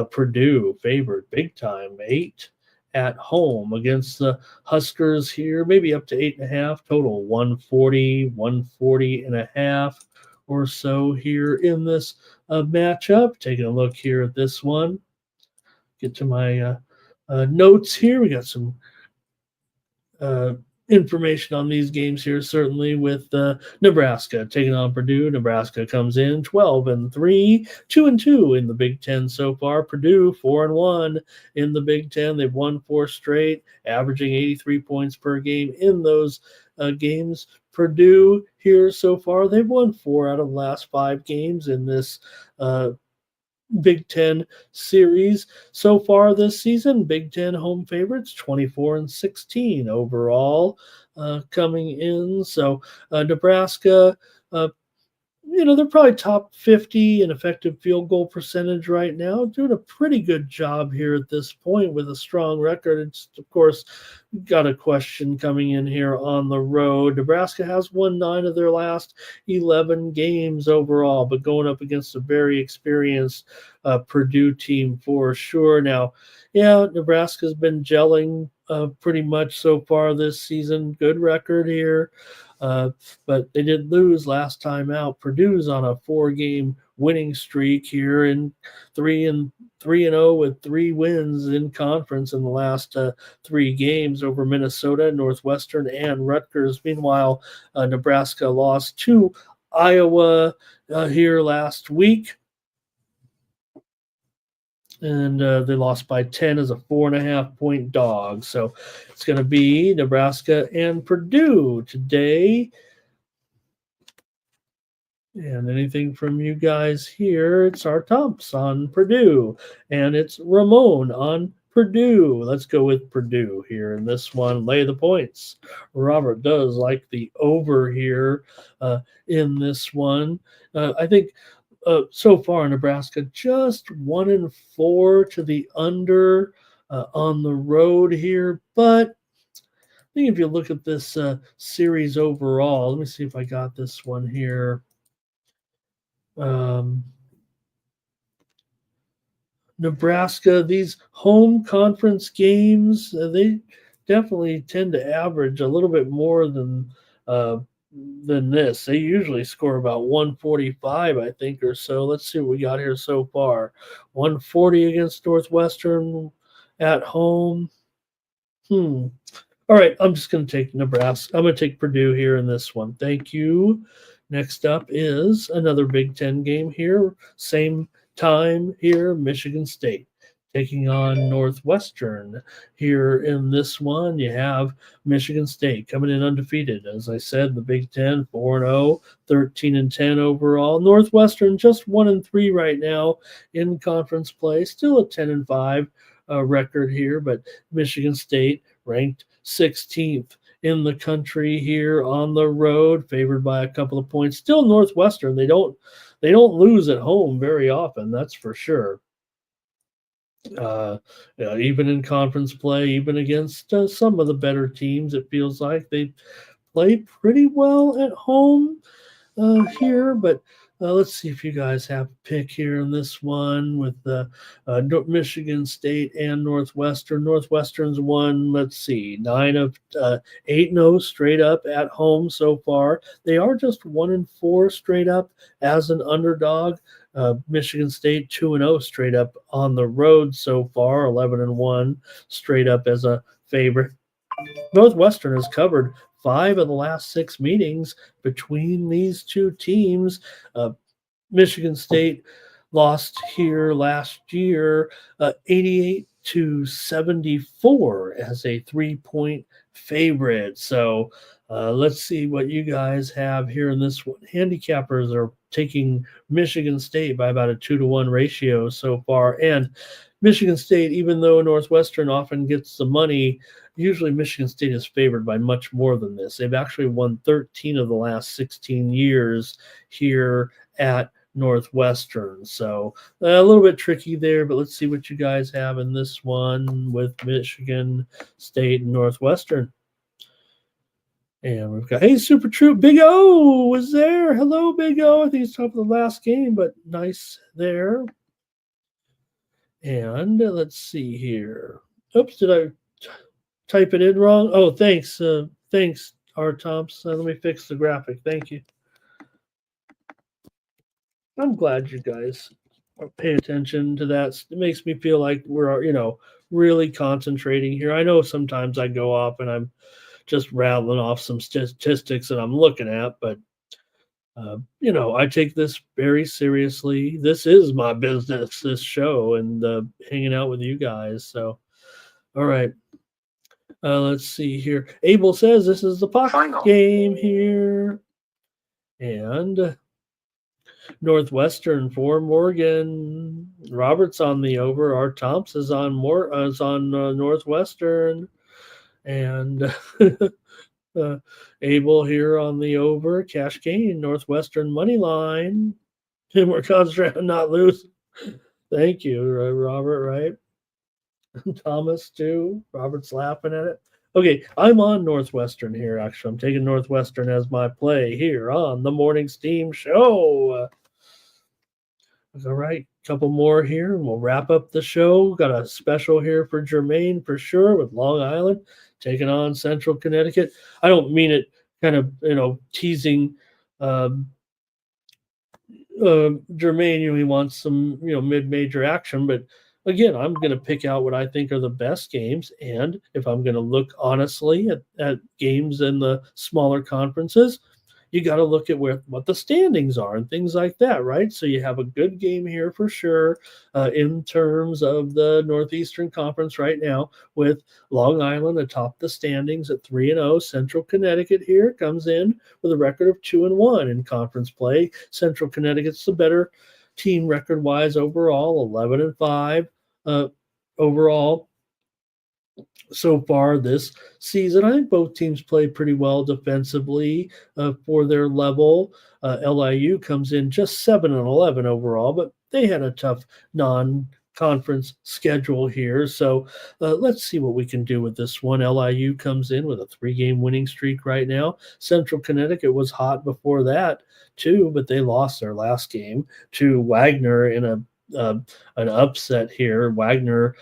Purdue favored big time, 8 at home against the Huskers here, maybe up to 8.5, total 140.5 or so here in this matchup. Taking a look here at this one. Get to my notes here. We got some information on these games here, certainly with Nebraska taking on Purdue. Nebraska comes in 12-3, 2-2 in the Big Ten so far. Purdue 4-1 in the Big Ten. They've won 4 straight, averaging 83 points per game in those games. Purdue here so far, they've won 4 out of the last 5 games in this Big Ten series so far this season. Big Ten home favorites, 24-16 overall coming in. So Nebraska, they're probably top 50 in effective field goal percentage right now, doing a pretty good job here at this point with a strong record. It's, of course, got a question coming in here on the road. Nebraska has won 9 of their last 11 games overall, but going up against a very experienced Purdue team for sure. Now, yeah, Nebraska's been gelling pretty much so far this season. Good record here. But they did lose last time out. Purdue's on a 4-game winning streak here, in 3-0 with 3 wins in conference in the last 3 games over Minnesota, Northwestern, and Rutgers. Meanwhile, Nebraska lost to Iowa here last week. And they lost by 10 as a 4.5-point dog. So it's going to be Nebraska and Purdue today. And anything from you guys here, it's our Tomps on Purdue. And it's Ramon on Purdue. Let's go with Purdue here in this one. Lay the points. Robert does like the over here in this one. I think so far, Nebraska just 1-4 to the under on the road here. But I think if you look at this series overall, let me see if I got this one here. Nebraska, these home conference games, they definitely tend to average a little bit more than this. They usually score about 145, I think, or so. Let's see what we got here so far. 140 against Northwestern at home. All right, I'm just going to take Nebraska. I'm going to take Purdue here in this one. Thank you. Next up is another Big Ten game here. Same time here, Michigan State taking on Northwestern. Here in this one, you have Michigan State coming in undefeated. As I said, the Big Ten, 4-0, 13-10 overall. Northwestern just 1-3 right now in conference play. Still a 10-5 record here, but Michigan State ranked 16th in the country here on the road, favored by a couple of points. Still Northwestern, they don't lose at home very often, that's for sure. Even in conference play, even against some of the better teams, it feels like they play pretty well at home here. But let's see if you guys have a pick here in this one with Michigan State and Northwestern. Northwestern's won, let's see, 8-0 straight up at home so far. They are just 1-4 straight up as an underdog. Michigan State 2-0 straight up on the road so far, 11-1 straight up as a favorite. Northwestern has covered 5 of the last 6 meetings between these two teams. Michigan State lost here last year 88-74 as a 3-point favorite. So let's see what you guys have here in this one. Handicappers are taking Michigan State by about a 2-1 ratio so far. And Michigan State, even though Northwestern often gets the money, usually Michigan State is favored by much more than this. They've actually won 13 of the last 16 years here at Northwestern. So a little bit tricky there, but let's see what you guys have in this one with Michigan State and Northwestern. And we've got, hey, Super Troop, Big O was there. Hello, Big O. I think it's top of the last game, but nice there. And let's see here. Oops, did I type it in wrong? Oh, thanks. Thanks, R. Thompson. Let me fix the graphic. Thank you. I'm glad you guys pay attention to that. It makes me feel like we're, really concentrating here. I know sometimes I go off and I'm just rattling off some statistics that I'm looking at, but I take this very seriously. This is my business, this show, and hanging out with you guys. So, all right. Let's see here. Abel says this is the puck game here. And Northwestern for Morgan. Roberts on the over. Art Thompson is on Northwestern. And Abel here on the over. Cash gain, Northwestern money line. And we're concentrating on not losing. Thank you, Robert, right? Thomas, too. Robert's laughing at it. Okay, I'm on Northwestern here, actually. I'm taking Northwestern as my play here on the Morning Steam Show. All right, a couple more here, and we'll wrap up the show. Got a special here for Jermaine for sure with Long Island taking on Central Connecticut. I don't mean it kind of, teasing Jermaine. He wants some, mid-major action, but again, I'm going to pick out what I think are the best games. And if I'm going to look honestly at games in the smaller conferences, you got to look at what the standings are and things like that, right? So you have a good game here for sure in terms of the Northeastern Conference right now with Long Island atop the standings at 3-0. Central Connecticut here comes in with a record of 2-1 in conference play. Central Connecticut's the better team record-wise overall, 11-5 overall so far this season. I think both teams play pretty well defensively for their level. LIU comes in just 7-11 overall, but they had a tough non-conference schedule here. So let's see what we can do with this one. LIU comes in with a 3-game winning streak right now. Central Connecticut was hot before that too, but they lost their last game to Wagner in an upset here. Wagner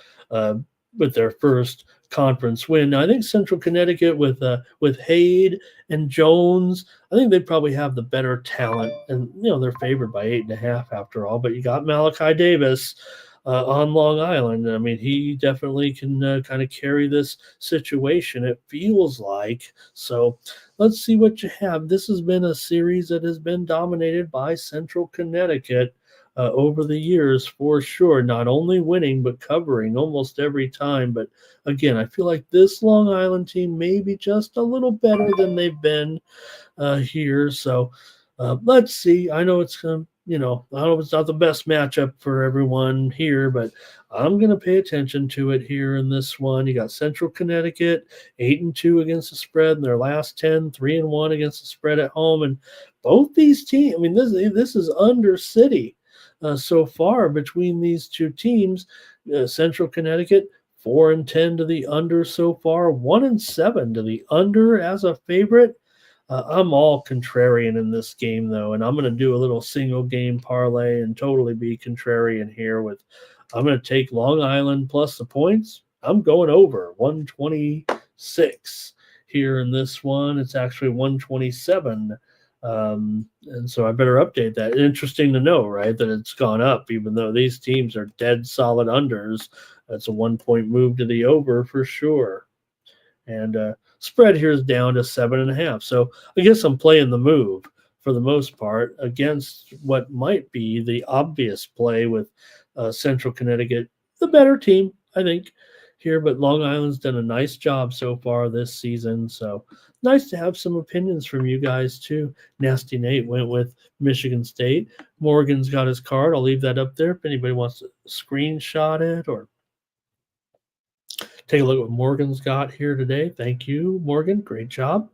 with their first conference win. Now, I think Central Connecticut with Hayde and Jones, I think they probably have the better talent, and they're favored by 8.5 after all. But you got Malachi Davis on Long Island. I mean, he definitely can kind of carry this situation, it feels like. So let's see what you have. This has been a series that has been dominated by Central Connecticut over the years for sure, not only winning but covering almost every time. But again, I feel like this Long Island team may be just a little better than they've been here. So let's see. I know it's I know it's not the best matchup for everyone here, but I'm going to pay attention to it here in this one. You got Central Connecticut 8-2 against the spread in their last 10, 3-1 against the spread at home, and both these teams. I mean, this is under City. So far between these two teams. Central Connecticut 4-10 to the under so far, 1-7 to the under as a favorite. I'm all contrarian in this game, though, and I'm going to do a little single game parlay and totally be contrarian here. I'm going to take Long Island plus the points. I'm going over 126 here in this one. It's actually 127. And so I better update that. Interesting to know, right, that it's gone up, even though these teams are dead solid unders. That's a 1-point move to the over for sure. And spread here is down to 7.5. So I guess I'm playing the move for the most part against what might be the obvious play with Central Connecticut, the better team, I think, here. But Long Island's done a nice job so far this season. So nice to have some opinions from you guys, too. Nasty Nate went with Michigan State. Morgan's got his card. I'll leave that up there if anybody wants to screenshot it or take a look at what Morgan's got here today. Thank you, Morgan. Great job.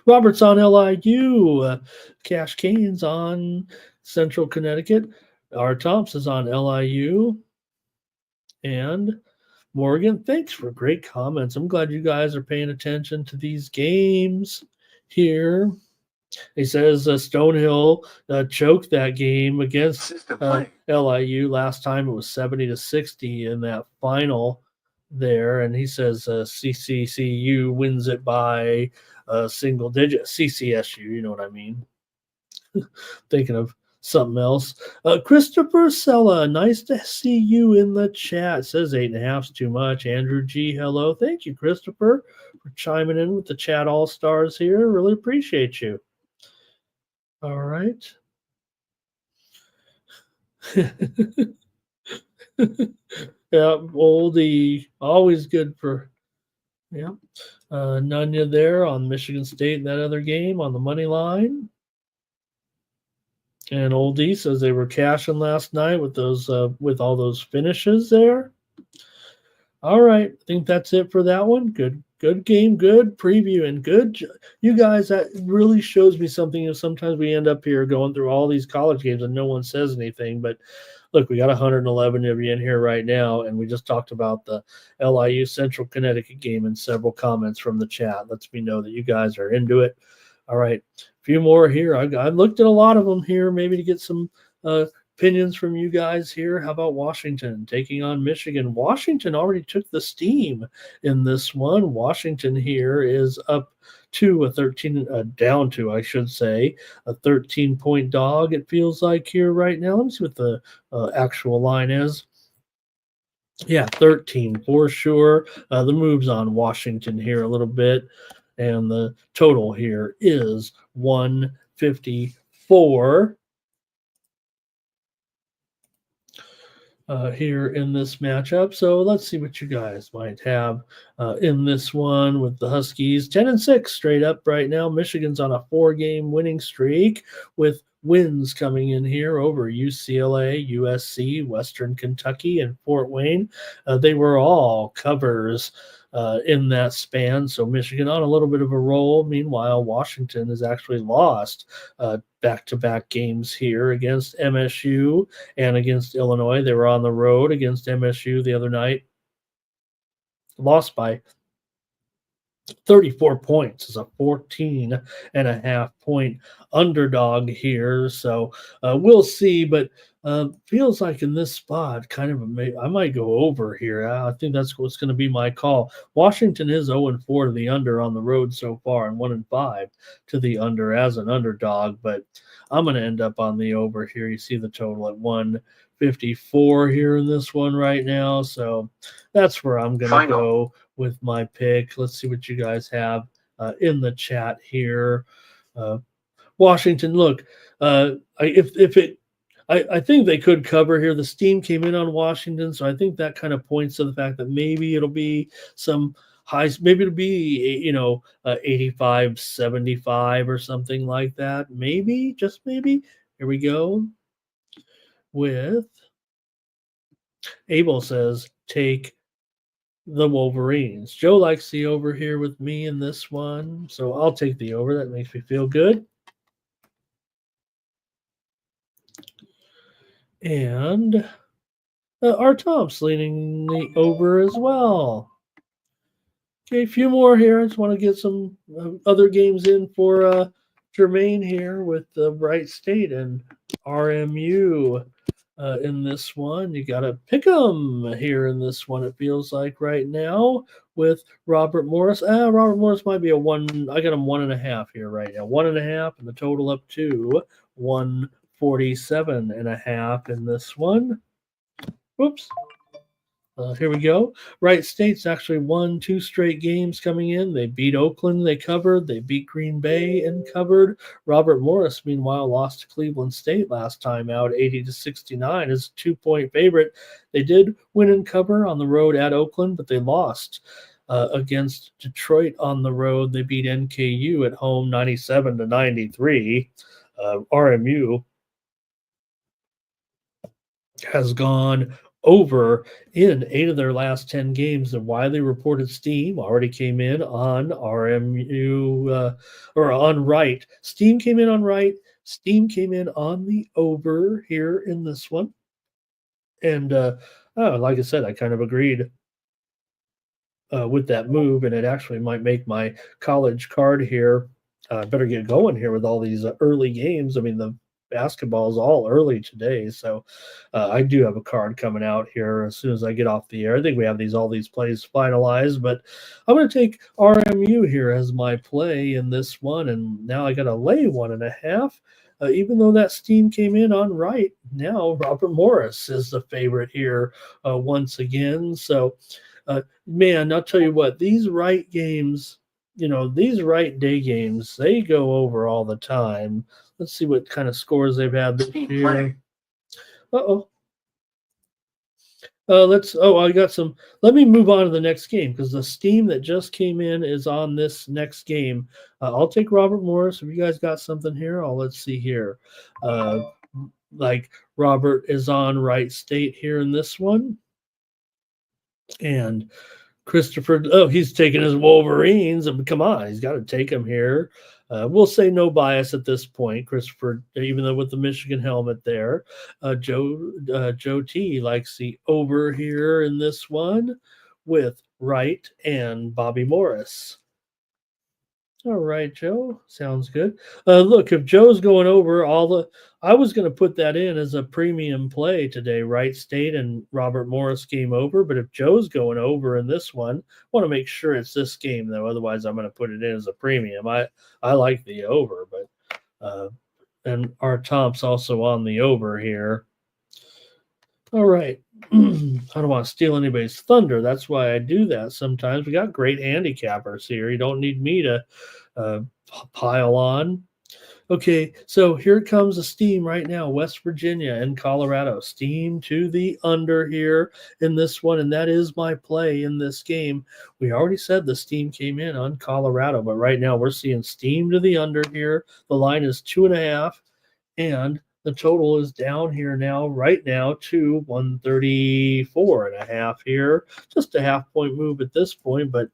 Robert's on LIU. Cash Kane's on Central Connecticut. R. Thompson's on LIU. And Morgan, thanks for great comments. I'm glad you guys are paying attention to these games here. He says Stonehill choked that game against LIU last time. It was 70-60 in that final there, and he says CCCU wins it by a single digit. CCSU, you know what I mean? Thinking of something else. Christopher Sella, nice to see you in the chat. Says 8.5's too much. Andrew G, hello. Thank you, Christopher, for chiming in with the chat all-stars here. Really appreciate you. All right. Yeah, oldie, always good for, yeah. Nunya there on Michigan State in that other game on the money line. And oldie says they were cashing last night with those with all those finishes there. All right, I think that's it for that one. Good game, good preview, and good. You guys, that really shows me something. Sometimes we end up here going through all these college games and no one says anything. But look, we got 111 of you in here right now, and we just talked about the LIU Central Connecticut game and several comments from the chat. Lets me know that you guys are into it. All right, a few more here. I looked at a lot of them here, maybe to get some opinions from you guys here. How about Washington taking on Michigan? Washington already took the steam in this one. Washington here is up to a 13, down to, I should say, a 13-point dog, it feels like here right now. Let me see what the actual line is. Yeah, 13 for sure. The move's on Washington here a little bit, and the total here is 154. Here in this matchup. So let's see what you guys might have in this one with the Huskies. 10-6 straight up right now. Michigan's on a 4-game winning streak with wins coming in here over UCLA, USC, Western Kentucky, and Fort Wayne. They were all covers in that span. So Michigan on a little bit of a roll. Meanwhile, Washington has actually lost back-to-back games here against MSU and against Illinois. They were on the road against MSU the other night. Lost by 34 points as a 14.5-point underdog here. So we'll see, but feels like in this spot, kind of I might go over here. I think that's what's going to be my call. Washington is 0-4 to the under on the road so far and 1-5 to the under as an underdog, but I'm going to end up on the over here. You see the total at 154 here in this one right now. So that's where I'm going to go with my pick. Let's see what you guys have in the chat here. Washington, look, I think they could cover here. The steam came in on Washington, so I think that kind of points to the fact that maybe it'll be some highs. Maybe it'll be 85-75 or something like that. Maybe, just maybe. Here we go. With Abel says take the Wolverines. Joe likes the over here with me in this one, so I'll take the over. That makes me feel good. And R. Tom's leaning the over as well. Okay, a few more here. I just want to get some other games in for Jermaine here with the Bright State and RMU in this one. You got to pick 'em here in this one, it feels like right now with Robert Morris. Robert Morris might be a one. I got him 1.5 here right now. 1.5, and the total up to 147.5 in this one. Oops. Here we go. Wright State's actually won 2 straight games coming in. They beat Oakland, they covered. They beat Green Bay and covered. Robert Morris, meanwhile, lost to Cleveland State last time out, 80-69, is a 2-point favorite. They did win and cover on the road at Oakland, but they lost against Detroit on the road. They beat NKU at home, 97-93. RMU has gone over in 8 of their last 10 games. The widely reported steam already came in on RMU or on right. Steam came in on right. Steam came in on the over here in this one. And like I said, I kind of agreed with that move, and it actually might make my college card here. Better get going here with all these early games. I mean, the basketball is all early today, so I do have a card coming out here as soon as I get off the air. I think we have all these plays finalized, but I'm going to take RMU here as my play in this one, and now I got to lay 1.5. Even though that steam came in on right, now Robert Morris is the favorite here once again. So, man, I'll tell you what, these right games, these right day games, they go over all the time. Let's see what kind of scores they've had this year. Uh-oh. I got some. Let me move on to the next game because the steam that just came in is on this next game. I'll take Robert Morris. If you guys got something here, let's see here. Like Robert is on Wright State here in this one. And Christopher, he's taking his Wolverines. Come on, he's got to take them here. We'll say no bias at this point, Christopher, even though with the Michigan helmet there. Joe T likes the over here in this one with Wright and Bobby Morris. All right, Joe. Sounds good. Look, if Joe's going over I was going to put that in as a premium play today, Wright State and Robert Morris game over. But if Joe's going over in this one, I want to make sure it's this game, though. Otherwise, I'm going to put it in as a premium. I like the over, but and our Tom's also on the over here. All right. I don't want to steal anybody's thunder. That's why I do that sometimes. We got great handicappers here. You don't need me to pile on. Okay, so here comes a steam right now. West Virginia and Colorado. Steam to the under here in this one, and that is my play in this game. We already said the steam came in on Colorado, but right now we're seeing steam to the under here. The line is 2.5, and the total is down here right now to 134.5 here. Just a half-point move at this point, but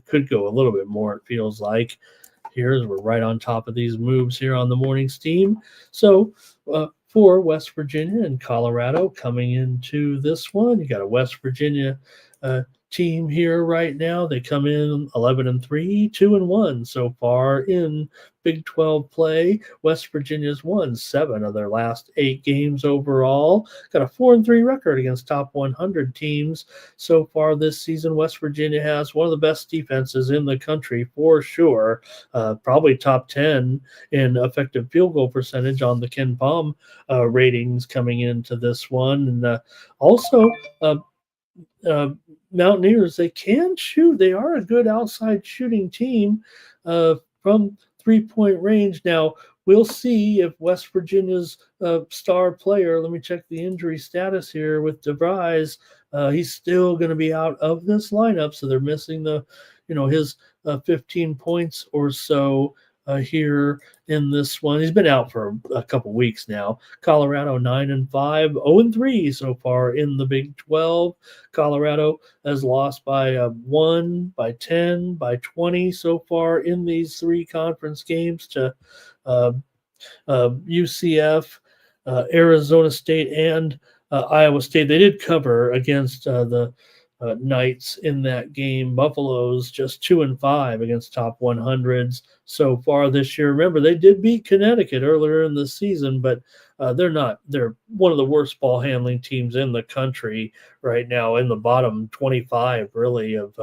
could go a little bit more, it feels like. We're right on top of these moves here on the morning steam. So for West Virginia and Colorado coming into this one, you got a West Virginia team here right now. They come in 11-3, 2-1 so far in Big 12 play. West Virginia's won 7 of their last 8 games overall. Got a 4-3 record against top 100 teams so far this season. West Virginia has one of the best defenses in the country for sure. Probably top 10 in effective field goal percentage on the Ken Palm ratings coming into this one. And also Mountaineers, they can shoot. They are a good outside shooting team from 3-point range. Now, we'll see if West Virginia's star player, let me check the injury status here with DeVries. He's still going to be out of this lineup, so they're missing his 15 points or so here in this one. He's been out for a couple weeks now. Colorado 9-5, 0-3 so far in the Big 12. Colorado has lost by 1, by 10, by 20 so far in these 3 conference games to UCF, Arizona State, and Iowa State. They did cover against the Knights in that game. Buffalo's just 2-5 against top 100s so far this year. Remember, they did beat Connecticut earlier in the season, but they're not. They're one of the worst ball handling teams in the country right now, in the bottom 25, really, of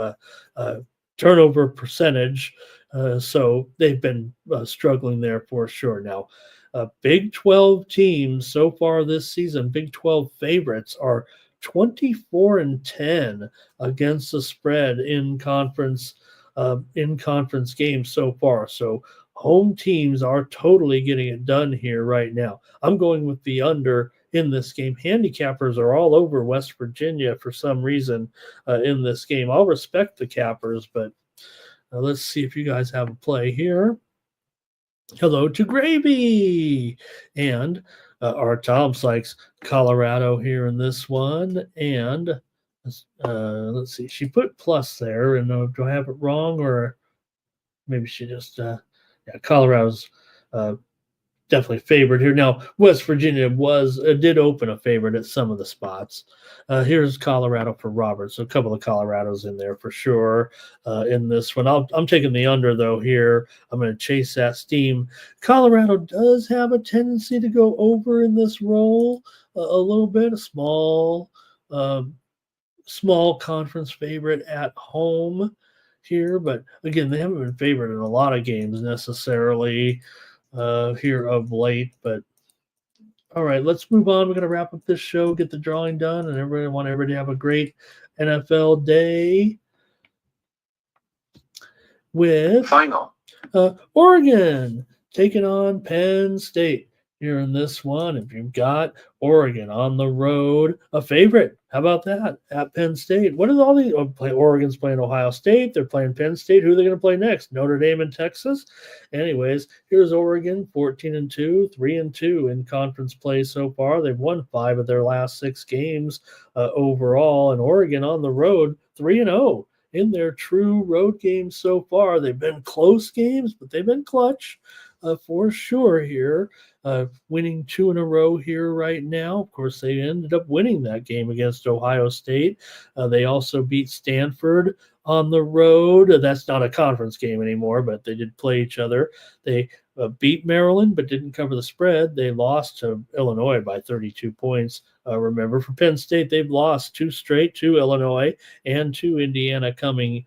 turnover percentage. So they've been struggling there for sure. Now, Big 12 teams so far this season, Big 12 favorites are 24-10 against the spread in conference games so far. So home teams are totally getting it done here right now. I'm going with the under in this game. Handicappers are all over West Virginia for some reason in this game. I'll respect the cappers, but let's see if you guys have a play here. Hello to Gravy. And our Tom's likes Colorado here in this one. And let's see. She put plus there. And do I have it wrong? Or maybe she just, Colorado's definitely favored here. Now, West Virginia did open a favorite at some of the spots. Here's Colorado for Robert. So a couple of Colorados in there for sure in this one. I'm taking the under, though, here. I'm going to chase that steam. Colorado does have a tendency to go over in this role a little bit. A small conference favorite at home here. But, again, they haven't been favored in a lot of games necessarily here of late. But all right, let's move on. We're going to wrap up this show, get the drawing done, and I want everybody to have a great NFL day with Final. Oregon taking on Penn State here in this one. If you've got Oregon on the road, a favorite. How about that at Penn State? What are all these? Oregon's playing Ohio State. They're playing Penn State. Who are they going to play next? Notre Dame and Texas. Anyways, here's Oregon, 14-2, 3-2 in conference play so far. They've won 5 of their last 6 games overall. And Oregon on the road, 3-0 in their true road games so far. They've been close games, but they've been clutch for sure here. Winning 2 in a row here right now. Of course, they ended up winning that game against Ohio State. They also beat Stanford on the road. That's not a conference game anymore, but they did play each other. They beat Maryland, but didn't cover the spread. They lost to Illinois by 32 points. Remember, for Penn State, they've lost 2 straight to Illinois and to Indiana coming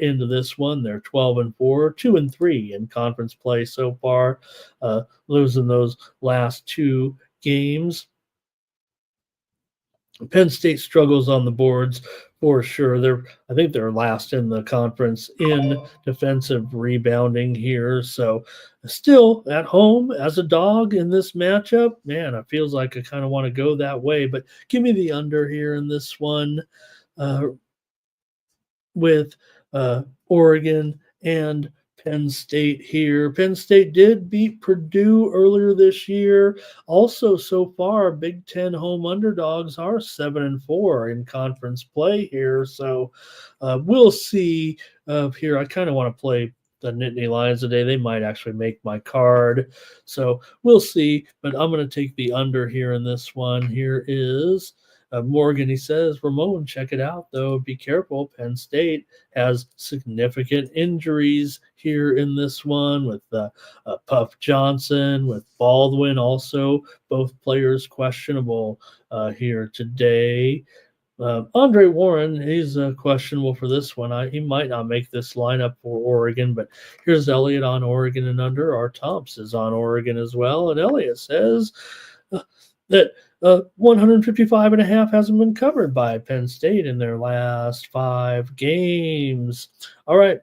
into this one. They're 12-4, 2-3 in conference play so far, losing those last 2 games. Penn State struggles on the boards for sure. I think they're last in the conference in defensive rebounding here. So still at home as a dog in this matchup, man, it feels like I kind of want to go that way. But give me the under here in this one with Oregon and Penn State here. Penn State did beat Purdue earlier this year. Also, so far, Big Ten home underdogs are 7-4 in conference play here. So we'll see here. I kind of want to play the Nittany Lions today. They might actually make my card. So we'll see. But I'm going to take the under here in this one. Here is Morgan, he says, Ramon, check it out, though. Be careful. Penn State has significant injuries here in this one with Puff Johnson, with Baldwin also. Both players questionable here today. Andre Warren, he's questionable for this one. He might not make this lineup for Oregon, but here's Elliott on Oregon and under. Our Thompson is on Oregon as well. And Elliott says that 155.5 hasn't been covered by Penn State in their last 5 games. All right.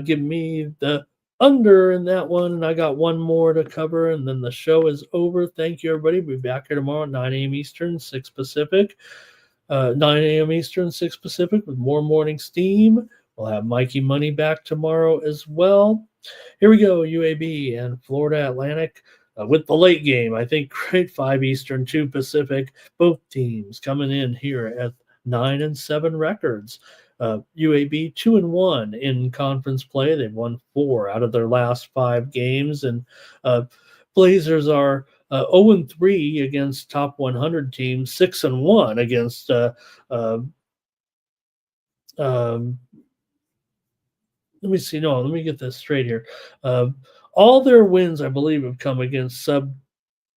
Give me the under in that one, and I got one more to cover, and then the show is over. Thank you, everybody. We'll be back here tomorrow at 9 a.m. Eastern, 6 Pacific. 9 a.m. Eastern, 6 Pacific with more morning steam. We'll have Mikey Money back tomorrow as well. Here we go, UAB and Florida Atlantic. With the late game, I think great 5 Eastern, 2 Pacific, both teams coming in here at 9-7 records. UAB 2-1 in conference play. They've won 4 out of their last 5 games, and Blazers are 0-3 against top 100 teams, 6-1 against let me see. No, let me get this straight here. All their wins, I believe, have come against sub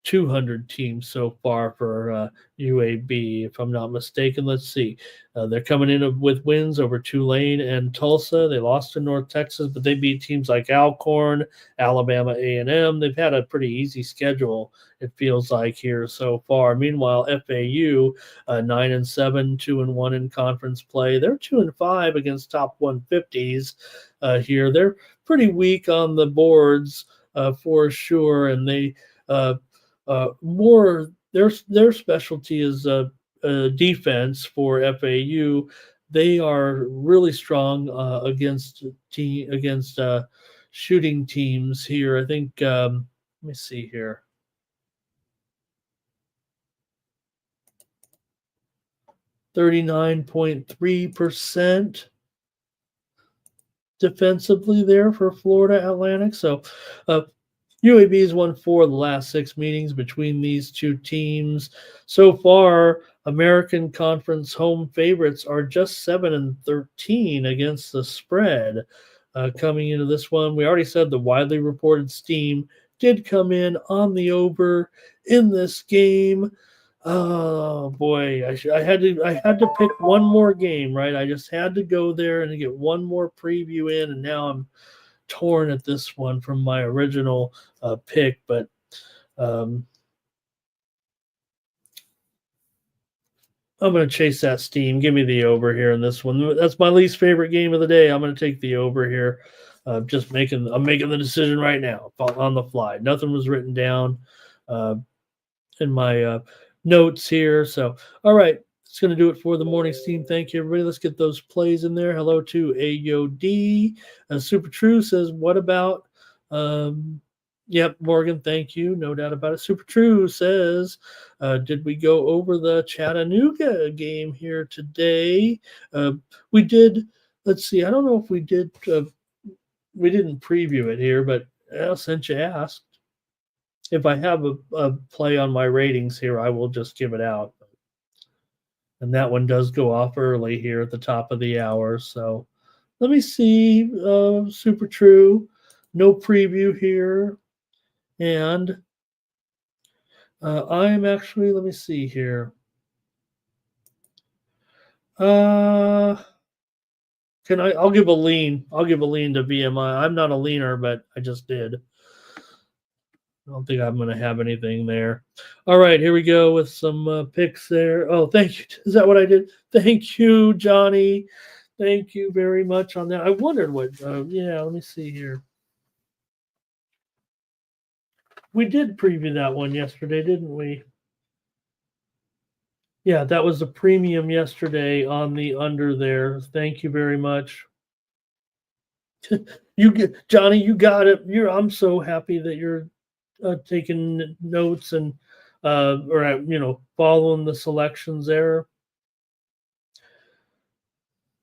200 teams so far for UAB, if I'm not mistaken. Let's see. They're coming in with wins over Tulane and Tulsa. They lost to North Texas, but they beat teams like Alcorn, Alabama A&M. They've had a pretty easy schedule, it feels like, here so far. Meanwhile, FAU, 9-7, 2-1 in conference play. They're 2-5 against top 150s here. They're pretty weak on the boards for sure, and they more their specialty is defense for FAU. They are really strong against shooting teams here. I think let me see here. %39.3% defensively there for Florida Atlantic. So UAB has won 4 of the last 6 meetings between these two teams. So far, American Conference home favorites are just 7-13 against the spread coming into this one. We already said the widely reported steam did come in on the over in this game. Oh boy, I had to pick one more game, right? I just had to go there and get one more preview in, and now I'm torn at this one from my original pick, but I'm going to chase that steam. Give me the over here in this one. That's my least favorite game of the day. I'm going to take the over here. I'm making the decision right now on the fly. Nothing was written down in my notes here. So, all right. It's going to do it for the morning steam. Thank you, everybody. Let's get those plays in there. Hello to AOD. Super True says, what about yep, Morgan, thank you. No doubt about it. Super True says, did we go over the Chattanooga game here today? We did. Let's see. I don't know if we did. We didn't preview it here, but since you asked, if I have a play on my ratings here, I will just give it out. And that one does go off early here at the top of the hour. So let me see. Super True. No preview here. And I'm actually, let me see here. I'll give a lean. I'll give a lean to VMI. I'm not a leaner, but I just did. I don't think I'm going to have anything there. All right, here we go with some picks there. Oh, thank you. Is that what I did? Thank you, Johnny. Thank you very much on that. I wondered what, yeah, let me see here. We did preview that one yesterday, didn't we? Yeah, that was the premium yesterday on the under there. Thank you very much. Johnny, you got it. I'm so happy that you're taking notes and following the selections there.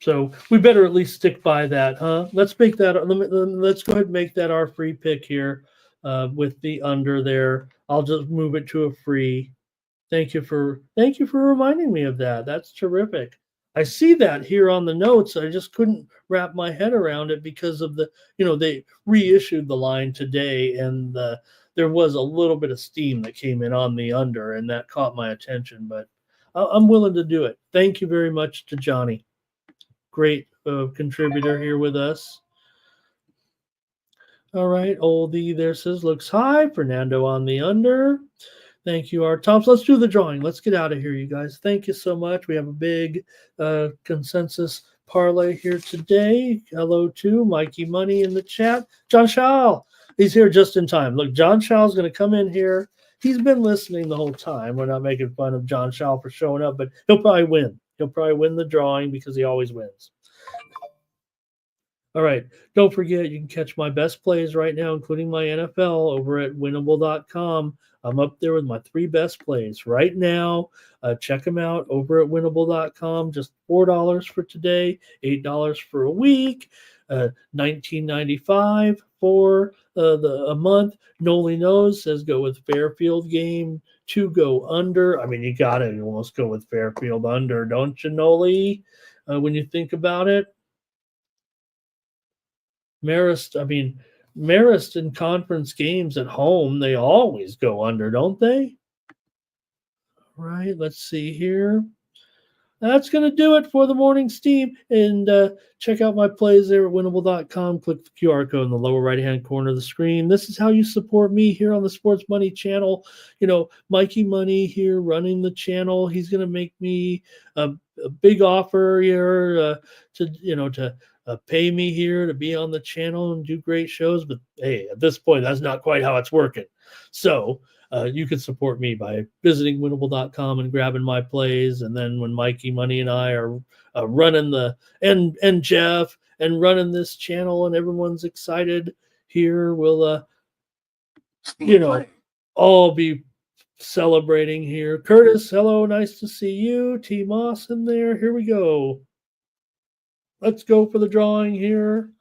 So we better at least stick by that, huh? Let's make that. Let's go ahead and make that our free pick here with the under there. I'll just move it to a free. Thank you for reminding me of that. That's terrific. I see that here on the notes. I just couldn't wrap my head around it because of they reissued the line today, and there was a little bit of steam that came in on the under, and that caught my attention. But I'm willing to do it. Thank you very much to Johnny. Great contributor here with us. All right, Oldie there says looks high. Fernando on the under. Thank you, our tops. Let's do the drawing. Let's get out of here, you guys. Thank you so much. We have a big consensus parlay here today. Hello to Mikey Money in the chat. John Shaw, he's here just in time. Look, John Shaw is going to come in here. He's been listening the whole time. We're not making fun of John Shaw for showing up, but he'll probably win. He'll probably win the drawing because he always wins. All right. Don't forget, you can catch my best plays right now, including my NFL, over at winnable.com. I'm up there with my 3 best plays right now. Check them out over at winnable.com. Just $4 for today, $8 for a week. $19.95 for a month. Noli knows says go with Fairfield game to go under. I mean, you got to almost go with Fairfield under, don't you, Noli? When you think about it. Marist in conference games at home, they always go under, don't they? Right, let's see here. That's going to do it for the morning steam. And check out my plays there at winnable.com. Click the QR code in the lower right-hand corner of the screen. This is how you support me here on the Sports Money channel. You know, Mikey Money here running the channel. He's going to make me a big offer here to pay me here to be on the channel and do great shows. But, hey, at this point, that's not quite how it's working. So you can support me by visiting winnable.com and grabbing my plays. And then when Mikey Money and I are running and Jeff and running this channel and everyone's excited here, we'll, all be celebrating here. Curtis, hello. Nice to see you. T. Moss in there. Here we go. Let's go for the drawing here.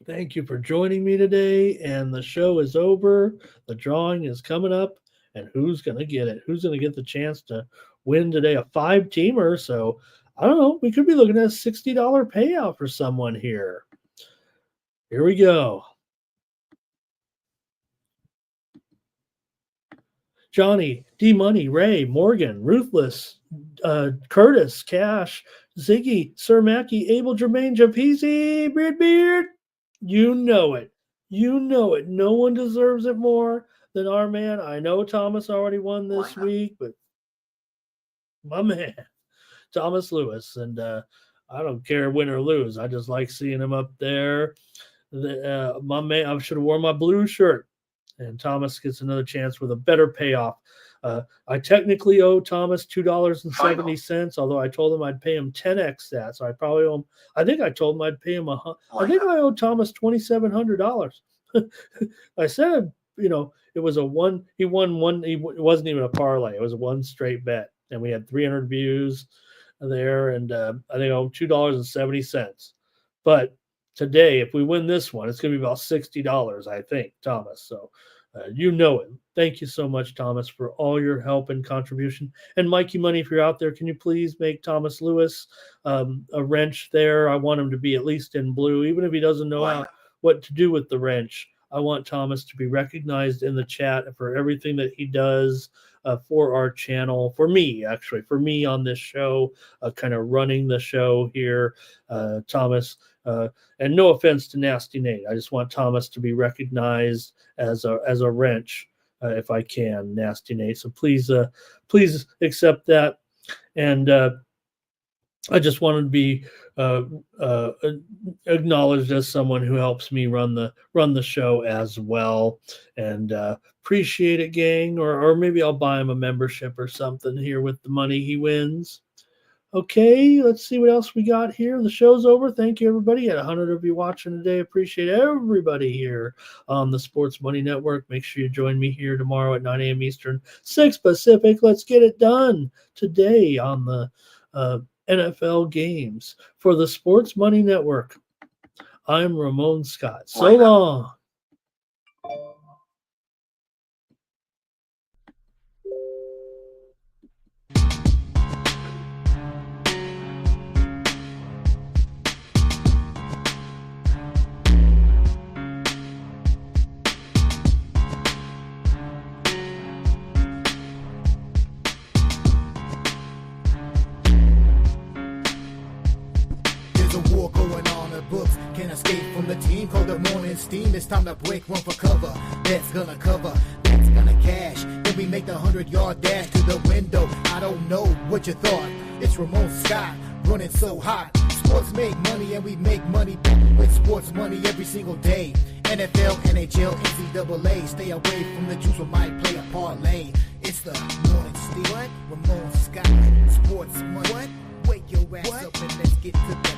Thank you for joining me today, and the show is over. The drawing is coming up, and who's going to get it? Who's going to get the chance to win today? A 5-teamer, so I don't know. We could be looking at a $60 payout for someone here. Here we go. Johnny, D-Money, Ray, Morgan, Ruthless, Curtis, Cash, Ziggy, Sir Mackey, Abel, Jermaine, Japisi, Beard. You know it. You know it. No one deserves it more than our man. I know Thomas already won this week, but my man, Thomas Lewis. And I don't care win or lose. I just like seeing him up there. My man, I should have worn my blue shirt. And Thomas gets another chance with a better payoff. I technically owe Thomas $2.70, although I told him I'd pay him 10x that. So I probably owe him. I think I told him I'd pay him I think I owe Thomas $2,700. I said, it was a one. He won one. It wasn't even a parlay. It was one straight bet, and we had 300 views there, and I think I owe him $2.70. But today, if we win this one, it's going to be about $60, I think, Thomas. So you know it. Thank you so much, Thomas, for all your help and contribution. And Mikey Money, if you're out there, can you please make Thomas Lewis a wrench there? I want him to be at least in blue, even if he doesn't know what to do with the wrench. I want Thomas to be recognized in the chat for everything that he does for our channel, for me on this show, kind of running the show here, Thomas. And no offense to Nasty Nate, I just want Thomas to be recognized as a wrench, if I can, Nasty Nate. So please accept that. And I just wanted to be acknowledged as someone who helps me run the show as well. And appreciate it, gang. Or maybe I'll buy him a membership or something here with the money he wins. Okay, let's see what else we got here. The show's over. Thank you, everybody. Had 100 of you watching today. Appreciate everybody here on the Sports Money Network. Make sure you join me here tomorrow at 9 a.m. Eastern, 6 Pacific. Let's get it done today on the NFL games for the Sports Money Network. I'm Ramon Scott. So long. Escape from the team, call the morning steam. It's time to break, run for cover. That's gonna cover, that's gonna cash. Then we make the 100-yard dash to the window. I don't know what you thought. It's Ramon Scott running so hot. Sports make money and we make money with sports money every single day. NFL, NHL, NCAA. Stay away from the juice, we might play a parlay. It's the morning steam. What? Ramon Scott, sports money. What? Wake your ass up and let's get to the